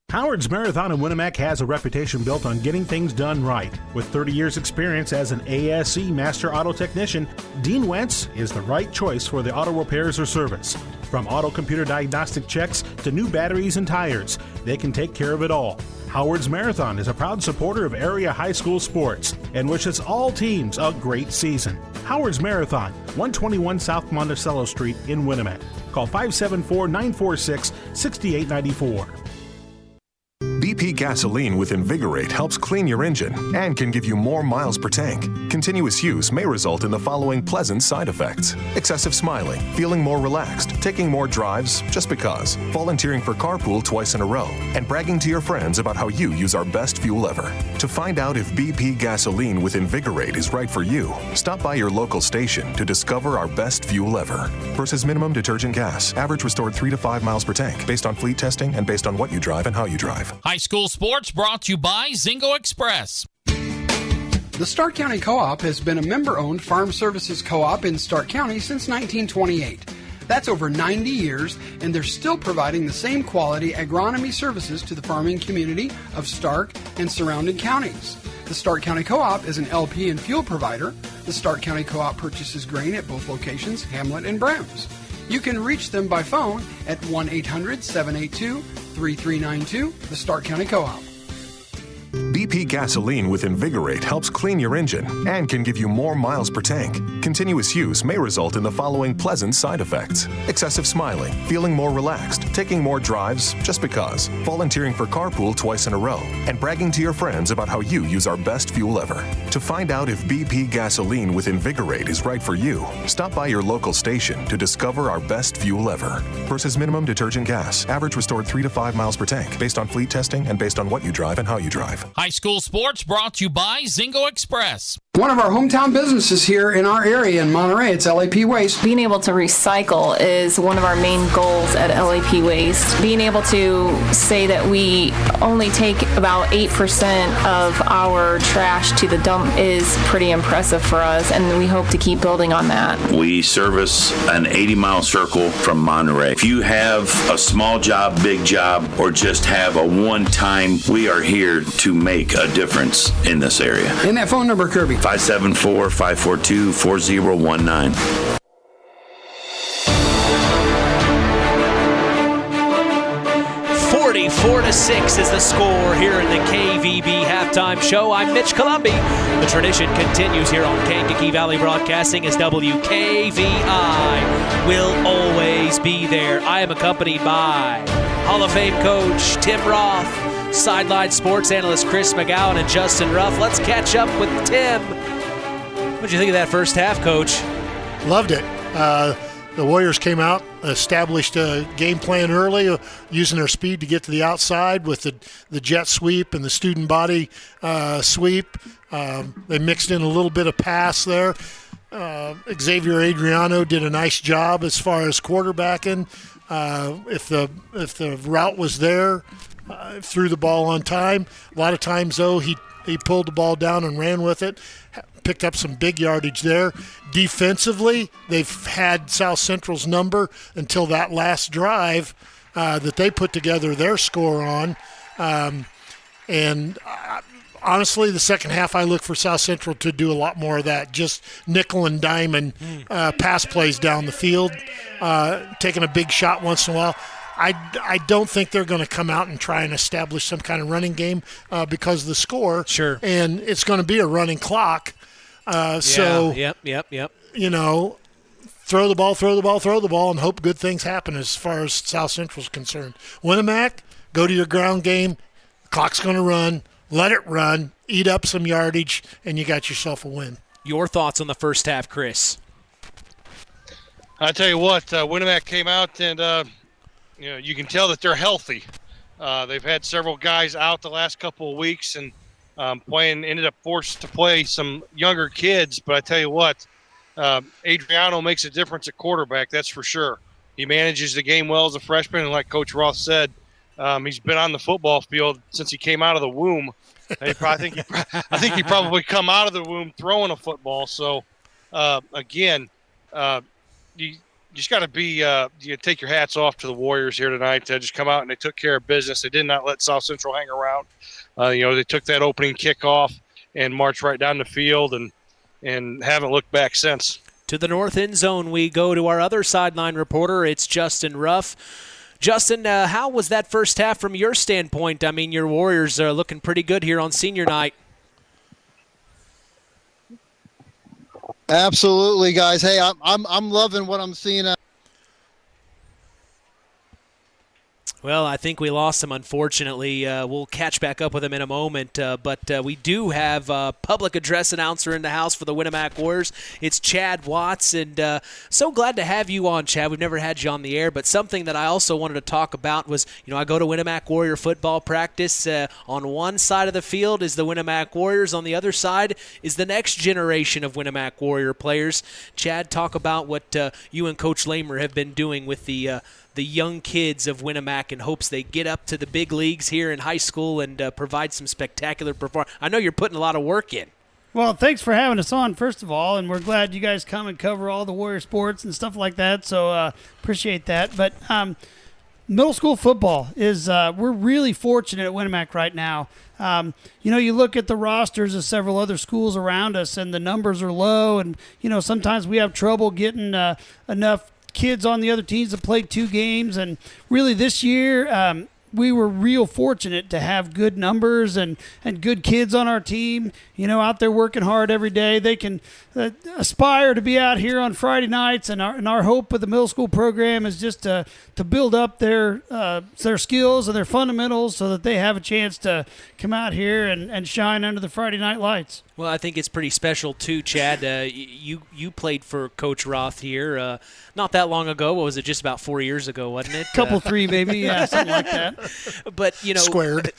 S13: Howard's Marathon in Winamac has a reputation built on getting things done right. With 30 years' experience as an ASE Master Auto Technician, Dean Wentz is the right choice for the auto repairs or service. From auto computer diagnostic checks to new batteries and tires, they can take care of it all. Howard's Marathon is a proud supporter of area high school sports and wishes all teams a great season. Howard's Marathon, 121 South Monticello Street in Winamac. Call 574-946-6894.
S5: BP gasoline with Invigorate helps clean your engine and can give you more miles per tank. Continuous use may result in the following pleasant side effects: excessive smiling, feeling more relaxed, taking more drives just because, volunteering for carpool twice in a row, and bragging to your friends about how you use our best fuel ever. To find out if BP gasoline with Invigorate is right for you, stop by your local station to discover our best fuel ever. Versus minimum detergent gas, average restored 3 to 5 miles per tank, based on fleet testing and based on what you drive and how you drive.
S9: High school sports brought to you by Zingo Express.
S14: The Stark County Co-op has been a member-owned farm services co-op in Stark County since 1928. That's over 90 years, and they're still providing the same quality agronomy services to the farming community of Stark and surrounding counties. The Stark County Co-op is an LP and fuel provider. The Stark County Co-op purchases grain at both locations, Hamlet and Browns. You can reach them by phone at 1-800-782-3392, the Stark County Co-op.
S5: BP gasoline with Invigorate helps clean your engine and can give you more miles per tank. Continuous use may result in the following pleasant side effects: excessive smiling, feeling more relaxed, taking more drives just because, volunteering for carpool twice in a row, and bragging to your friends about how you use our best fuel ever. To find out if BP gasoline with Invigorate is right for you, stop by your local station to discover our best fuel ever. Versus minimum detergent gas, average restored 3 to 5 miles per tank, based on fleet testing and based on what you drive and how you drive.
S9: High school sports brought to you by Zingo Express.
S14: One of our hometown businesses here in our area in Monterey, it's LAP Waste.
S15: Being able to recycle is one of our main goals at LAP Waste. Being able to say that we only take about 8% of our trash to the dump is pretty impressive for us, and we hope to keep building on that.
S16: We service an 80-mile circle from Monterey. If you have a small job, big job, or just have a one-time, we are here to make a difference in this area.
S14: And that phone number, Kirby?
S16: 574-542-4019.
S2: 44-6 is the score here in the KVB halftime show. I'm Mitch Columbi. The tradition continues here on Kankakee Valley Broadcasting as WKVI will always be there. I am accompanied by Hall of Fame coach Tim Roth, sideline sports analyst Chris McGowan, and Justin Ruff. Let's catch up with Tim. What did you think of that first half, Coach?
S3: Loved it. The Warriors came out, established a game plan early, using their speed to get to the outside with the jet sweep and the student body sweep. They mixed in a little bit of pass there. Xavier Adriano did a nice job as far as quarterbacking. If the route was there, threw the ball on time. A lot of times, though, he pulled the ball down and ran with it, picked up some big yardage there. Defensively, they've had South Central's number until that last drive that they put together their score on. Honestly, the second half, I look for South Central to do a lot more of that, just nickel and dime pass plays down the field, taking a big shot once in a while. I don't think they're going to come out and try and establish some kind of running game because of the score.
S2: Sure.
S3: And it's going to be a running clock. So,
S2: Yep.
S3: you know, throw the ball, and hope good things happen as far as South Central's concerned. Winamac, go to your ground game. Clock's going to run. Let it run. Eat up some yardage, and you got yourself a win.
S2: Your thoughts on the first half, Chris?
S1: I tell you what, Winamac came out and you can tell that they're healthy. They've had several guys out the last couple of weeks and ended up forced to play some younger kids. But I tell you what, Adriano makes a difference at quarterback, that's for sure. He manages the game well as a freshman, and like Coach Roth said, he's been on the football field since he came out of the womb. I think he probably come out of the womb throwing a football. So, you just got to be you take your hats off to the Warriors here tonight. They just come out and they took care of business. They did not let South Central hang around. They took that opening kickoff and marched right down the field and haven't looked back since.
S2: To the north end zone we go to our other sideline reporter. It's Justin Ruff. Justin, how was that first half from your standpoint? I mean, your Warriors are looking pretty good here on senior night.
S6: Absolutely, guys. Hey, I'm loving what I'm seeing.
S2: Well, think we lost him, unfortunately. We'll catch back up with him in a moment. But we do have a public address announcer in the house for the Winamac Warriors. It's Chad Watts, and so glad to have you on, Chad. We've never had you on the air, but something that I also wanted to talk about was, I go to Winamac Warrior football practice. On one side of the field is the Winamac Warriors. On the other side is the next generation of Winamac Warrior players. Chad, talk about what you and Coach Lamer have been doing with the young kids of Winamac in hopes they get up to the big leagues here in high school and provide some spectacular performance. I know you're putting a lot of work in.
S7: Well, thanks for having us on, first of all, and we're glad you guys come and cover all the Warrior sports and stuff like that, so appreciate that. But middle school football is we're really fortunate at Winamac right now. You look at the rosters of several other schools around us, and the numbers are low, and, sometimes we have trouble getting enough kids on the other teams to play 2 games. And really this year, we were real fortunate to have good numbers and good kids on our team, out there working hard every day. They can aspire to be out here on Friday nights, and our hope with the middle school program is just to build up their skills and their fundamentals so that they have a chance to come out here and shine under the Friday night lights.
S2: Well, I think it's pretty special too, Chad. You played for Coach Roth here not that long ago. What was it? Just about 4 years ago, wasn't it?
S7: Couple 3 maybe, yeah, something like that.
S2: But
S3: squared.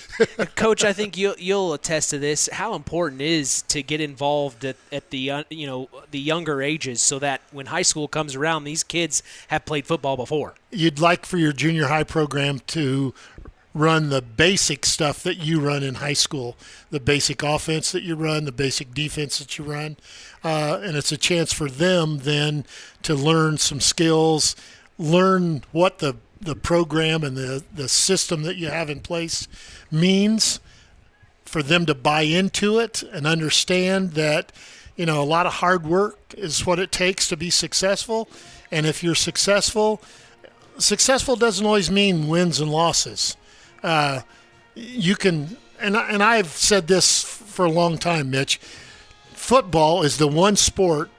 S2: Coach, I think you'll attest to this. How important it is to get involved at the the younger ages, so that when high school comes around, these kids have played football before.
S3: You'd like for your junior high program to run the basic stuff that you run in high school, the basic offense that you run, the basic defense that you run, and it's a chance for them then to learn some skills, learn what the program and the system that you have in place means, for them to buy into it and understand that, a lot of hard work is what it takes to be successful. And if you're successful doesn't always mean wins and losses. You can, and I've said this for a long time, Mitch, football is the one sport,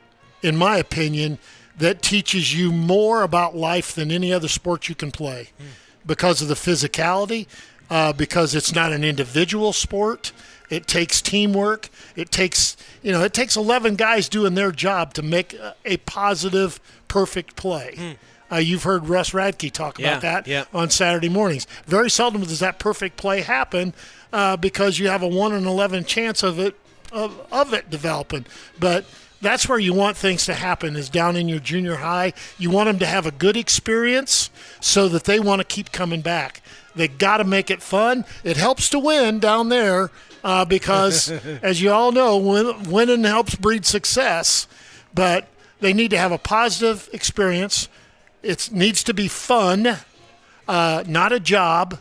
S3: in my opinion, that teaches you more about life than any other sport you can play because of the physicality, because it's not an individual sport. It takes teamwork. It takes 11 guys doing their job to make a positive, perfect play. You've heard Russ Radke talk about that on Saturday mornings. Very seldom does that perfect play happen because you have a 1 in 11 chance of it developing. But that's where you want things to happen, is down in your junior high. You want them to have a good experience so that they want to keep coming back. They got to make it fun. It helps to win down there because, as you all know, winning helps breed success. But they need to have a positive experience. It needs to be fun, not a job,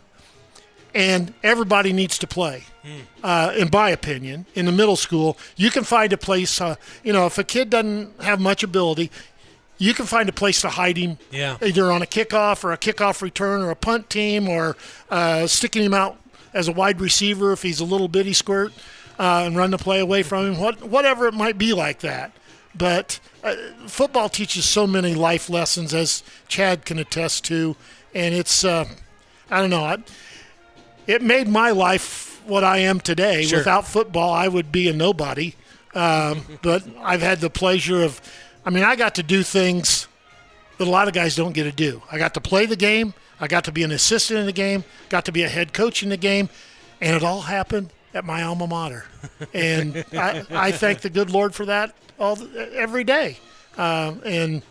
S3: and everybody needs to play. In my opinion, in the middle school, you can find a place, if a kid doesn't have much ability, you can find a place to hide him, either on a kickoff or a kickoff return or a punt team, or sticking him out as a wide receiver if he's a little bitty squirt, and run the play away from him, whatever it might be like that. But football teaches so many life lessons, as Chad can attest to, and it's, I don't know, it made my life what I am today.
S2: Sure.
S3: Without football, I would be a nobody. But I've had the pleasure of, I got to do things that a lot of guys don't get to do. I got to play the game. I got to be an assistant in the game, got to be a head coach in the game, and it all happened at my alma mater. And I thank the good Lord for that every day. And,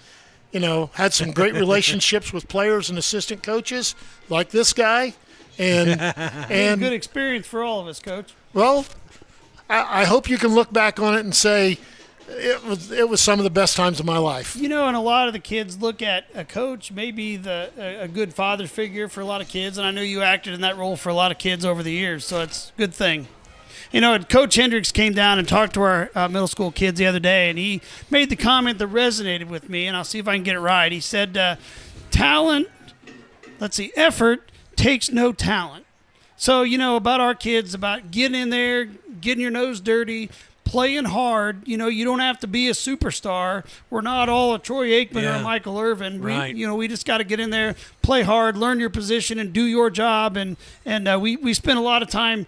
S3: had some great relationships with players and assistant coaches like this guy. And
S7: good experience for all of us, Coach.
S3: Well, I hope you can look back on it and say it was some of the best times of my life.
S7: And a lot of the kids look at a coach, maybe a good father figure for a lot of kids, and I know you acted in that role for a lot of kids over the years, so it's a good thing. Coach Hendricks came down and talked to our middle school kids the other day, and he made the comment that resonated with me, and I'll see if I can get it right. He said, effort takes no talent. So, about our kids, about getting in there, getting your nose dirty, playing hard. You don't have to be a superstar. We're not all a Troy Aikman or a Michael Irvin.
S2: Right.
S7: We just got to get in there, play hard, learn your position, and do your job. And we spend a lot of time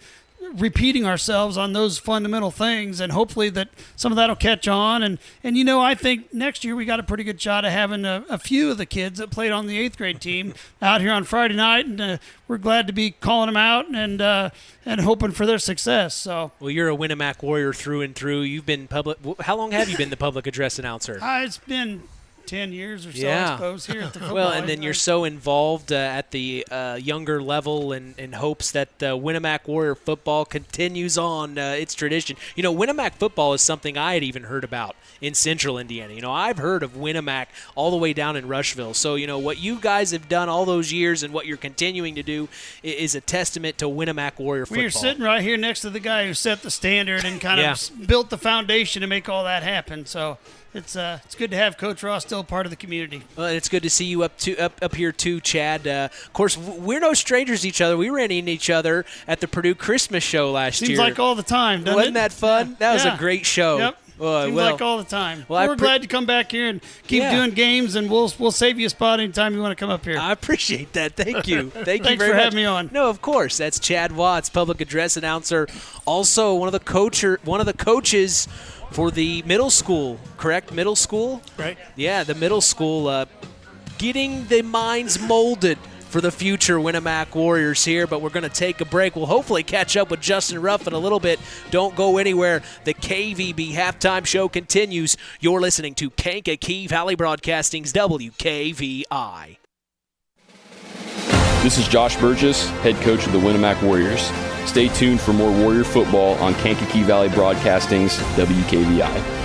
S7: repeating ourselves on those fundamental things, and hopefully that some of that will catch on. And I think next year we got a pretty good shot of having a few of the kids that played on the 8th grade team out here on Friday night, and we're glad to be calling them out and hoping for their success. So,
S2: well, you're a Winamac Warrior through and through. You've been public. How long have you been the public address announcer?
S7: It's been 10 years or so, I suppose, here at the football.
S2: Well, and then you're so involved at the younger level in hopes that Winamac Warrior football continues on its tradition. Winamac football is something I had even heard about in central Indiana. I've heard of Winamac all the way down in Rushville. So, what you guys have done all those years and what you're continuing to do is a testament to Winamac Warrior football.
S7: We're sitting right here next to the guy who set the standard and kind of built the foundation to make all that happen. So it's good to have Coach Ross still part of the community.
S2: Well, it's good to see you up here too, Chad. Of course, we're no strangers to each other. We ran into each other at the Purdue Christmas show last year.
S7: Seems like all the time, doesn't
S2: Wasn't
S7: it?
S2: that fun? That was a great show.
S7: Yep. Seems like all the time.
S2: Well,
S7: we're glad to come back here and keep doing games, and we'll save you a spot anytime you want to come up here.
S2: I appreciate that. Thank you. Thank you
S7: Thanks
S2: very
S7: for
S2: much.
S7: having me on.
S2: No, of course. That's Chad Watts, public address announcer. Also, one of the coaches for the middle school, correct? Middle school?
S3: Right.
S2: Yeah, the middle school, getting the minds molded for the future Winamac Warriors here, but we're going to take a break. We'll hopefully catch up with Justin Ruff in a little bit. Don't go anywhere. The KVB halftime show continues. You're listening to Kankakee Valley Broadcasting's WKVI.
S8: This is Josh Burgess, head coach of the Winamac Warriors. Stay tuned for more Warrior football on Kankakee Valley Broadcasting's WKVI.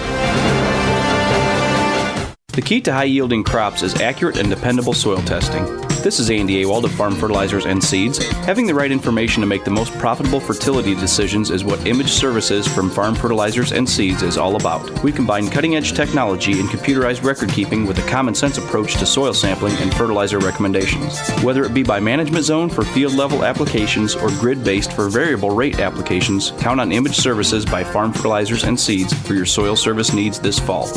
S11: The key to high-yielding crops is accurate and dependable soil testing. This is Andy Awald of Farm Fertilizers and Seeds. Having the right information to make the most profitable fertility decisions is what Image Services from Farm Fertilizers and Seeds is all about. We combine cutting-edge technology and computerized record-keeping with a common-sense approach to soil sampling and fertilizer recommendations. Whether it be by management zone for field-level applications or grid-based for variable rate applications, count on Image Services by Farm Fertilizers and Seeds for your soil service needs this fall.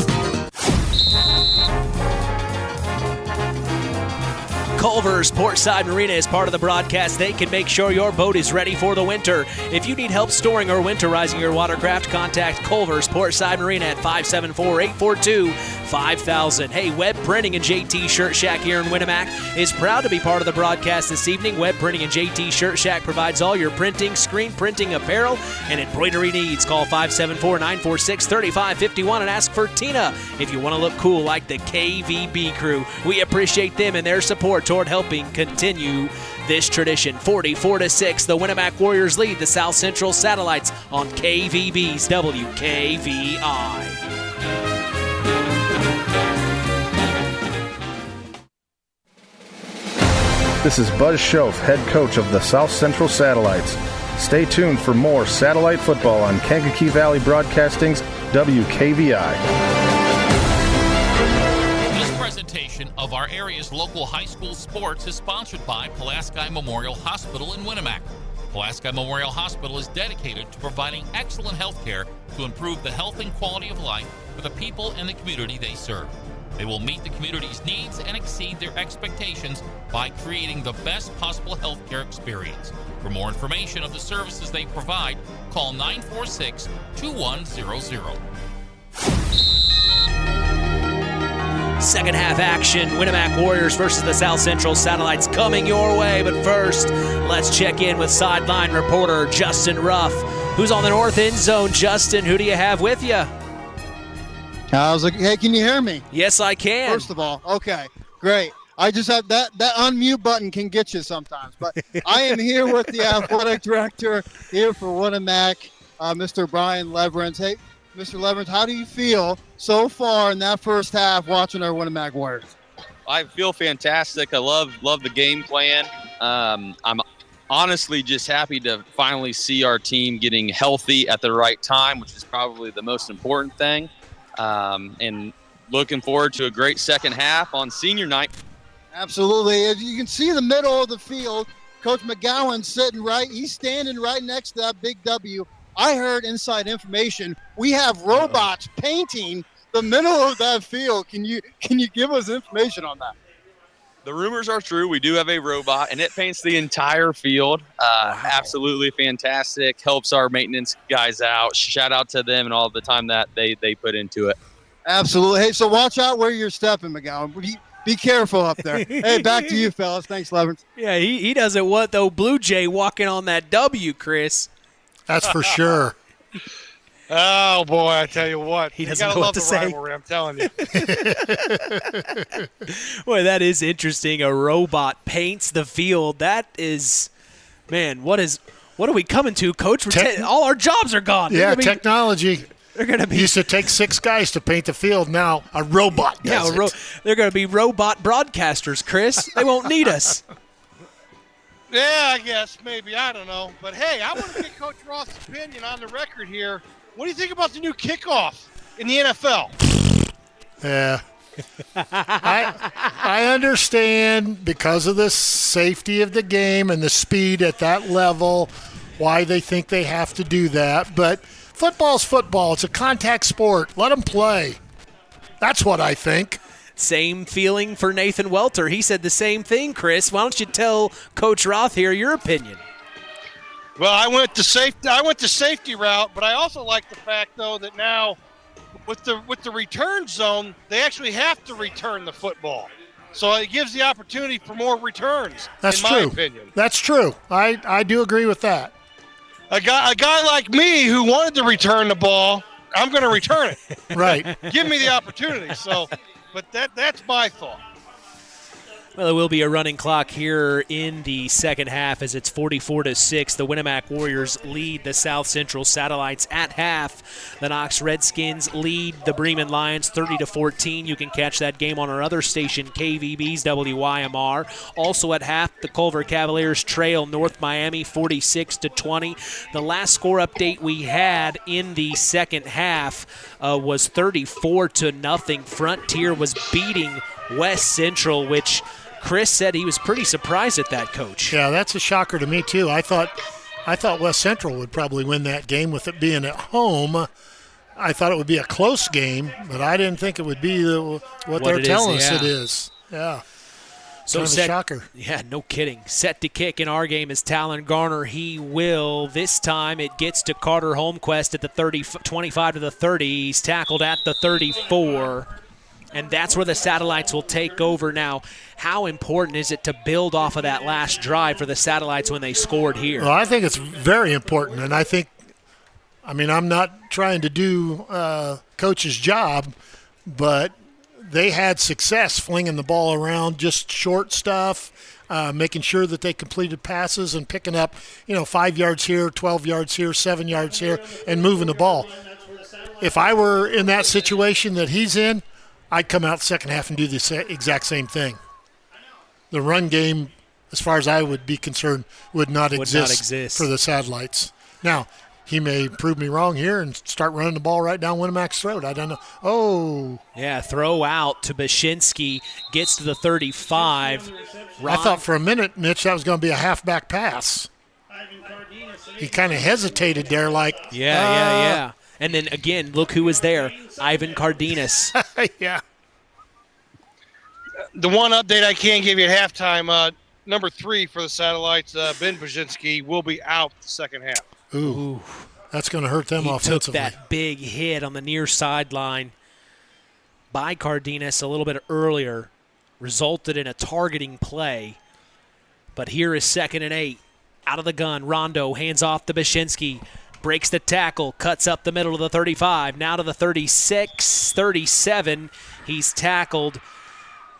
S2: Culver's Portside Marina is part of the broadcast. They can make sure your boat is ready for the winter. If you need help storing or winterizing your watercraft, contact Culver's Portside Marina at 574-842-5000. Hey, Web Printing and JT Shirt Shack here in Winamac is proud to be part of the broadcast this evening. Web Printing and JT Shirt Shack provides all your printing, screen printing, apparel, and embroidery needs. Call 574-946-3551 and ask for Tina if you want to look cool like the KVB crew. We appreciate them and their support toward helping continue this tradition. 44-6, the Winamac Warriors lead the South Central Satellites on KVB's WKVI.
S10: This is Buzz Schoaf, head coach of the South Central Satellites. Stay tuned for more satellite football on Kankakee Valley Broadcasting's WKVI.
S9: Presentation of our area's local high school sports is sponsored by Pulaski Memorial Hospital in Winamac. Pulaski Memorial Hospital is dedicated to providing excellent health care to improve the health and quality of life for the people and the community they serve. They will meet the community's needs and exceed their expectations by creating the best possible health care experience. For more information of the services they provide, call 946-2100.
S2: Second half action, Winamac Warriors versus the South Central Satellites coming your way. But first, let's check in with sideline reporter Justin Ruff, who's on the north end zone. Justin, who do you have with you?
S6: Hey, can you hear me?
S2: Yes, I can.
S6: First of all, okay, great. I just have that unmute button can get you sometimes. But I am here with the athletic director here for Winamac, Mr. Brian Leverance. Hey, Mr. Leverance, how do you feel so far in that first half watching our Winamac Warriors?
S22: I feel fantastic. I love the game plan. I'm honestly just happy to finally see our team getting healthy at the right time, which is probably the most important thing. And looking forward to a great second half on senior night.
S6: Absolutely. As you can see the middle of the field, Coach McGowan sitting right. He's standing right next to that big W. I heard inside information. We have robots painting the middle of that field. Can you give us information on that?
S22: The rumors are true. We do have a robot, and it paints the entire field. Absolutely fantastic. Helps our maintenance guys out. Shout out to them and all the time that they put into it.
S6: Absolutely. Hey, so watch out where you're stepping, McGowan. Be careful up there. Hey, back to you, fellas. Thanks, Leverance.
S2: Yeah, he doesn't want, though, Blue Jay walking on that W, Chris.
S3: That's for sure.
S1: Oh, boy, I tell you what.
S2: He
S1: You
S2: doesn't
S1: gotta
S2: know
S1: love
S2: what to
S1: the
S2: say.
S1: rivalry, I'm telling you.
S2: Boy, that is interesting. A robot paints the field. That is, man, what are we coming to, Coach? All our jobs are gone.
S3: Yeah, technology.
S2: They're going to be
S3: used to take 6 guys to paint the field. Now a robot does it.
S2: They're going to be robot broadcasters, Chris. They won't need us.
S1: Yeah, I guess, maybe. I don't know. But, hey, I want to get Coach Roth's opinion on the record here. What do you think about the new kickoff in the NFL?
S3: Yeah. I understand because of the safety of the game and the speed at that level why they think they have to do that. But football's football. It's a contact sport. Let them play. That's what I think.
S2: Same feeling for Nathan Welter. He said the same thing, Chris. Why don't you tell Coach Roth here your opinion?
S1: Well, I went the safety route, but I also like the fact, though, that now with the return zone, they actually have to return the football. So it gives the opportunity for more returns,
S3: That's
S1: in
S3: true.
S1: my opinion.
S3: That's true. I do agree with that.
S1: A guy like me who wanted to return the ball, I'm going to return it.
S3: Right.
S1: Give me the opportunity. So, but that's my thought.
S2: Well, there will be a running clock here in the second half as it's 44-6. The Winamac Warriors lead the South Central Satellites at half. The Knox Redskins lead the Bremen Lions 30-14. You can catch that game on our other station, KVB's WYMR. Also at half, the Culver Cavaliers trail North Miami 46-20. The last score update we had in the second half was 34-0. Frontier was beating West Central, which Chris said he was pretty surprised at that, Coach.
S3: Yeah, that's a shocker to me, too. I thought West Central would probably win that game with it being at home. I thought it would be a close game, but I didn't think it would be what they're telling us it is. Yeah.
S2: So
S3: kind of a shocker.
S2: Yeah, no kidding. Set to kick in our game is Talon Garner. He will. This time it gets to Carter Holmquist at the 25 to the 30. He's tackled at the 34. And that's where the Satellites will take over now. How important is it to build off of that last drive for the Satellites when they scored here?
S3: Well, I think it's very important. And I'm not trying to do Coach's job, but they had success flinging the ball around, just short stuff, making sure that they completed passes and picking up, 5 yards here, 12 yards here, 7 yards here, and moving the ball. If I were in that situation that he's in, I'd come out second half and do the exact same thing. The run game, as far as I would be concerned, would not exist for the Satellites. Now, he may prove me wrong here and start running the ball right down Winamac's throat. I don't know. Oh.
S2: Yeah, throw out to Bashinsky, gets to the 35.
S3: I thought for a minute, Mitch, that was going to be a halfback pass. He kind of hesitated there like.
S2: Yeah. And then, again, look who was there. Ivan Cardenas.
S3: Yeah.
S1: The one update I can give you at halftime, number 3 for the Satellites, Ben Brzezinski, will be out the second half.
S3: Ooh. That's going to hurt them offensively.
S2: Took that big hit on the near sideline by Cardenas a little bit earlier, resulted in a targeting play. But here is 2nd and 8. Out of the gun, Rondo hands off to Bashinsky. Breaks the tackle, cuts up the middle of the 35, now to the 36, 37. He's tackled.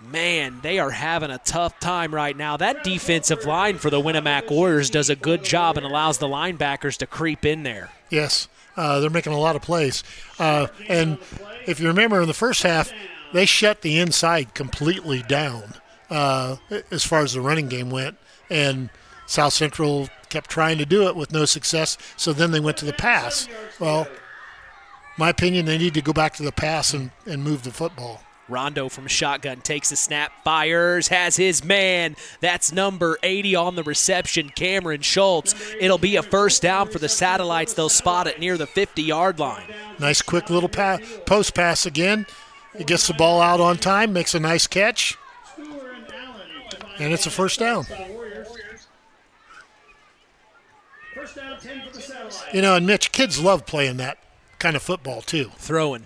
S2: Man, they are having a tough time right now. That defensive line for the Winamac Warriors does a good job and allows the linebackers to creep in there.
S3: Yes, they're making a lot of plays. And if you remember in the first half, they shut the inside completely down as far as the running game went. And South Central kept trying to do it with no success, so then they went to the pass. Well, my opinion, they need to go back to the pass and move the football.
S2: Rondo from shotgun takes the snap, fires, has his man. That's number 80 on the reception, Cameron Schultz. It'll be a first down for the Satellites. They'll spot it near the 50-yard line.
S3: Nice quick little post pass again. He gets the ball out on time, makes a nice catch, and it's a first down. You know, and Mitch, kids love playing that kind of football too.
S2: Throwing,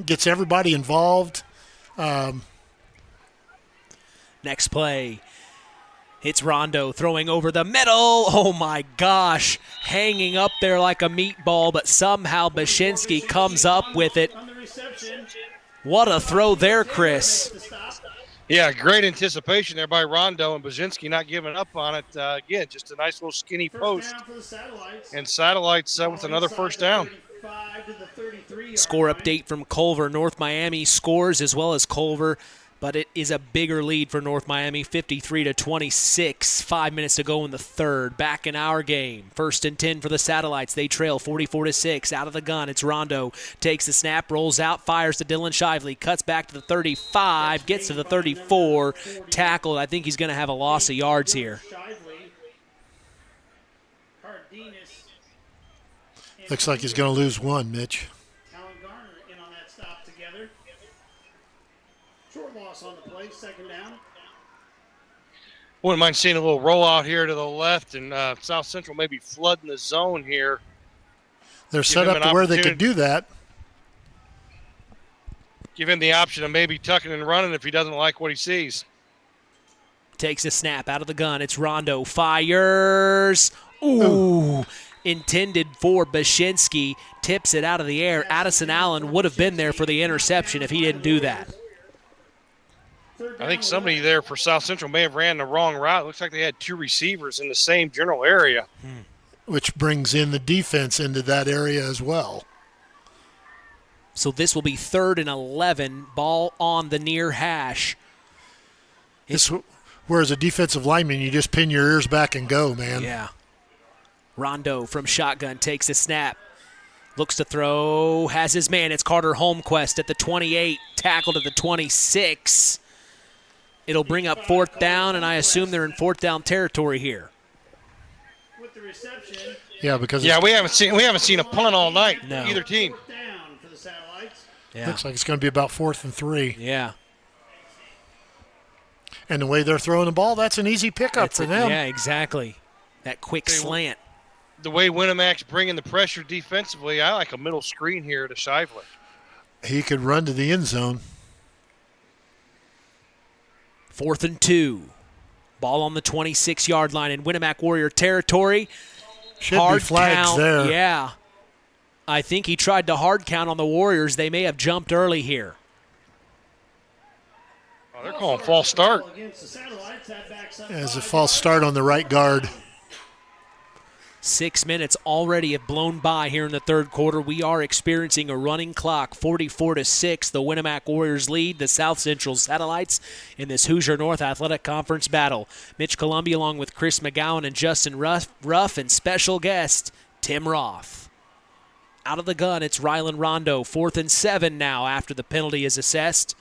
S3: gets everybody involved.
S2: Next play, it's Rondo throwing over the middle. Oh my gosh, hanging up there like a meatball, but somehow Bashinsky comes up with it. What a throw there, Chris.
S1: Yeah, great anticipation there by Rondo, and Bazinski not giving up on it. Again, just a nice little skinny post. And Satellites with another first down.
S2: Score update from Culver. North Miami scores as well as Culver, but it is a bigger lead for North Miami, 53-26. 5 minutes to go in the third. Back in our game. 1st and 10 for the Satellites. They trail 44-6. Out of the gun, it's Rondo. Takes the snap, rolls out, fires to Dylan Shively. Cuts back to the 35, gets to the 34. Tackled. I think he's going to have a loss of yards here.
S3: Looks like he's going to lose one, Mitch.
S17: On the play, second down.
S1: Wouldn't mind seeing a little rollout here to the left, and South Central maybe flooding the zone here.
S3: They're set up to where they could do that.
S1: Give him the option of maybe tucking and running if he doesn't like what he sees.
S2: Takes a snap out of the gun. It's Rondo. Fires. Ooh. Intended for Bashinsky. Tips it out of the air. Addison Allen would have been there for the interception if he didn't do that.
S1: I think somebody there for South Central may have ran the wrong route. Looks like they had two receivers in the same general area.
S3: Which brings in the defense into that area as well.
S2: So this will be 3rd and 11. Ball on the near hash.
S3: Whereas a defensive lineman, you just pin your ears back and go, man.
S2: Yeah. Rondo from shotgun takes a snap. Looks to throw. Has his man. It's Carter Holmquist at the 28. Tackled at the 26. It'll bring up 4th down, and I assume they're in 4th down territory here.
S17: With the reception.
S3: Yeah, because
S1: we haven't seen a punt all night.
S2: No.
S1: Either team.
S17: Down for the Satellites.
S2: Yeah.
S3: Looks like it's going to be about 4th and 3.
S2: Yeah.
S3: And the way they're throwing the ball, that's an easy pickup for them.
S2: Yeah, exactly. That quick slant.
S1: The way Winamac's bringing the pressure defensively, I like a middle screen here to Shively.
S3: He could run to the end zone.
S2: 4th and 2. Ball on the 26-yard line in Winamac Warrior territory.
S3: Should
S2: hard
S3: be flags
S2: count.
S3: there.
S2: Yeah. I think he tried to hard count on the Warriors. They may have jumped early here.
S1: Oh, they're calling false start.
S3: As a false start on the right guard.
S2: 6 minutes already have blown by here in the third quarter. We are experiencing a running clock, 44-6. The Winamac Warriors lead the South Central Satellites in this Hoosier North Athletic Conference battle. Mitch Columbia along with Chris McGowan and Justin Ruff and special guest Tim Roth. Out of the gun, it's Rylan Rondo. 4th and 7 now after the penalty is assessed.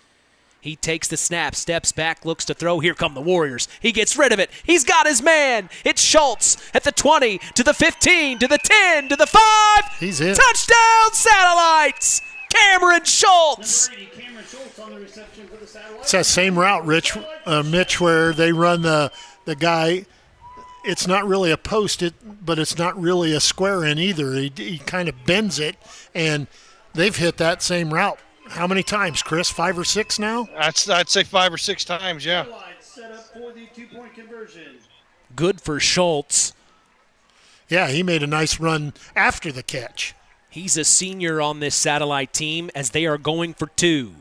S2: He takes the snap, steps back, looks to throw. Here come the Warriors. He gets rid of it. He's got his man. It's Schultz at the 20, to the 15, to the 10, to the 5.
S3: He's in.
S2: Touchdown, Satellites! Cameron Schultz.
S3: It's that same route, Mitch, where they run the guy. It's not really a post, but it's not really a square in either. He kind of bends it, and they've hit that same route. How many times, Chris? 5 or 6 now?
S1: I'd say 5 or 6 times, yeah.
S17: Set up for the 2-point conversion.
S2: Good for Schultz.
S3: Yeah, he made a nice run after the catch.
S2: He's a senior on this Satellite team as they are going for 2.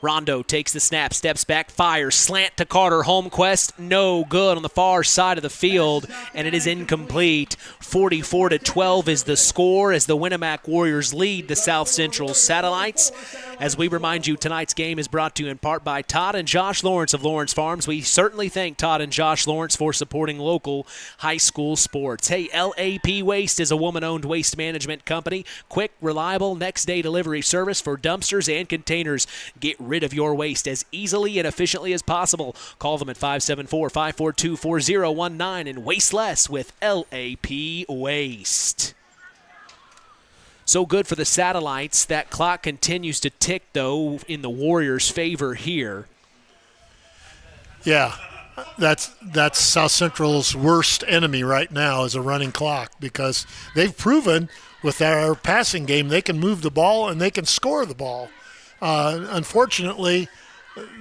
S2: Rondo takes the snap, steps back, fires, slant to Carter Holmquist, no good on the far side of the field, and it is incomplete. 44-12 is the score as the Winamac Warriors lead the South Central Satellites. As we remind you, tonight's game is brought to you in part by Todd and Josh Lawrence of Lawrence Farms. We certainly thank Todd and Josh Lawrence for supporting local high school sports. Hey, LAP Waste is a woman-owned waste management company. Quick, reliable, next-day delivery service for dumpsters and containers. Get rid of your waste as easily and efficiently as possible. Call them at 574-542-4019 and waste less with LAP Waste. So good for the Satellites. That clock continues to tick, though, in the Warriors' favor here.
S3: Yeah, that's South Central's worst enemy right now is a running clock, because they've proven with our passing game they can move the ball and they can score the ball. Unfortunately,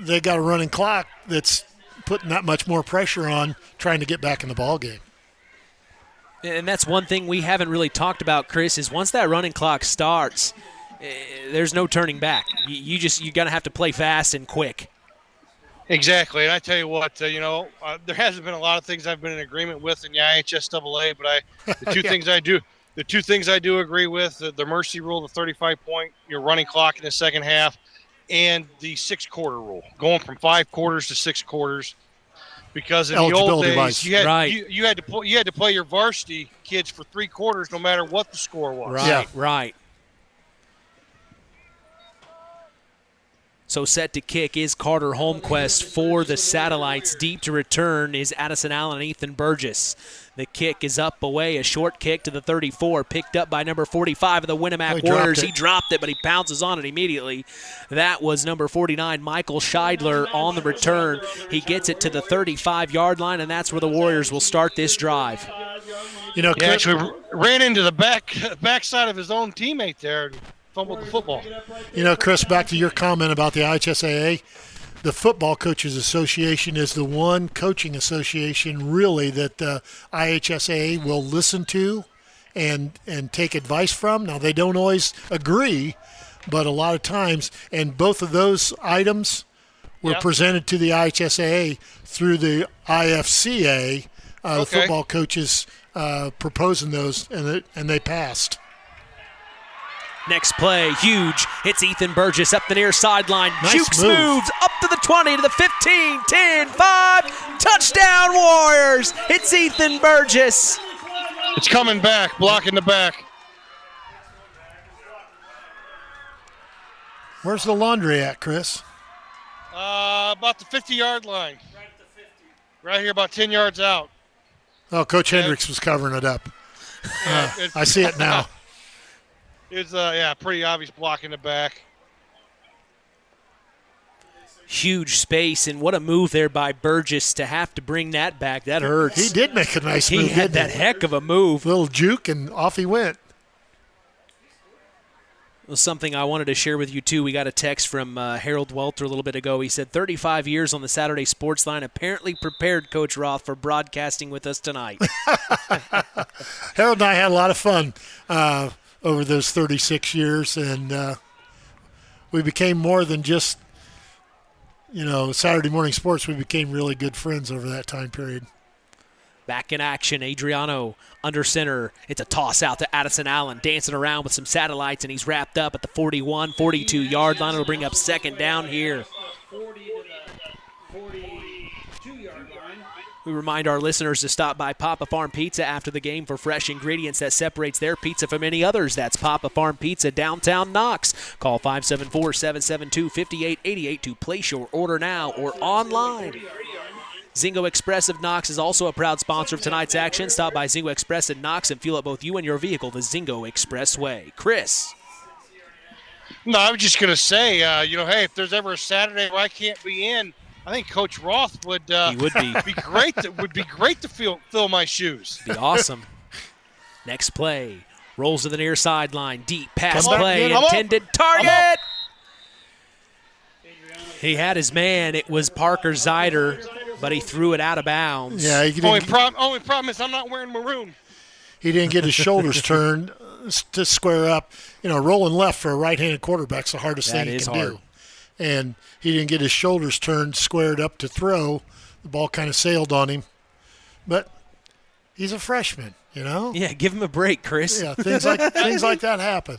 S3: they got a running clock that's putting that much more pressure on trying to get back in the ball game.
S2: And that's one thing we haven't really talked about, Chris, is once that running clock starts, there's no turning back. You're going to have to play fast and quick.
S1: Exactly, and I tell you what, there hasn't been a lot of things I've been in agreement with in the IHSAA, but the two things I do agree with: the mercy rule, the 35-point running clock in the second half, and the 6-quarter rule, going from 5 quarters to 6 quarters. Because in the old days, you had to play your varsity kids for 3 quarters, no matter what the score was.
S2: Right. So set to kick is Carter Holmquist for the Satellites. Deep to return is Addison Allen and Ethan Burgess. The kick is up away, a short kick to the 34, picked up by number 45 of the Winamac Warriors. He dropped it, but he pounces on it immediately. That was number 49, Michael Scheidler, on the return. He gets it to the 35-yard line, and that's where the Warriors will start this drive.
S1: He actually ran into the backside of his own teammate there and fumbled the football.
S3: Chris, back to your comment about the IHSAA. The Football Coaches Association is the one coaching association really that the IHSAA will listen to and take advice from. Now, they don't always agree, but a lot of times, and both of those items were presented to the IHSAA through the IFCA, the football coaches proposing those, and they passed.
S2: Next play, huge. It's Ethan Burgess up the near sideline.
S3: Nice
S2: Jukes
S3: move.
S2: moves up to the 20, to the 15, 10, 5. Touchdown, Warriors. It's Ethan Burgess.
S1: It's coming back, blocking the back.
S3: Where's the laundry at, Chris?
S1: About the 50-yard line. Right here, about 10 yards out.
S3: Oh, Coach Hendricks was covering it up. I see it now.
S1: It's pretty obvious blocking the back.
S2: Huge space, and what a move there by Burgess to have to bring that back. That hurts.
S3: He did make a nice move.
S2: He had that heck of a move.
S3: Little juke, and off he went.
S2: Well, something I wanted to share with you, too. We got a text from Harold Welter a little bit ago. He said, 35 years on the Saturday Sports Line apparently prepared Coach Roth for broadcasting with us tonight.
S3: Harold and I had a lot of fun over those 36 years, and we became more than just, Saturday morning sports. We became really good friends over that time period.
S2: Back in action, Adriano under center. It's a toss out to Addison Allen, dancing around with some Satellites, and he's wrapped up at the 41, 42-yard line. It'll bring up second down here. We remind our listeners to stop by Papa Farm Pizza after the game for fresh ingredients that separates their pizza from any others. That's Papa Farm Pizza, downtown Knox. Call 574-772-5888 to place your order now or online. Zingo Express of Knox is also a proud sponsor of tonight's action. Stop by Zingo Express in Knox and fuel up both you and your vehicle the Zingo Express way. Chris.
S1: No, I was just going to say, hey, if there's ever a Saturday where I can't be in, I think Coach Roth would.
S2: He would be.
S1: Be great. Would be great to fill my shoes.
S2: Be awesome. Next play, rolls to the near sideline, deep pass play, intended target. He had his man. It was Parker Zeider, but he threw it out of bounds.
S3: Yeah.
S1: Only problem is I'm not wearing maroon.
S3: He didn't get his shoulders turned to square up. Rolling left for a right-handed quarterback's the hardest thing he can do. and he didn't get his shoulders turned squared up to throw. The ball kind of sailed on him. But he's a freshman, you know?
S2: Yeah, give him a break, Chris.
S3: Yeah, things like that happen.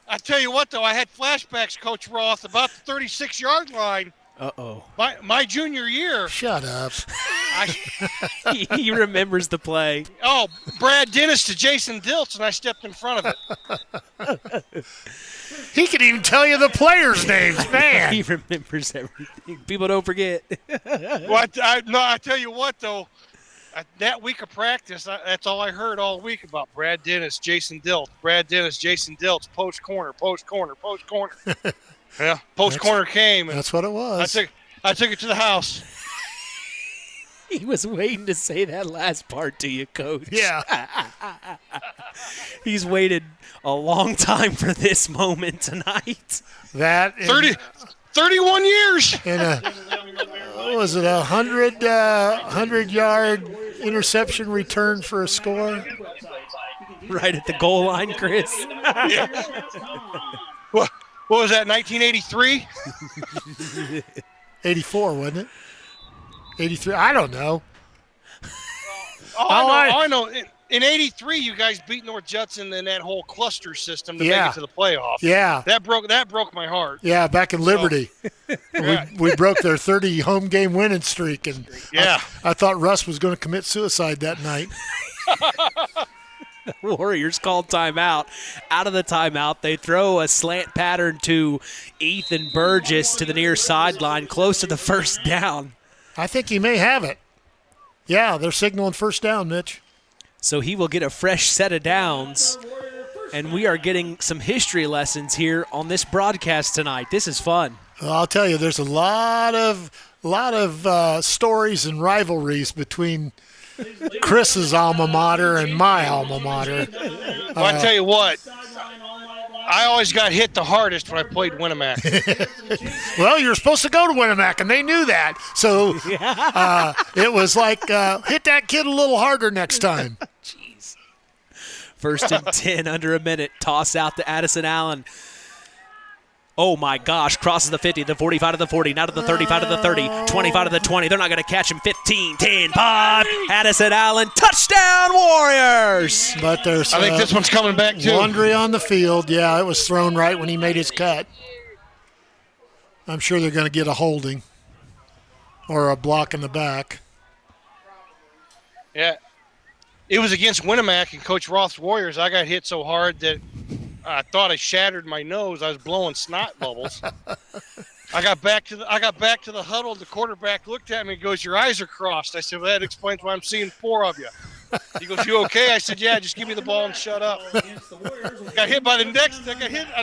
S1: I tell you what, though, I had flashbacks, Coach Roth, about the 36-yard line.
S2: Uh-oh.
S1: My junior year.
S3: Shut up.
S2: He remembers the play.
S1: Oh, Brad Dennis to Jason Diltz, and I stepped in front of it.
S3: He can even tell you the players' names, man.
S2: He remembers everything. People don't forget.
S1: Well, I tell you what, though. That week of practice, that's all I heard all week about Brad Dennis, Jason Diltz, Brad Dennis, Jason Diltz, post corner. Yeah, post corner came. And
S3: that's what it was.
S1: I took it to the house.
S2: He was waiting to say that last part to you, Coach.
S3: Yeah.
S2: He's waited a long time for this moment tonight.
S1: 31 years.
S3: And what was it, 100-yard interception return for a score?
S2: Right at the goal line, Chris.
S1: Yeah. What was that, 1983?
S3: 84, wasn't it? 83, I don't know.
S1: I know. In 83, you guys beat North Judson in that whole cluster system to make it to the playoffs.
S3: Yeah.
S1: That broke my heart.
S3: Yeah, back in Liberty. We broke their 30 home game winning streak, and I thought Russ was going to commit suicide that night.
S2: Warriors called timeout. Out of the timeout, they throw a slant pattern to Ethan Burgess to the near sideline, close to the first down.
S3: I think he may have it. Yeah, they're signaling first down, Mitch.
S2: So he will get a fresh set of downs, and we are getting some history lessons here on this broadcast tonight. This is fun.
S3: Well, I'll tell you, there's a lot of stories and rivalries between Chris's alma mater and my alma mater.
S1: Well, I tell you what, I always got hit the hardest when I played Winamac.
S3: Well, you were supposed to go to Winamac, and they knew that. So it was like, hit that kid a little harder next time.
S2: Jeez. 1st and 10, under a minute. Toss out to Addison Allen. Oh, my gosh. Crosses the 50, the 45 to the 40, now to the 35 to the 30, 25 to the 20. They're not going to catch him. 15, 10, 5. Addison Allen, touchdown Warriors.
S3: But there's
S1: I think this one's coming back, too.
S3: Laundry on the field. Yeah, it was thrown right when he made his cut. I'm sure they're going to get a holding or a block in the back.
S1: Yeah. It was against Winamac and Coach Roth's Warriors. I got hit so hard that I thought I shattered my nose. I was blowing snot bubbles. I got back to the huddle. The quarterback looked at me and goes, "Your eyes are crossed." I said, "Well, that explains why I'm seeing 4 of you." He goes, "You okay?" I said, "Yeah, just give me the ball and shut up." Got hit on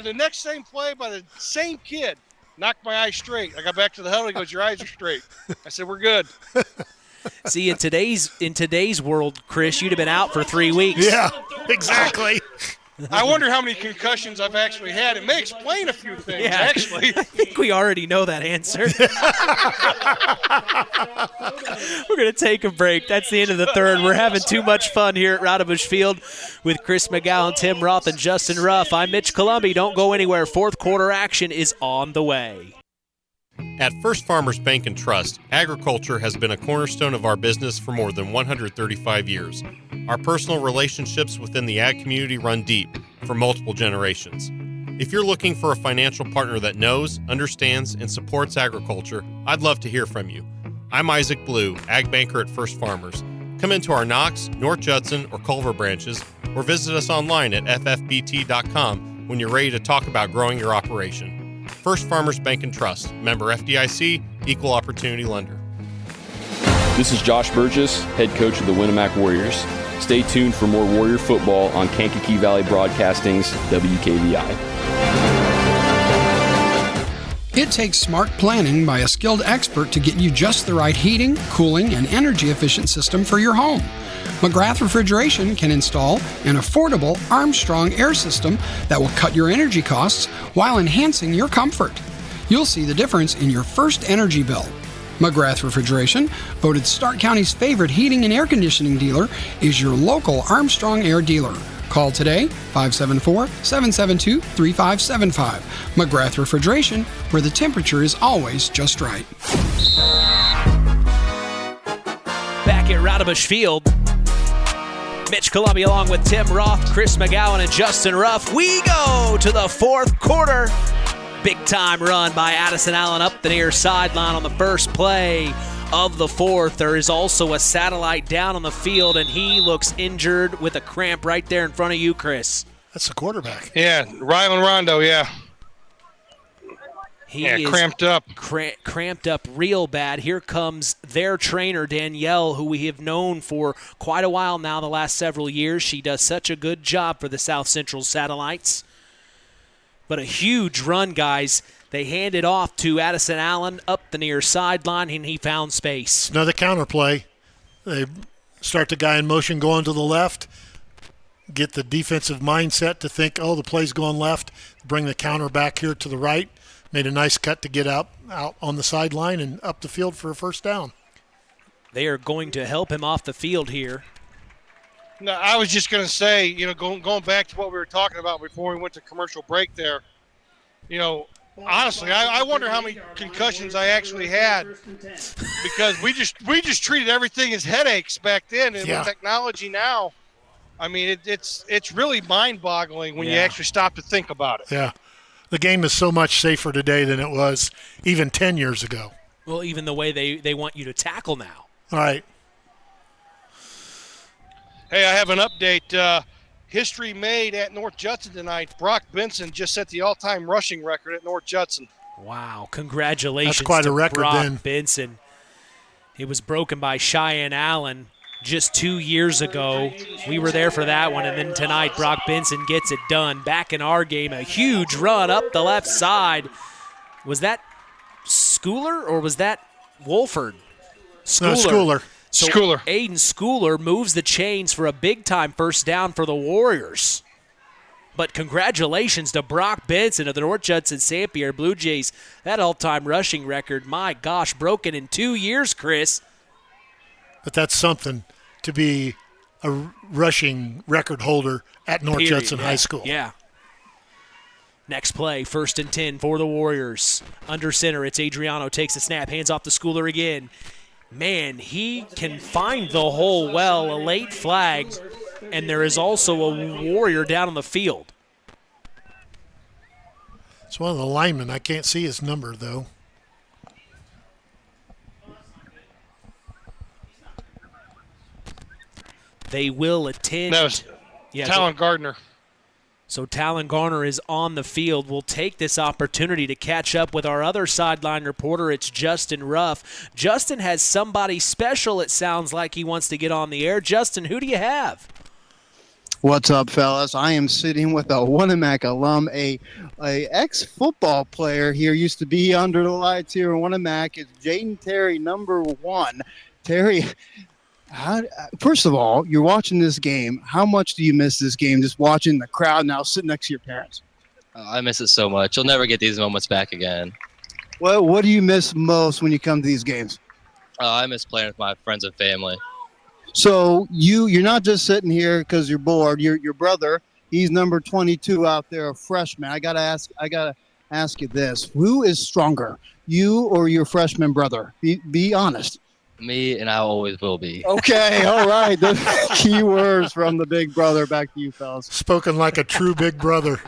S1: the next same play by the same kid. Knocked my eyes straight. I got back to the huddle. He goes, "Your eyes are straight." I said, "We're good."
S2: See, in today's world, Chris, you'd have been out for 3 weeks.
S3: Yeah, exactly.
S1: I wonder how many concussions I've actually had. It may explain a few things, actually.
S2: I think we already know that answer. We're going to take a break. That's the end of the third. We're having too much fun here at Rowdebush Field with Chris McGowan, Tim Roth, and Justin Ruff. I'm Mitch Columbi. Don't go anywhere. Fourth quarter action is on the way.
S4: At First Farmers Bank and Trust, agriculture has been a cornerstone of our business for more than 135 years. Our personal relationships within the ag community run deep for multiple generations. If you're looking for a financial partner that knows, understands, and supports agriculture, I'd love to hear from you. I'm Isaac Blue, ag banker at First Farmers. Come into our Knox, North Judson, or Culver branches, or visit us online at ffbt.com when you're ready to talk about growing your operation. First Farmers Bank and Trust, member FDIC, equal opportunity lender.
S8: This is Josh Burgess, head coach of the Winamac Warriors. Stay tuned for more Warrior football on Kankakee Valley Broadcasting's WKVI.
S14: It takes smart planning by a skilled expert to get you just the right heating, cooling, and energy-efficient system for your home. McGrath Refrigeration can install an affordable Armstrong air system that will cut your energy costs while enhancing your comfort. You'll see the difference in your first energy bill. McGrath Refrigeration, voted Stark County's favorite heating and air conditioning dealer, is your local Armstrong Air dealer. Call today, 574-772-3575. McGrath Refrigeration, where the temperature is always just right.
S2: Back at Raudebusch Field, Mitch Columbia along with Tim Roth, Chris McGowan, and Justin Ruff. We go to the fourth quarter. Big-time run by Addison Allen up the near sideline on the first play of the fourth. There is also a satellite down on the field, and he looks injured with a cramp right there in front of you, Chris.
S3: That's the quarterback.
S1: Yeah, Rylan Rondo, yeah.
S2: He is
S1: cramped up.
S2: Cramped up real bad. Here comes their trainer, Danielle, who we have known for quite a while now, the last several years. She does such a good job for the South Central Satellites. But a huge run, guys. They hand it off to Addison Allen up the near sideline, and he found space.
S3: Another counter play. They start the guy in motion going to the left, get the defensive mindset to think, oh, the play's going left, bring the counter back here to the right. Made a nice cut to get out on the sideline and up the field for a first down.
S2: They are going to help him off the field here.
S1: No, I was just going to say, going back to what we were talking about before we went to commercial break there, honestly, I wonder how many concussions I actually had because we just treated everything as headaches back then, and with technology now, I mean, it's really mind-boggling when you actually stop to think about it.
S3: Yeah. The game is so much safer today than it was even 10 years ago.
S2: Well, even the way they want you to tackle now.
S3: All right.
S1: Hey, I have an update. History made at North Judson tonight. Brock Benson just set the all-time rushing record at North Judson.
S2: Wow. Congratulations.
S3: That's quite
S2: to
S3: a record
S2: Brock
S3: then.
S2: Benson. It was broken by Cheyenne Allen just 2 years ago. We were there for that one, and then tonight Brock Benson gets it done. Back in our game, a huge run up the left side. Was that Schooler or was that Wolford?
S3: Schooler.
S2: So
S1: Schooler.
S2: Aiden Schooler moves the chains for a big-time first down for the Warriors. But congratulations to Brock Benson of the North Judson St. Pierre Blue Jays. That all-time rushing record, my gosh, broken in 2 years, Chris.
S3: But that's something to be a rushing record holder at North Judson High School.
S2: Yeah. Next play, 1st and 10 for the Warriors. Under center, it's Adriano, takes a snap, hands off to Schooler again. Man, he can find the hole well, a late flag, and there is also a Warrior down on the field.
S3: It's one of the linemen. I can't see his number, though.
S2: They will attend.
S1: That was Talon Gardner.
S2: So Talon Garner is on the field. We'll take this opportunity to catch up with our other sideline reporter. It's Justin Ruff. Justin has somebody special, it sounds like he wants to get on the air. Justin, who do you have?
S6: What's up, fellas? I am sitting with a Winamac alum, a ex-football player here, used to be under the lights here in Winamac. It's Jaden Terry, number 1. Terry, first of all, you're watching this game. How much do you miss this game, just watching the crowd now sitting next to your parents?
S12: I miss it so much. You'll never get these moments back again.
S6: Well, what do you miss most when you come to these games?
S12: I miss playing with my friends and family.
S6: So you're not just sitting here because you're bored. Your brother, he's number 22 out there, a freshman. I gotta ask you this: who is stronger, you or your freshman brother? Be honest.
S12: Me, and I always will be.
S6: Okay, all right. The key words from the big brother. Back to you, fellas.
S3: Spoken like a true big brother.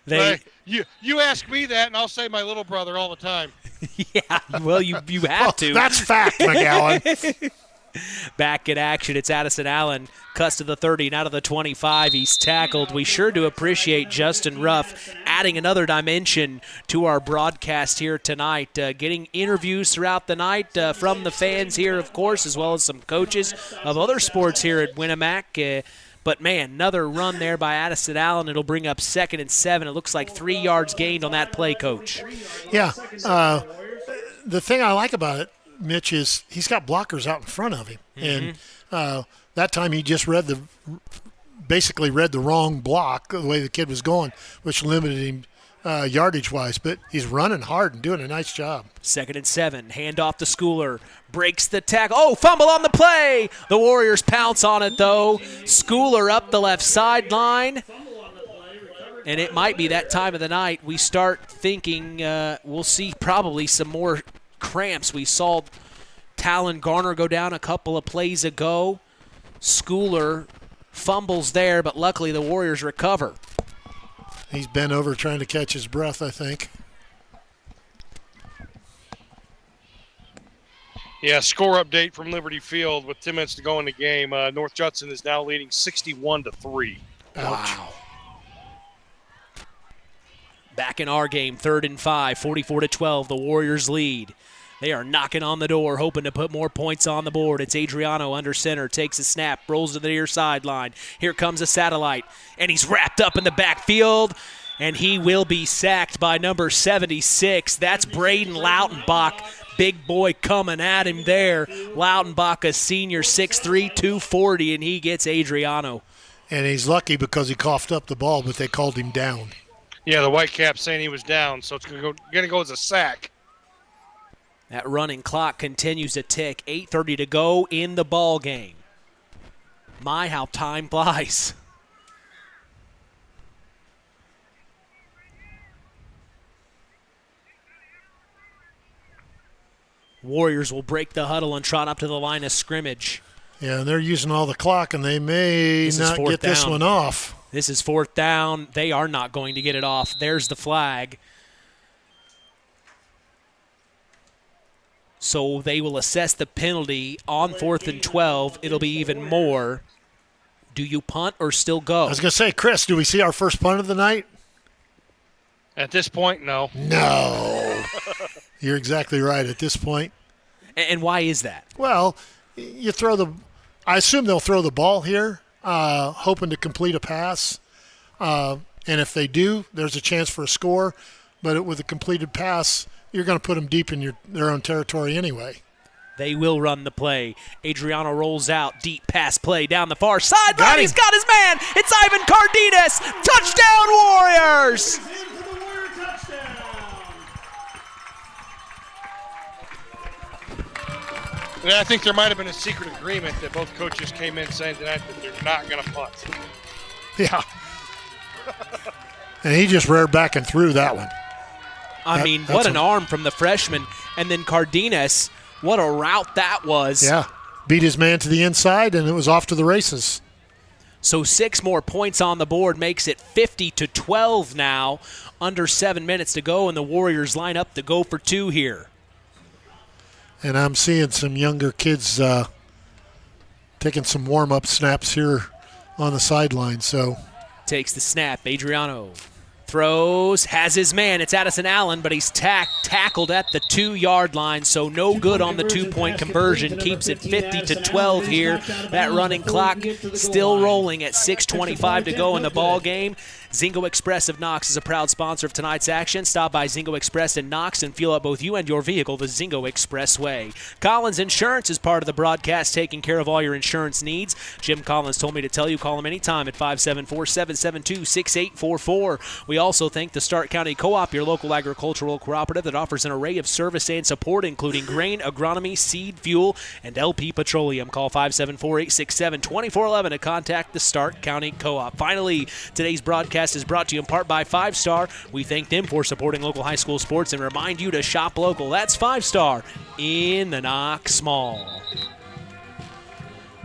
S1: You ask me that, and I'll say my little brother all the time.
S2: Yeah, well, you have to.
S3: That's fact, McGowan.
S2: Back in action, it's Addison Allen. Cuts to the 30 and out of the 25. He's tackled. We sure do appreciate Justin Ruff adding another dimension to our broadcast here tonight. Getting interviews throughout the night from the fans here, of course, as well as some coaches of other sports here at Winamac. But, man, another run there by Addison Allen. It'll bring up 2nd and 7. It looks like 3 yards gained on that play, Coach.
S3: Yeah. The thing I like about it, Mitch, is he's got blockers out in front of him. Mm-hmm. And that time he just basically read the wrong block the way the kid was going, which limited him yardage-wise, but he's running hard and doing a nice job.
S2: 2nd and 7. Hand off to Schooler. Breaks the tackle. Oh, fumble on the play. The Warriors pounce on it, though. Schooler up the left sideline. And it might be that time of the night we start thinking we'll see probably some more cramps. We saw Talon Garner go down a couple of plays ago. Schooler fumbles there, but luckily the Warriors recover.
S3: He's bent over trying to catch his breath, I think.
S1: Yeah, score update from Liberty Field with 10 minutes to go in the game. North Judson is now leading 61-3.
S2: Wow. Back in our game, 3rd and 5, 44-12, the Warriors lead. They are knocking on the door, hoping to put more points on the board. It's Adriano under center, takes a snap, rolls to the near sideline. Here comes a satellite, and he's wrapped up in the backfield, and he will be sacked by number 76. That's Braden Lautenbach. Big boy coming at him there. Lautenbach, a senior, 6'3", 240, and he gets Adriano.
S3: And he's lucky because he coughed up the ball, but they called him down.
S1: Yeah, the Whitecaps saying he was down, so it's going to go as a sack.
S2: That running clock continues to tick. 8:30 to go in the ball game. My, how time flies. Warriors will break the huddle and trot up to the line of scrimmage.
S3: Yeah, and they're using all the clock, and they may not get this one off.
S2: This is 4th down. They are not going to get it off. There's the flag. So they will assess the penalty on 4th and 12. It'll be even more. Do you punt or still go?
S3: I was going to say, Chris, do we see our first punt of the night?
S1: At this point, no.
S3: No. You're exactly right at this point.
S2: And why is that?
S3: Well, you throw I assume they'll throw the ball here, hoping to complete a pass. And if they do, there's a chance for a score. But with a completed pass, you're going to put them deep in their own territory anyway.
S2: They will run the play. Adriano rolls out. Deep pass play down the far sideline. He's got his man. It's Ivan Cardenas. Touchdown, Warriors!
S1: I think there might have been a secret agreement that both coaches came in saying tonight that they're not going to punt.
S3: Yeah. And he just reared back and threw that one.
S2: I mean, what an arm from the freshman. And then Cardenas, what a route that was.
S3: Yeah. Beat his man to the inside, and it was off to the races.
S2: So 6 more points on the board makes it 50-12 now. Under 7 minutes to go, and the Warriors line up to go for 2 here.
S3: And I'm seeing some younger kids taking some warm-up snaps here on the sideline. So
S2: takes the snap. Adriano throws, has his man. It's Addison Allen, but he's tackled at the 2-yard line, so no good on the 2-point conversion. Keeps it 50-12 here. That running clock still rolling at 6:25 to go in the ball game. Zingo Express of Knox is a proud sponsor of tonight's action. Stop by Zingo Express in Knox and fuel up both you and your vehicle the Zingo Express way. Collins Insurance is part of the broadcast, taking care of all your insurance needs. Jim Collins told me to tell you, call him anytime at 574-772-6844. We also thank the Stark County Co-op, your local agricultural cooperative that offers an array of service and support, including grain, agronomy, seed, fuel, and LP Petroleum. Call 574-867-2411 to contact the Stark County Co-op. Finally, today's broadcast is brought to you in part by 5 Star. We thank them for supporting local high school sports and remind you to shop local. That's 5 Star in the Knox Mall.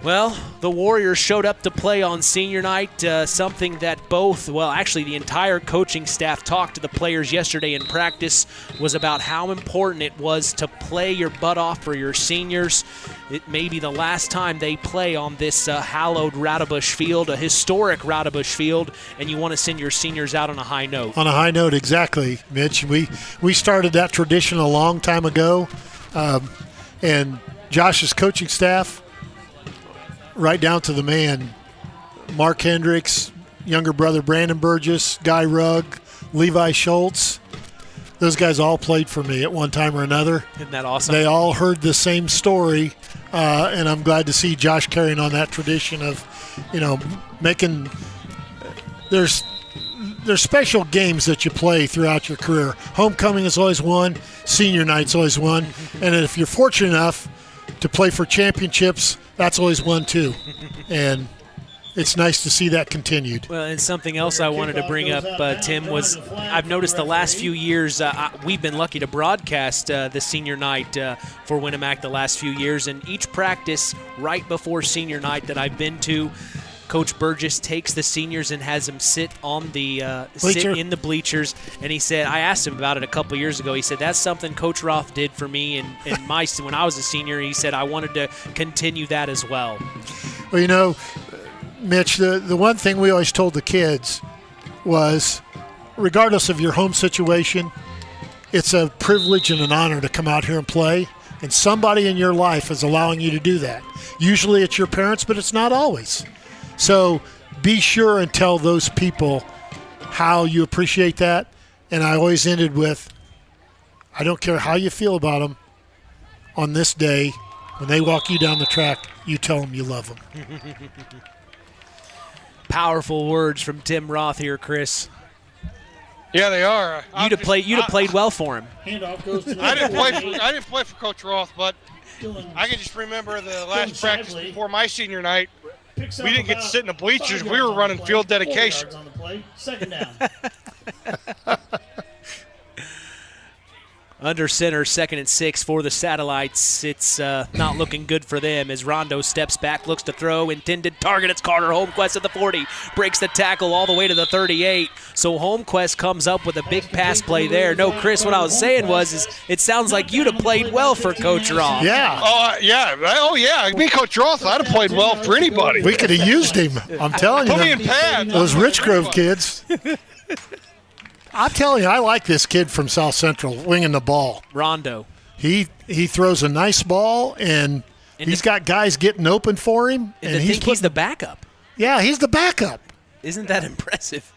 S2: Well, the Warriors showed up to play on senior night, something that actually the entire coaching staff talked to the players yesterday in practice, was about how important it was to play your butt off for your seniors. It may be the last time they play on this hallowed Rowdebush field, a historic Rowdebush field, and you want to send your seniors out on a high note.
S3: On a high note, exactly, Mitch. We started that tradition a long time ago, and Josh's coaching staff, right down to the man, Mark Hendricks, younger brother Brandon Burgess, Guy Rugg, Levi Schultz. Those guys all played for me at one time or another.
S2: Isn't that awesome?
S3: They all heard the same story, and I'm glad to see Josh carrying on that tradition of, making – there's there's special games that you play throughout your career. Homecoming is always one. Senior night's always one. And if you're fortunate enough to play for championships, that's always one too. And it's nice to see that continued.
S2: Well, and something else I wanted to bring up, Tim, was I've noticed the last few years we've been lucky to broadcast the senior night for Winamac the last few years, and each practice right before senior night that I've been to, Coach Burgess takes the seniors and has them sit on the sit in the bleachers. And he said, I asked him about it a couple years ago. He said that's something Coach Roth did for me and my when I was a senior. He said I wanted to continue that as well.
S3: Well, you know, Mitch, the one thing we always told the kids was, regardless of your home situation, it's a privilege and an honor to come out here and play, and somebody in your life is allowing you to do that. Usually it's your parents, but it's not always. So be sure and tell those people how you appreciate that. And I always ended with, I don't care how you feel about them, on this day, when they walk you down the track, you tell them you love them.
S2: Powerful words from Tim Roth here, Chris.
S1: Yeah, they are.
S2: You'd have played well for him.
S1: I didn't play for Coach Roth, but I can just remember the last practice before my senior night. We didn't get to sit in the bleachers. We were running field dedication.
S17: Second down.
S2: Under center, 2nd and 6 for the Satellites. It's not looking good for them as Rondo steps back, looks to throw. Intended target, it's Carter Holmquist at the 40. Breaks the tackle all the way to the 38. So Holmquist comes up with a big pass play there. No, Chris, what I was saying was it sounds like you'd have played well for Coach Roth.
S3: Yeah.
S1: Oh, yeah. Me, Coach Roth, I'd have played well for anybody.
S3: We could have used him. I'm telling you.
S1: Put me in pads.
S3: Those Rich Grove kids. I'm telling you, I like this kid from South Central winging the ball.
S2: Rondo.
S3: He throws a nice ball, and he's got guys getting open for him.
S2: And he's the backup.
S3: Yeah, he's the backup.
S2: Isn't that impressive?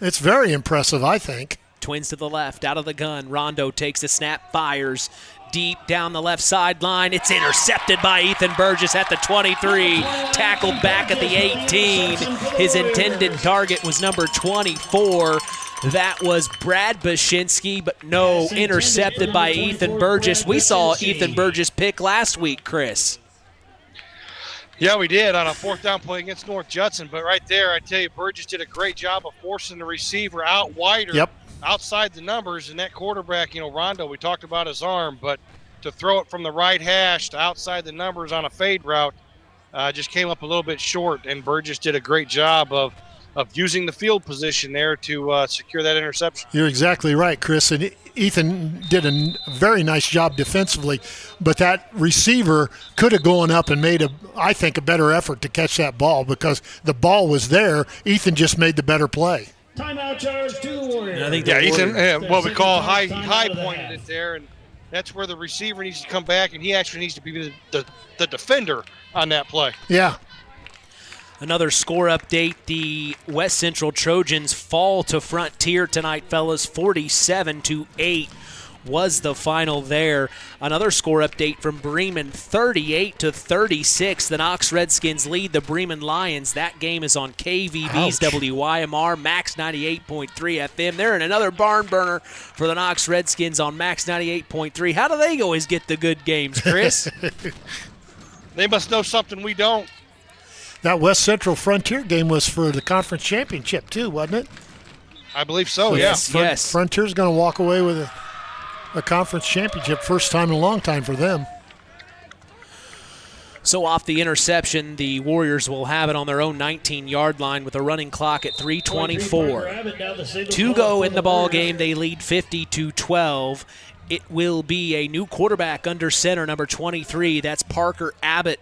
S3: It's very impressive, I think.
S2: Twins to the left, out of the gun. Rondo takes the snap, fires deep down the left sideline. It's intercepted by Ethan Burgess at the 23. Tackled back at the 18. His intended target was number 24. That was Brad Bashinsky, but no, intercepted by Ethan Burgess. We saw Ethan Burgess pick last week, Chris.
S1: Yeah, we did on a 4th down play against North Judson. But right there, I tell you, Burgess did a great job of forcing the receiver out wider, outside the numbers. And that quarterback, Rondo, we talked about his arm, but to throw it from the right hash to outside the numbers on a fade route just came up a little bit short. And Burgess did a great job of using the field position there to secure that interception.
S3: You're exactly right, Chris. And Ethan did a very nice job defensively, but that receiver could have gone up and made, I think, a better effort to catch that ball because the ball was there. Ethan just made the better play.
S17: Timeout charge to the Warriors.
S2: I think
S1: Ethan, what we call high pointed it there, and that's where the receiver needs to come back, and he actually needs to be the defender on that play.
S3: Yeah.
S2: Another score update, the West Central Trojans fall to Frontier tonight, fellas. 47-8 was the final there. Another score update from Bremen, 38-36. The Knox Redskins lead the Bremen Lions. That game is on KVB's WYMR, Max 98.3 FM. They're in another barn burner for the Knox Redskins on Max 98.3. How do they always get the good games, Chris?
S1: They must know something we don't.
S3: That West Central Frontier game was for the conference championship too, wasn't it?
S1: I believe so,
S2: yes. Yes.
S3: Frontier's going to walk away with a conference championship, first time in a long time for them.
S2: So off the interception, the Warriors will have it on their own 19-yard line with a running clock at 3:24. To go in the ball game, they lead 50-12. It will be a new quarterback under center, number 23. That's Parker Abbott.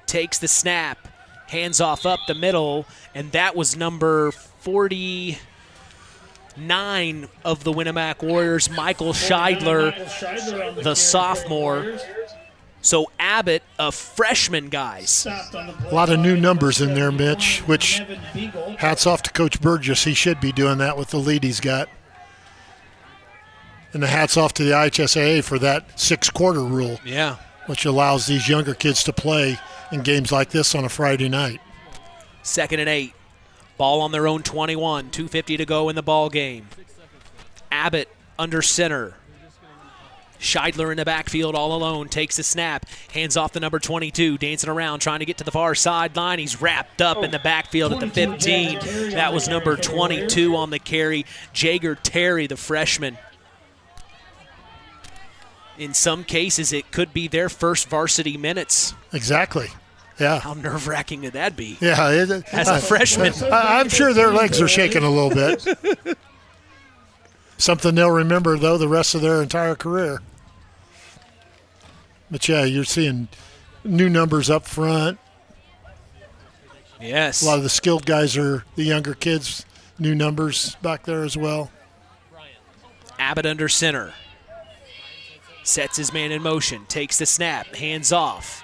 S2: Takes the snap. Hands off up the middle, and that was number 49 of the Winamac Warriors, Michael Scheidler, the sophomore. So Abbott, a freshman, guys.
S3: A lot of new numbers in there, Mitch, which hats off to Coach Burgess. He should be doing that with the lead he's got. And the hats off to the IHSAA for that 6-quarter rule.
S2: Yeah.
S3: Which allows these younger kids to play in games like this on a Friday night.
S2: 2nd and 8. Ball on their own 21, 2:50 to go in the ball game. Abbott under center. Scheidler in the backfield all alone, takes a snap, hands off the number 22, dancing around, trying to get to the far sideline. He's wrapped up in the backfield at the 15. That was number 22 on the carry, Jager Terry, the freshman. In some cases, it could be their first varsity minutes.
S3: Exactly. Yeah.
S2: How nerve-wracking would that be?
S3: Yeah.
S2: As a freshman.
S3: I'm sure their legs are shaking a little bit. Something they'll remember, though, the rest of their entire career. But, yeah, you're seeing new numbers up front.
S2: Yes.
S3: A lot of the skilled guys are the younger kids, new numbers back there as well.
S2: Abbott under center. Sets his man in motion, takes the snap, hands off.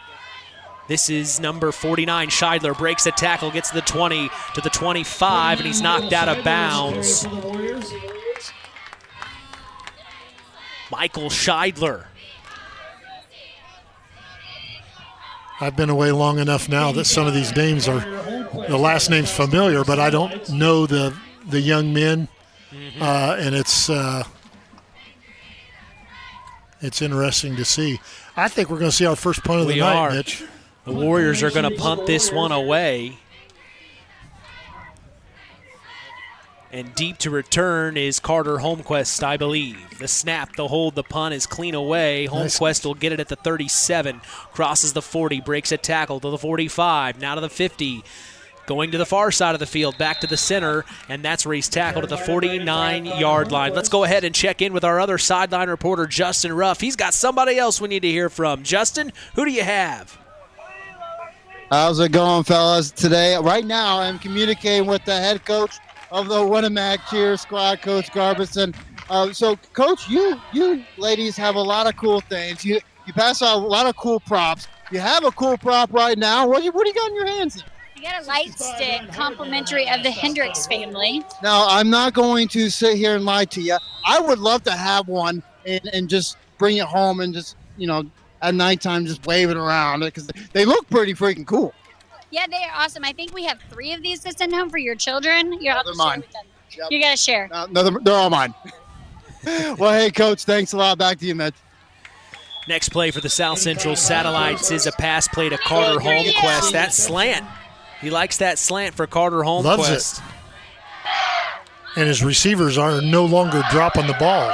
S2: This is number 49, Scheidler, breaks a tackle, gets to the 20, to the 25, and he's knocked out of bounds. Michael Scheidler.
S3: I've been away long enough now that some of these names are, the last name's familiar, but I don't know the young men, and it's interesting to see. I think we're going to see our first punt of the night, Mitch.
S2: The Warriors are going to punt this one away. And deep to return is Carter Holmquist, I believe. The snap, the hold, the punt is clean away. Holmquist will get it at the 37, crosses the 40, breaks a tackle to the 45, now to the 50. Going to the far side of the field, back to the center, and that's where he's tackled at the 49-yard line. Let's go ahead and check in with our other sideline reporter, Justin Ruff. He's got somebody else we need to hear from. Justin, who do you have?
S6: How's it going, fellas? Today, right now, I'm communicating with the head coach of the Winamac cheer squad, Coach Garbison. So, Coach, you ladies have a lot of cool things. You pass out a lot of cool props. You have a cool prop right now. What do you got in your hands?
S18: You got a light stick, complimentary of the Hendricks family.
S6: Now, I'm not going to sit here and lie to you. I would love to have one and just bring it home and just, at nighttime just wave it around because they look pretty freaking cool.
S18: Yeah, they are awesome. I think we have 3 of these to send home for your children. You're
S6: they're mine.
S18: Yep. You got to share.
S6: No, they're all mine. Well, hey, Coach, thanks a lot. Back to you, Mitch.
S2: Next play for the South Central Satellites is a pass play to Carter Holmquist. That slant. He likes that slant for Carter Holmquist.
S3: Loves it. And his receivers are no longer dropping the ball.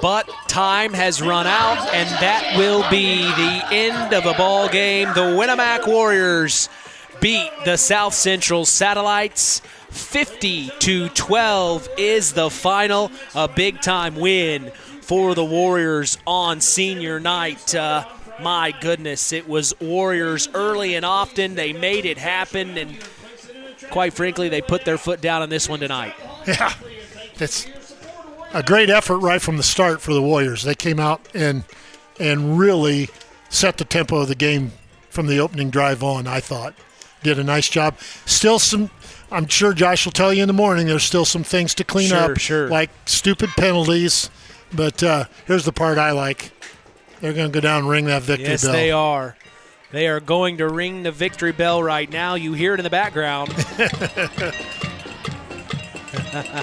S2: But time has run out, and that will be the end of the ball game. The Winamac Warriors beat the South Central Satellites. 50-12 is the final. A big-time win for the Warriors on senior night. My goodness, it was Warriors early and often. They made it happen, and quite frankly, they put their foot down on this one tonight.
S3: Yeah, that's a great effort right from the start for the Warriors. They came out and really set the tempo of the game from the opening drive on, I thought. Did a nice job. Still some, I'm sure Josh will tell you in the morning, there's still some things to clean up, like stupid penalties. But here's the part I like. They're going to go down and ring that victory bell.
S2: Yes, they are. They are going to ring the victory bell right now. You hear it in the background.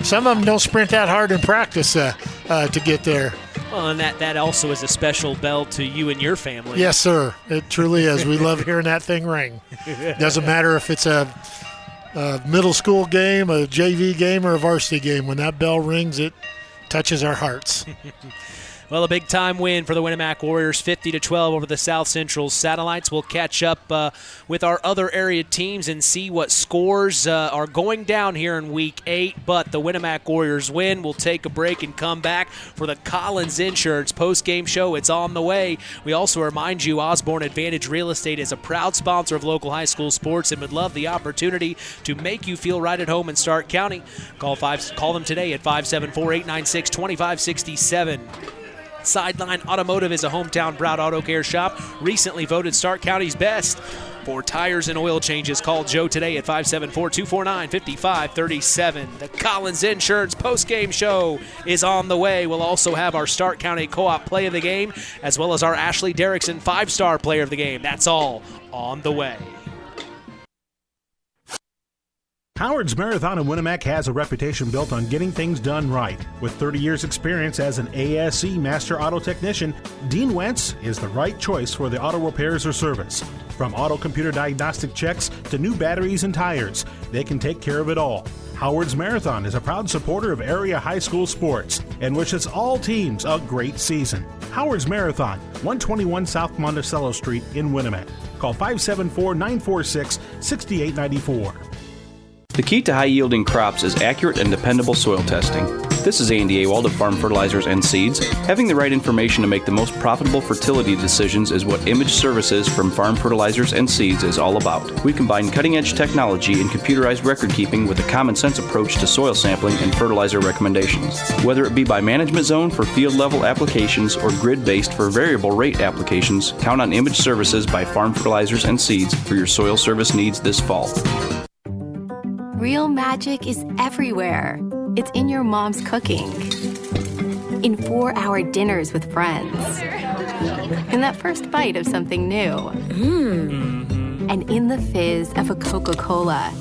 S3: Some of them don't sprint that hard in practice to get there.
S2: Well, and that also is a special bell to you and your family.
S3: Yes, sir. It truly is. We love hearing that thing ring. Doesn't matter if it's a middle school game, a JV game, or a varsity game. When that bell rings, it touches our hearts.
S2: Well, a big-time win for the Winamac Warriors, 50-12 over the South Central Satellites. We'll catch up with our other area teams and see what scores are going down here in Week 8. But the Winamac Warriors win. We'll take a break and come back for the Collins Insurance post-game show. It's on the way. We also remind you Osborne Advantage Real Estate is a proud sponsor of local high school sports and would love the opportunity to make you feel right at home in Stark County. Call them today at 574-896-2567. Sideline Automotive is a hometown proud auto care shop, recently voted Stark County's best. For tires and oil changes, call Joe today at 574-249-5537. The Collins Insurance postgame show is on the way. We'll also have our Stark County Co-op play of the game, as well as our Ashley Derrickson 5-star player of the game. That's all on the way.
S13: Howard's Marathon in Winamac has a reputation built on getting things done right. With 30 years experience as an ASE Master Auto Technician, Dean Wentz is the right choice for the auto repairs or service. From auto computer diagnostic checks to new batteries and tires, they can take care of it all. Howard's Marathon is a proud supporter of area high school sports and wishes all teams a great season. Howard's Marathon, 121 South Monticello Street in Winamac. Call 574-946-6894.
S11: The key to high-yielding crops is accurate and dependable soil testing. This is Andy Awald of Farm Fertilizers and Seeds. Having the right information to make the most profitable fertility decisions is what Image Services from Farm Fertilizers and Seeds is all about. We combine cutting-edge technology and computerized record-keeping with a common-sense approach to soil sampling and fertilizer recommendations. Whether it be by management zone for field-level applications or grid-based for variable rate applications, count on Image Services by Farm Fertilizers and Seeds for your soil service needs this fall.
S19: Real magic is everywhere. It's in your mom's cooking, in 4-hour dinners with friends, in that first bite of something new, and in the fizz of a Coca-Cola.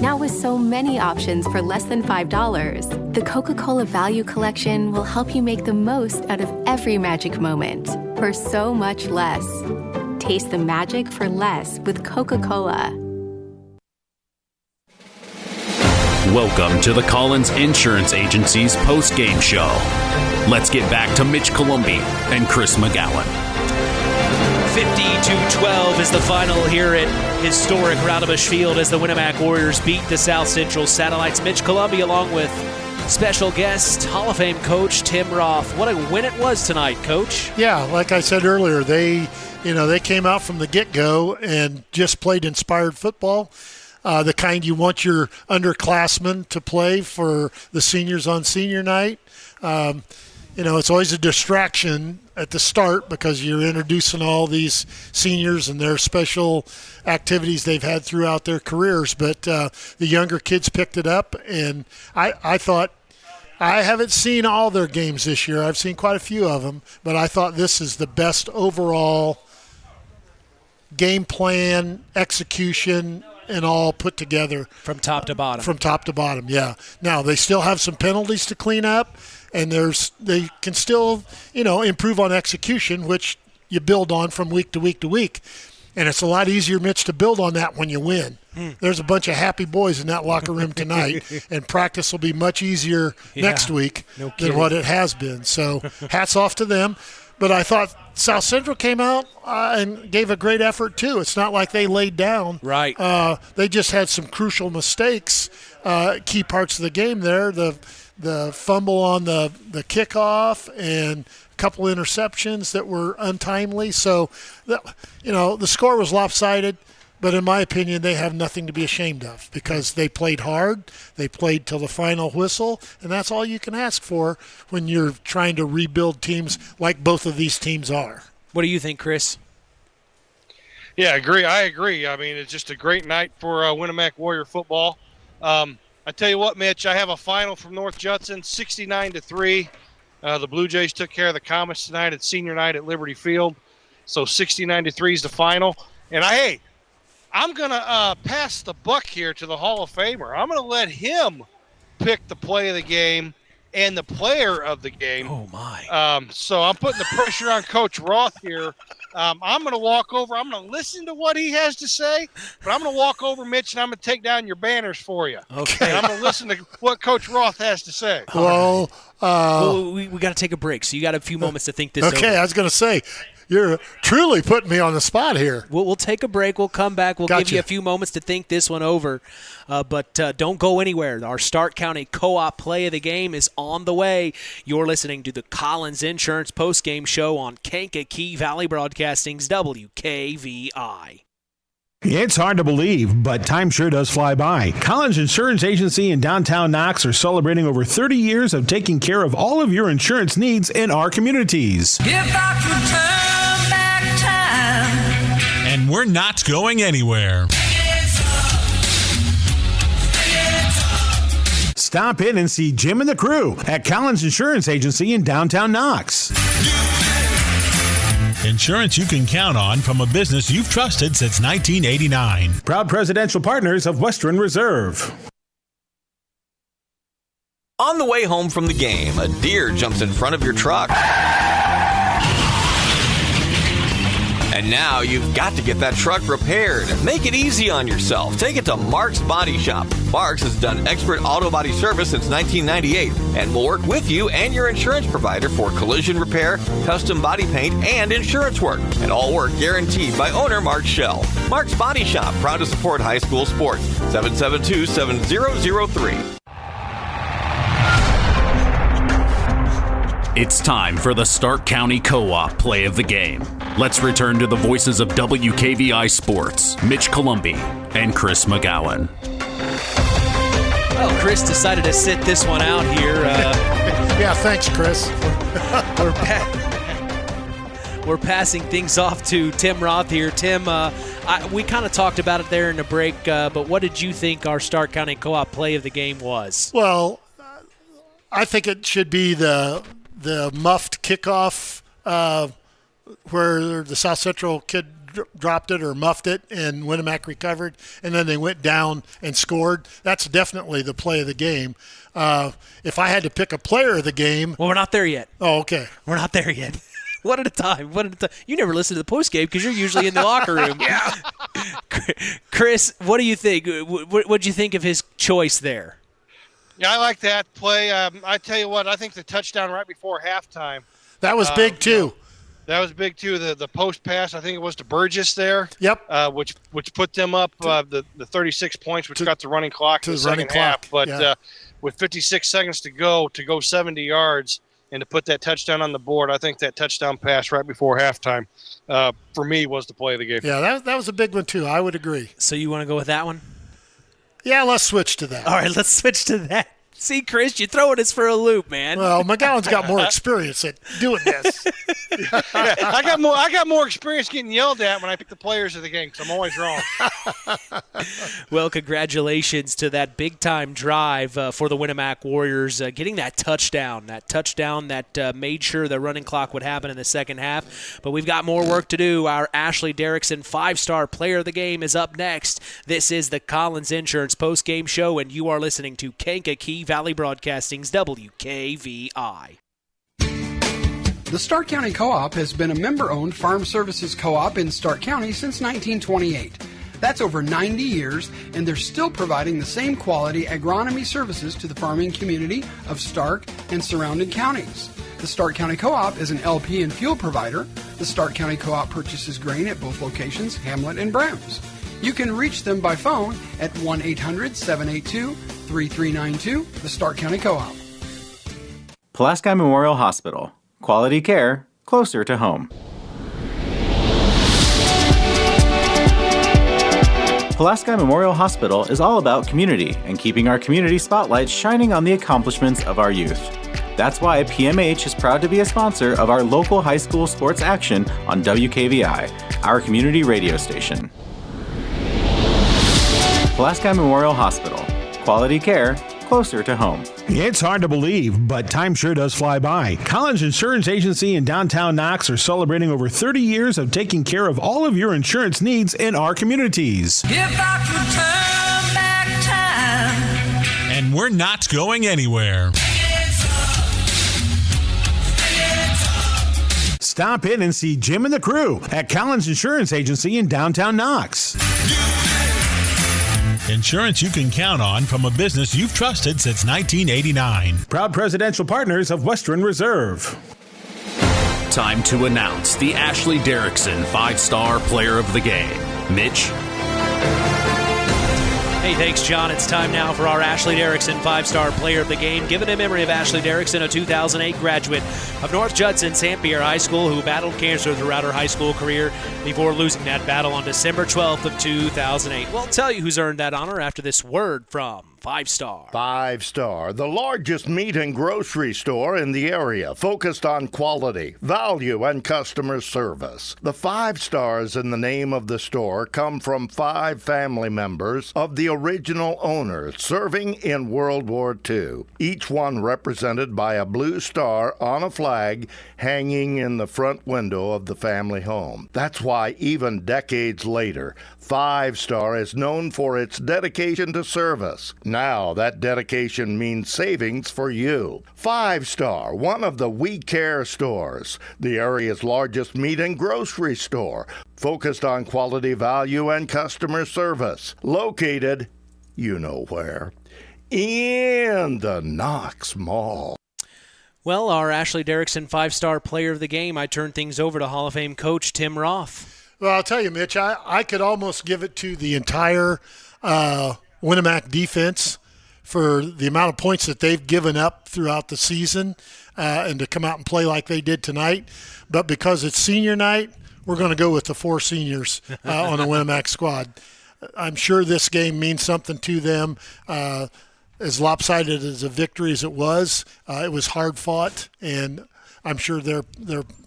S19: Now with so many options for less than $5, the Coca-Cola Value Collection will help you make the most out of every magic moment for so much less. Taste the magic for less with Coca-Cola.
S20: Welcome to the Collins Insurance Agency's post-game show. Let's get back to Mitch Columbi and Chris McGowan.
S2: 50-12 is the final here at historic Raudebusch Field as the Winamac Warriors beat the South Central Satellites. Mitch Columbi along with special guest, Hall of Fame coach Tim Roth. What a win it was tonight, Coach.
S3: Yeah, like I said earlier, they came out from the get-go and just played inspired football. The kind you want your underclassmen to play for the seniors on senior night. It's always a distraction at the start because you're introducing all these seniors and their special activities they've had throughout their careers. But the younger kids picked it up, and I thought, I haven't seen all their games this year. I've seen quite a few of them, but I thought this is the best overall game plan, execution, and all put together.
S2: From top to bottom.
S3: From top to bottom, yeah. Now, they still have some penalties to clean up, and they can still, improve on execution, which you build on from week to week to week. And it's a lot easier, Mitch, to build on that when you win. There's a bunch of happy boys in that locker room tonight, and practice will be much easier next week than what it has been. So hats off to them. But I thought South Central came out and gave a great effort, too. It's not like they laid down.
S2: Right.
S3: They just had some crucial mistakes, key parts of the game there. The fumble on the kickoff and a couple interceptions that were untimely. So, the score was lopsided. But in my opinion, they have nothing to be ashamed of because they played hard, they played till the final whistle, and that's all you can ask for when you're trying to rebuild teams like both of these teams are.
S2: What do you think, Chris?
S1: Yeah, I agree. I mean, it's just a great night for Winamac Warrior football. I tell you what, Mitch, I have a final from North Judson, 69-3. The Blue Jays took care of the Comets tonight at senior night at Liberty Field. So 69-3 is the final. And I'm going to pass the buck here to the Hall of Famer. I'm going to let him pick the play of the game and the player of the game.
S2: Oh, my.
S1: So I'm putting the pressure on Coach Roth here. I'm going to walk over. I'm going to listen to what he has to say, but I'm going to walk over, Mitch, and I'm going to take down your banners for you.
S2: Okay.
S1: And I'm going to listen to what Coach Roth has to say.
S3: Well,
S2: we got to take a break, so you got a few moments to think this over.
S3: Okay, I was going to say, you're truly putting me on the spot here.
S2: We'll take a break. We'll come back. We'll give you a few moments to think this one over. But don't go anywhere. Our Stark County Co-op play of the game is on the way. You're listening to the Collins Insurance postgame show on Kankakee Valley Broadcasting's WKVI.
S13: It's hard to believe, but time sure does fly by. Collins Insurance Agency in downtown Knox are celebrating over 30 years of taking care of all of your insurance needs in our communities.
S23: If I could turn back time.
S24: And we're not going anywhere.
S13: Stop in and see Jim and the crew at Collins Insurance Agency in downtown Knox.
S24: Insurance you can count on from a business you've trusted since 1989. Proud presidential partners of Western Reserve.
S5: On the way home from the game, a deer jumps in front of your truck. And now you've got to get that truck repaired. Make it easy on yourself. Take it to Mark's Body Shop. Mark's has done expert auto body service since 1998 and will work with you and your insurance provider for collision repair, custom body paint, and insurance work. And all work guaranteed by owner Mark Schell. Mark's Body Shop, proud to support high school sports. 772-7003.
S20: It's time for the Stark County Co-op play of the game. Let's return to the voices of WKVI Sports, Mitch Columbi and Chris McGowan.
S2: Well, Chris decided to sit this one out here.
S3: Yeah, thanks, Chris.
S2: We're passing things off to Tim Roth here. Tim, we kind of talked about it there in the break, but what did you think our Stark County Co-op play of the game was?
S3: Well, I think it should be the muffed kickoff where the South Central kid dropped it or muffed it and Winamac recovered, and then they went down and scored. That's definitely the play of the game. If I had to pick a player of the game...
S2: Well, we're not there yet.
S3: Oh, okay.
S2: We're not there yet. One at a time. You never listen to the postgame because you're usually in the locker room.
S3: Yeah.
S2: Chris, what do you think? What did you think of his choice there?
S1: Yeah, I like that play. I tell you what, I think the touchdown right before halftime.
S3: That was big, too.
S1: That was big, too. The post pass, I think it was to Burgess there.
S3: Yep.
S1: Which put them up the 36 points, which got the running clock in the second half. But with 56 seconds to go 70 yards and to put that touchdown on the board, I think that touchdown pass right before halftime, for me, was the play of the game.
S3: Yeah, that was a big one, too. I would agree.
S2: So you want to go with that one?
S3: Yeah, let's switch to that.
S2: All right, let's switch to that. See, Chris, you're throwing us for a loop, man.
S3: Well, McGowan's got more experience at doing this.
S1: Yeah, I got more experience getting yelled at when I pick the players of the game because I'm always wrong.
S2: Well, congratulations to that big-time drive for the Winamac Warriors, getting that touchdown that made sure the running clock would happen in the second half. But we've got more work to do. Our Ashley Derrickson 5-star player of the game is up next. This is the Collins Insurance post-game show, and you are listening to Kankakee Valley Broadcasting's WKVI.
S14: The Stark County Co-op has been a member-owned farm services co-op in Stark County since 1928. That's over 90 years, and they're still providing the same quality agronomy services to the farming community of Stark and surrounding counties. The Stark County Co-op is an LP and fuel provider. The Stark County Co-op purchases grain at both locations, Hamlet and Browns. You can reach them by phone at 1-800-782-3392, the Stark County Co-op.
S15: Pulaski Memorial Hospital. Quality care closer to home. Pulaski Memorial Hospital is all about community and keeping our community spotlight shining on the accomplishments of our youth. That's why PMH is proud to be a sponsor of our local high school sports action on WKVI, our community radio station. Pulaski Memorial Hospital. Quality care closer to home.
S13: It's hard to believe, but time sure does fly by. Collins Insurance Agency in downtown Knox are celebrating over 30 years of taking care of all of your insurance needs in our communities.
S23: If I could turn back time.
S24: And we're not going anywhere. Stop in and see Jim and the crew at Collins Insurance Agency in downtown Knox. Insurance you can count on from a business you've trusted since 1989. Proud presidential partners of Western Reserve.
S20: Time to announce the Ashley Derrickson 5-star player of the game. Mitch?
S2: Hey, thanks, John. It's time now for our Ashley Derrickson 5-star player of the game, given in memory of Ashley Derrickson, a 2008 graduate of North Judson St. Pierre High School who battled cancer throughout her high school career before losing that battle on December 12th of 2008. We'll tell you who's earned that honor after this word from 5 Star.
S7: 5 Star, the largest meat and grocery store in the area, focused on quality, value, and customer service. The 5 stars in the name of the store come from 5 family members of the original owners serving in World War II, each one represented by a blue star on a flag hanging in the front window of the family home. That's why even decades later, 5 Star is known for its dedication to service. Now that dedication means savings for you. 5 Star, one of the We Care stores, the area's largest meat and grocery store, focused on quality, value, and customer service. Located, you know where, in the Knox Mall.
S2: Well, our Ashley Derrickson 5 Star player of the game, I turn things over to Hall of Fame coach Tim Roth.
S3: Well, I'll tell you, Mitch, I could almost give it to the entire Winamac defense for the amount of points that they've given up throughout the season and to come out and play like they did tonight. But because it's senior night, we're going to go with the 4 seniors on the Winamac squad. I'm sure this game means something to them. As lopsided as a victory as it was hard fought, and I'm sure they're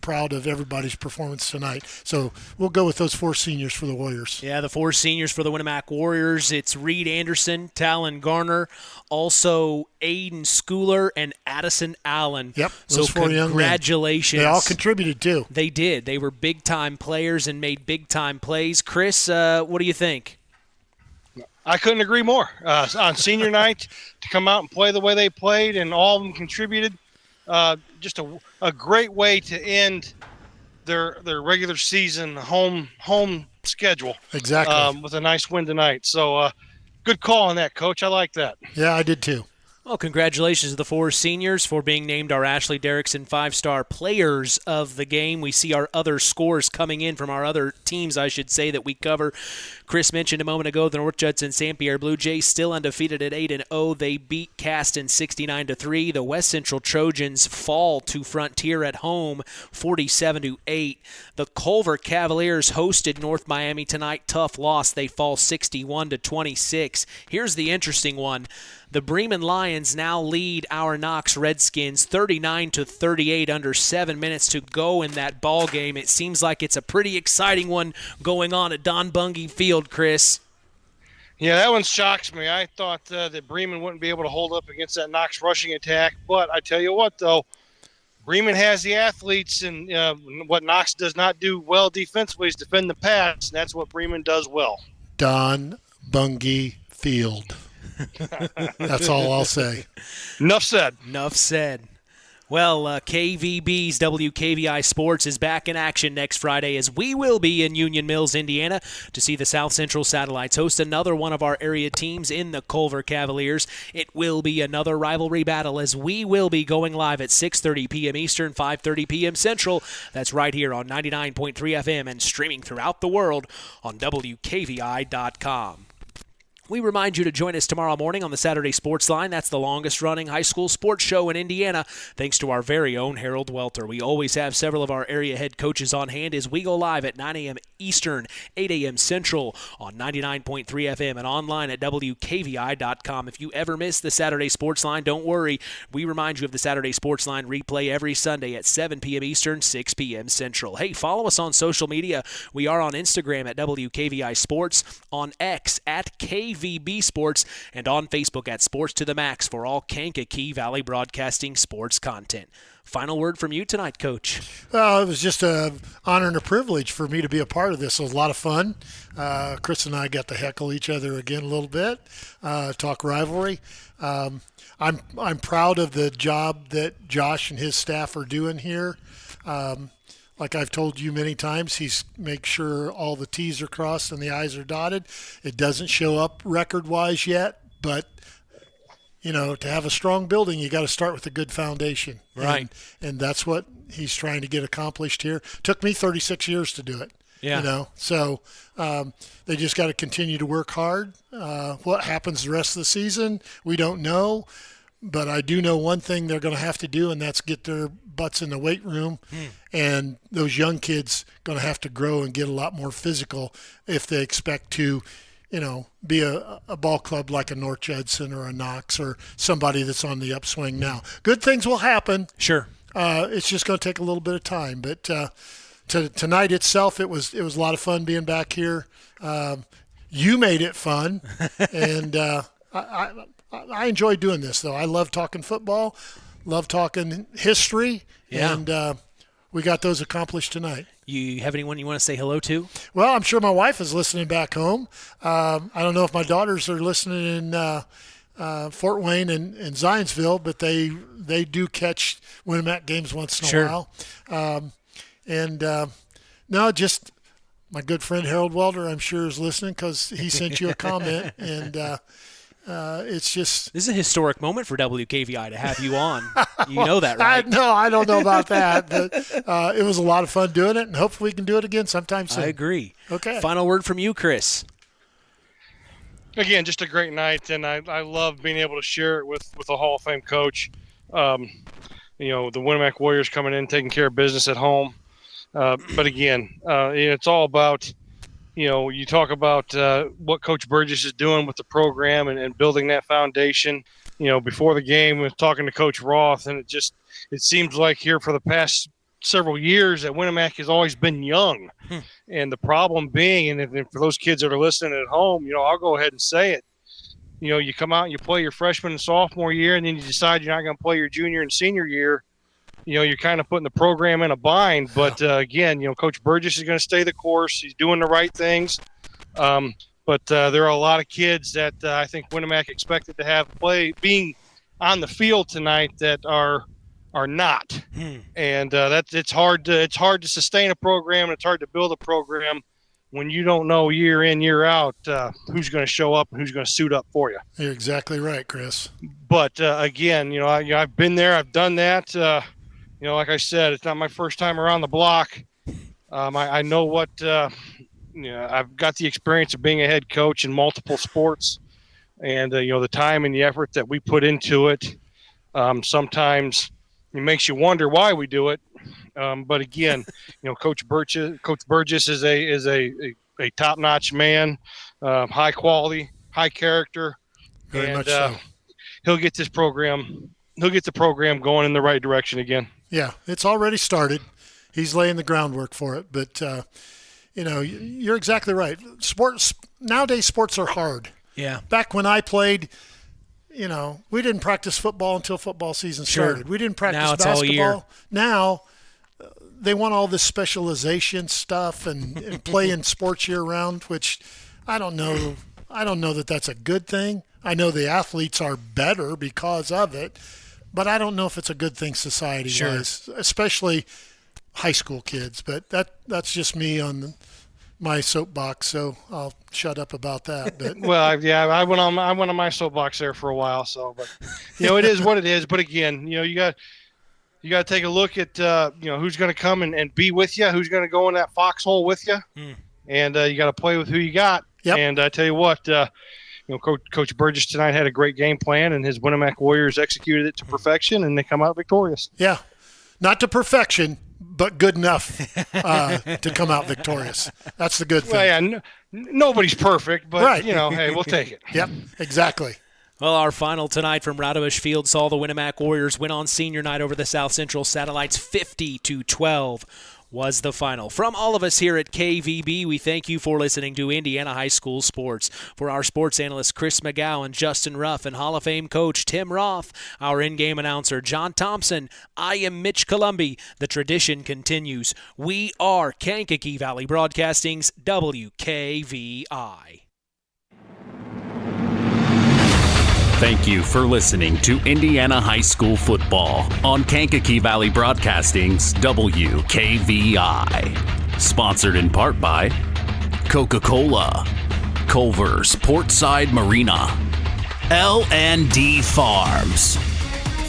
S3: proud of everybody's performance tonight. So we'll go with those 4 seniors for the Warriors.
S2: Yeah, the 4 seniors for the Winamac Warriors. It's Reed Anderson, Talon Garner, also Aiden Schooler, and Addison Allen.
S3: Yep, those 4 young men.
S2: Congratulations.
S3: They all contributed, too.
S2: They did. They were big-time players and made big-time plays. Chris, what do you think?
S1: I couldn't agree more. On senior night, to come out and play the way they played, and all of them contributed. Just a great way to end their regular season home schedule.
S3: Exactly.
S1: With a nice win tonight. So good call on that, Coach. I like that.
S3: Yeah, I did too.
S2: Well, congratulations to the 4 seniors for being named our Ashley Derrickson 5 Star players of the game. We see our other scores coming in from our other teams, I should say, that we cover. Chris mentioned a moment ago the North Judson St. Pierre Blue Jays still undefeated at 8-0. They beat Caston 69-3. The West Central Trojans fall to Frontier at home 47-8. The Culver Cavaliers hosted North Miami tonight. Tough loss. They fall 61-26. Here's the interesting one. The Bremen Lions now lead our Knox Redskins 39-38, under 7 minutes to go in that ball game. It seems like it's a pretty exciting one going on at Don Bungie Field, Chris.
S1: Yeah, that one shocks me. I thought that Bremen wouldn't be able to hold up against that Knox rushing attack. But I tell you what, though, Bremen has the athletes, and what Knox does not do well defensively is defend the pass, and that's what Bremen does well.
S3: Don Bungie Field. That's all I'll say.
S1: Enough said.
S2: Enough said. Well, KVB's WKVI Sports is back in action next Friday, as we will be in Union Mills, Indiana, to see the South Central Satellites host another one of our area teams in the Culver Cavaliers. It will be another rivalry battle, as we will be going live at 6:30 p.m. Eastern, 5:30 p.m. Central. That's right here on 99.3 FM and streaming throughout the world on WKVI.com. We remind you to join us tomorrow morning on the Saturday Sports Line. That's the longest-running high school sports show in Indiana, thanks to our very own Harold Welter. We always have several of our area head coaches on hand as we go live at 9 a.m. Eastern, 8 a.m. Central on 99.3 FM and online at WKVI.com. If you ever miss the Saturday Sports Line, don't worry. We remind you of the Saturday Sports Line replay every Sunday at 7 p.m. Eastern, 6 p.m. Central. Hey, follow us on social media. We are on Instagram at WKVI Sports, on X at KVB Sports, and on Facebook at Sports to the Max for all Kankakee Valley Broadcasting sports content. Final word from you tonight, Coach.
S3: Well, it was just an honor and a privilege for me to be a part of this. It was a lot of fun. Chris and I got to heckle each other again a little bit, talk rivalry. I'm proud of the job that Josh and his staff are doing here. Like I've told you many times, he's make sure all the T's are crossed and the I's are dotted. It doesn't show up record-wise yet, but you know, to have a strong building, you got to start with a good foundation.
S2: Right.
S3: And that's what he's trying to get accomplished here. Took me 36 years to do it.
S2: Yeah.
S3: You know, so they just got to continue to work hard. What happens the rest of the season, we don't know. But I do know one thing they're going to have to do, and that's get their butts in the weight room. And those young kids going to have to grow and get a lot more physical if they expect to be a ball club like a North Judson or a Knox or somebody that's on the upswing now. Good things will happen.
S2: Sure.
S3: It's just going to take a little bit of time. But tonight itself, it was a lot of fun being back here. You made it fun, and I enjoy doing this, though. I love talking football, love talking history, and we got those accomplished tonight.
S2: You have anyone you want to say hello to?
S3: Well, I'm sure my wife is listening back home. I don't know if my daughters are listening in Fort Wayne and Zionsville, but they do catch Winamac games once in a while. No, just my good friend Harold Welder, I'm sure, is listening because he sent you a comment, and it's just...
S2: This is a historic moment for WKVI to have you on. You know that, right?
S3: I don't know about that, but it was a lot of fun doing it, and hopefully we can do it again sometime soon.
S2: I agree.
S3: Okay.
S2: Final word from you, Chris.
S1: Again, just a great night, and I love being able to share it with a Hall of Fame coach. The Winamac Warriors coming in, taking care of business at home. But again, it's all about, you talk about what Coach Burgess is doing with the program and building that foundation. Before the game, we were talking to Coach Roth, and it seems like here for the past several years that Winamac has always been young. And the problem being, and for those kids that are listening at home, I'll go ahead and say it. You come out and you play your freshman and sophomore year, and then you decide you're not going to play your junior and senior year. You're kind of putting the program in a bind. But, again, Coach Burgess is going to stay the course. He's doing the right things. But there are a lot of kids that I think Winamac expected to have being on the field tonight that are not. And it's hard to sustain a program, and it's hard to build a program when you don't know year in, year out who's going to show up and who's going to suit up for you.
S3: You're exactly right, Chris.
S1: But, again, I've been there. I've done that. Like I said, it's not my first time around the block. I know what I've got the experience of being a head coach in multiple sports, and the time and the effort that we put into it. Sometimes it makes you wonder why we do it. But again, Coach Burgess is a top-notch man, high quality, high character,
S3: Very much so.
S1: He'll get the program going in the right direction again.
S3: Yeah, it's already started. He's laying the groundwork for it. But, you're exactly right. Nowadays, sports are hard.
S2: Yeah.
S3: Back when I played, we didn't practice football until football season started.
S2: Sure.
S3: We didn't practice
S2: now it's
S3: basketball.
S2: all year.
S3: Now they want all this specialization stuff and playing sports year-round, which I don't know that that's a good thing. I know the athletes are better because of it, but I don't know if it's a good thing society-wise, especially high school kids. But that's just me on my soapbox, so I'll shut up about that. But
S1: well, I went on my soapbox there for a while. So, but it is what it is. But again, you got to take a look at who's going to come and be with you, who's going to go in that foxhole with you, and you got to play with who you got.
S3: Yep.
S1: And I tell you what. Coach Burgess tonight had a great game plan, and his Winamac Warriors executed it to perfection, and they come out victorious.
S3: Yeah, not to perfection, but good enough to come out victorious. That's the good thing.
S1: Well, yeah, nobody's perfect, but,
S3: right.
S1: Hey, we'll take it.
S3: Yep, exactly.
S2: Well, our final tonight from Radovish Field saw the Winamac Warriors win on senior night over the South Central Satellites 50-12. Was the final. From all of us here at KVB, we thank you for listening to Indiana High School Sports. For our sports analysts Chris McGowan, Justin Ruff, and Hall of Fame coach Tim Roth, our in-game announcer John Thompson, I am Mitch Columby. The tradition continues. We are Kankakee Valley Broadcasting's WKVI.
S20: Thank you for listening to Indiana High School Football on Kankakee Valley Broadcasting's WKVI. Sponsored in part by Coca-Cola, Culver's Portside Marina, L&D Farms,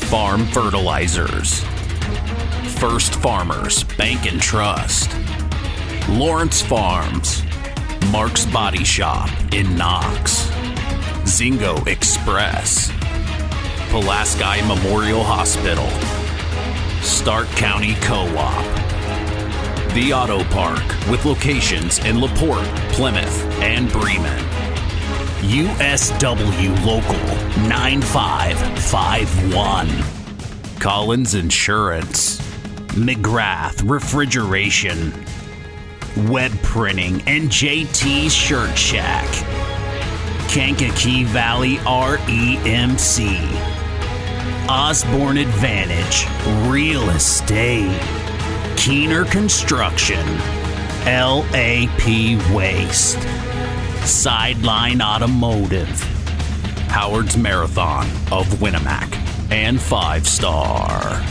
S20: Farm Fertilizers, First Farmers Bank and Trust, Lawrence Farms, Mark's Body Shop in Knox, Zingo Express, Pulaski Memorial Hospital, Stark County Co-op, The Auto Park with locations in LaPorte, Plymouth, and Bremen, USW Local 9551. Collins Insurance. McGrath Refrigeration. Web Printing and JT's Shirt Shack. Kankakee Valley REMC. Osborne Advantage Real Estate. Keener Construction. LAP Waste. Sideline Automotive. Howard's Marathon of Winamac. And 5 Star.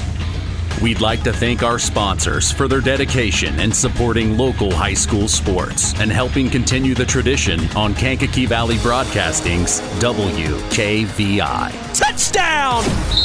S20: We'd like to thank our sponsors for their dedication in supporting local high school sports and helping continue the tradition on Kankakee Valley Broadcasting's WKVI.
S2: Touchdown!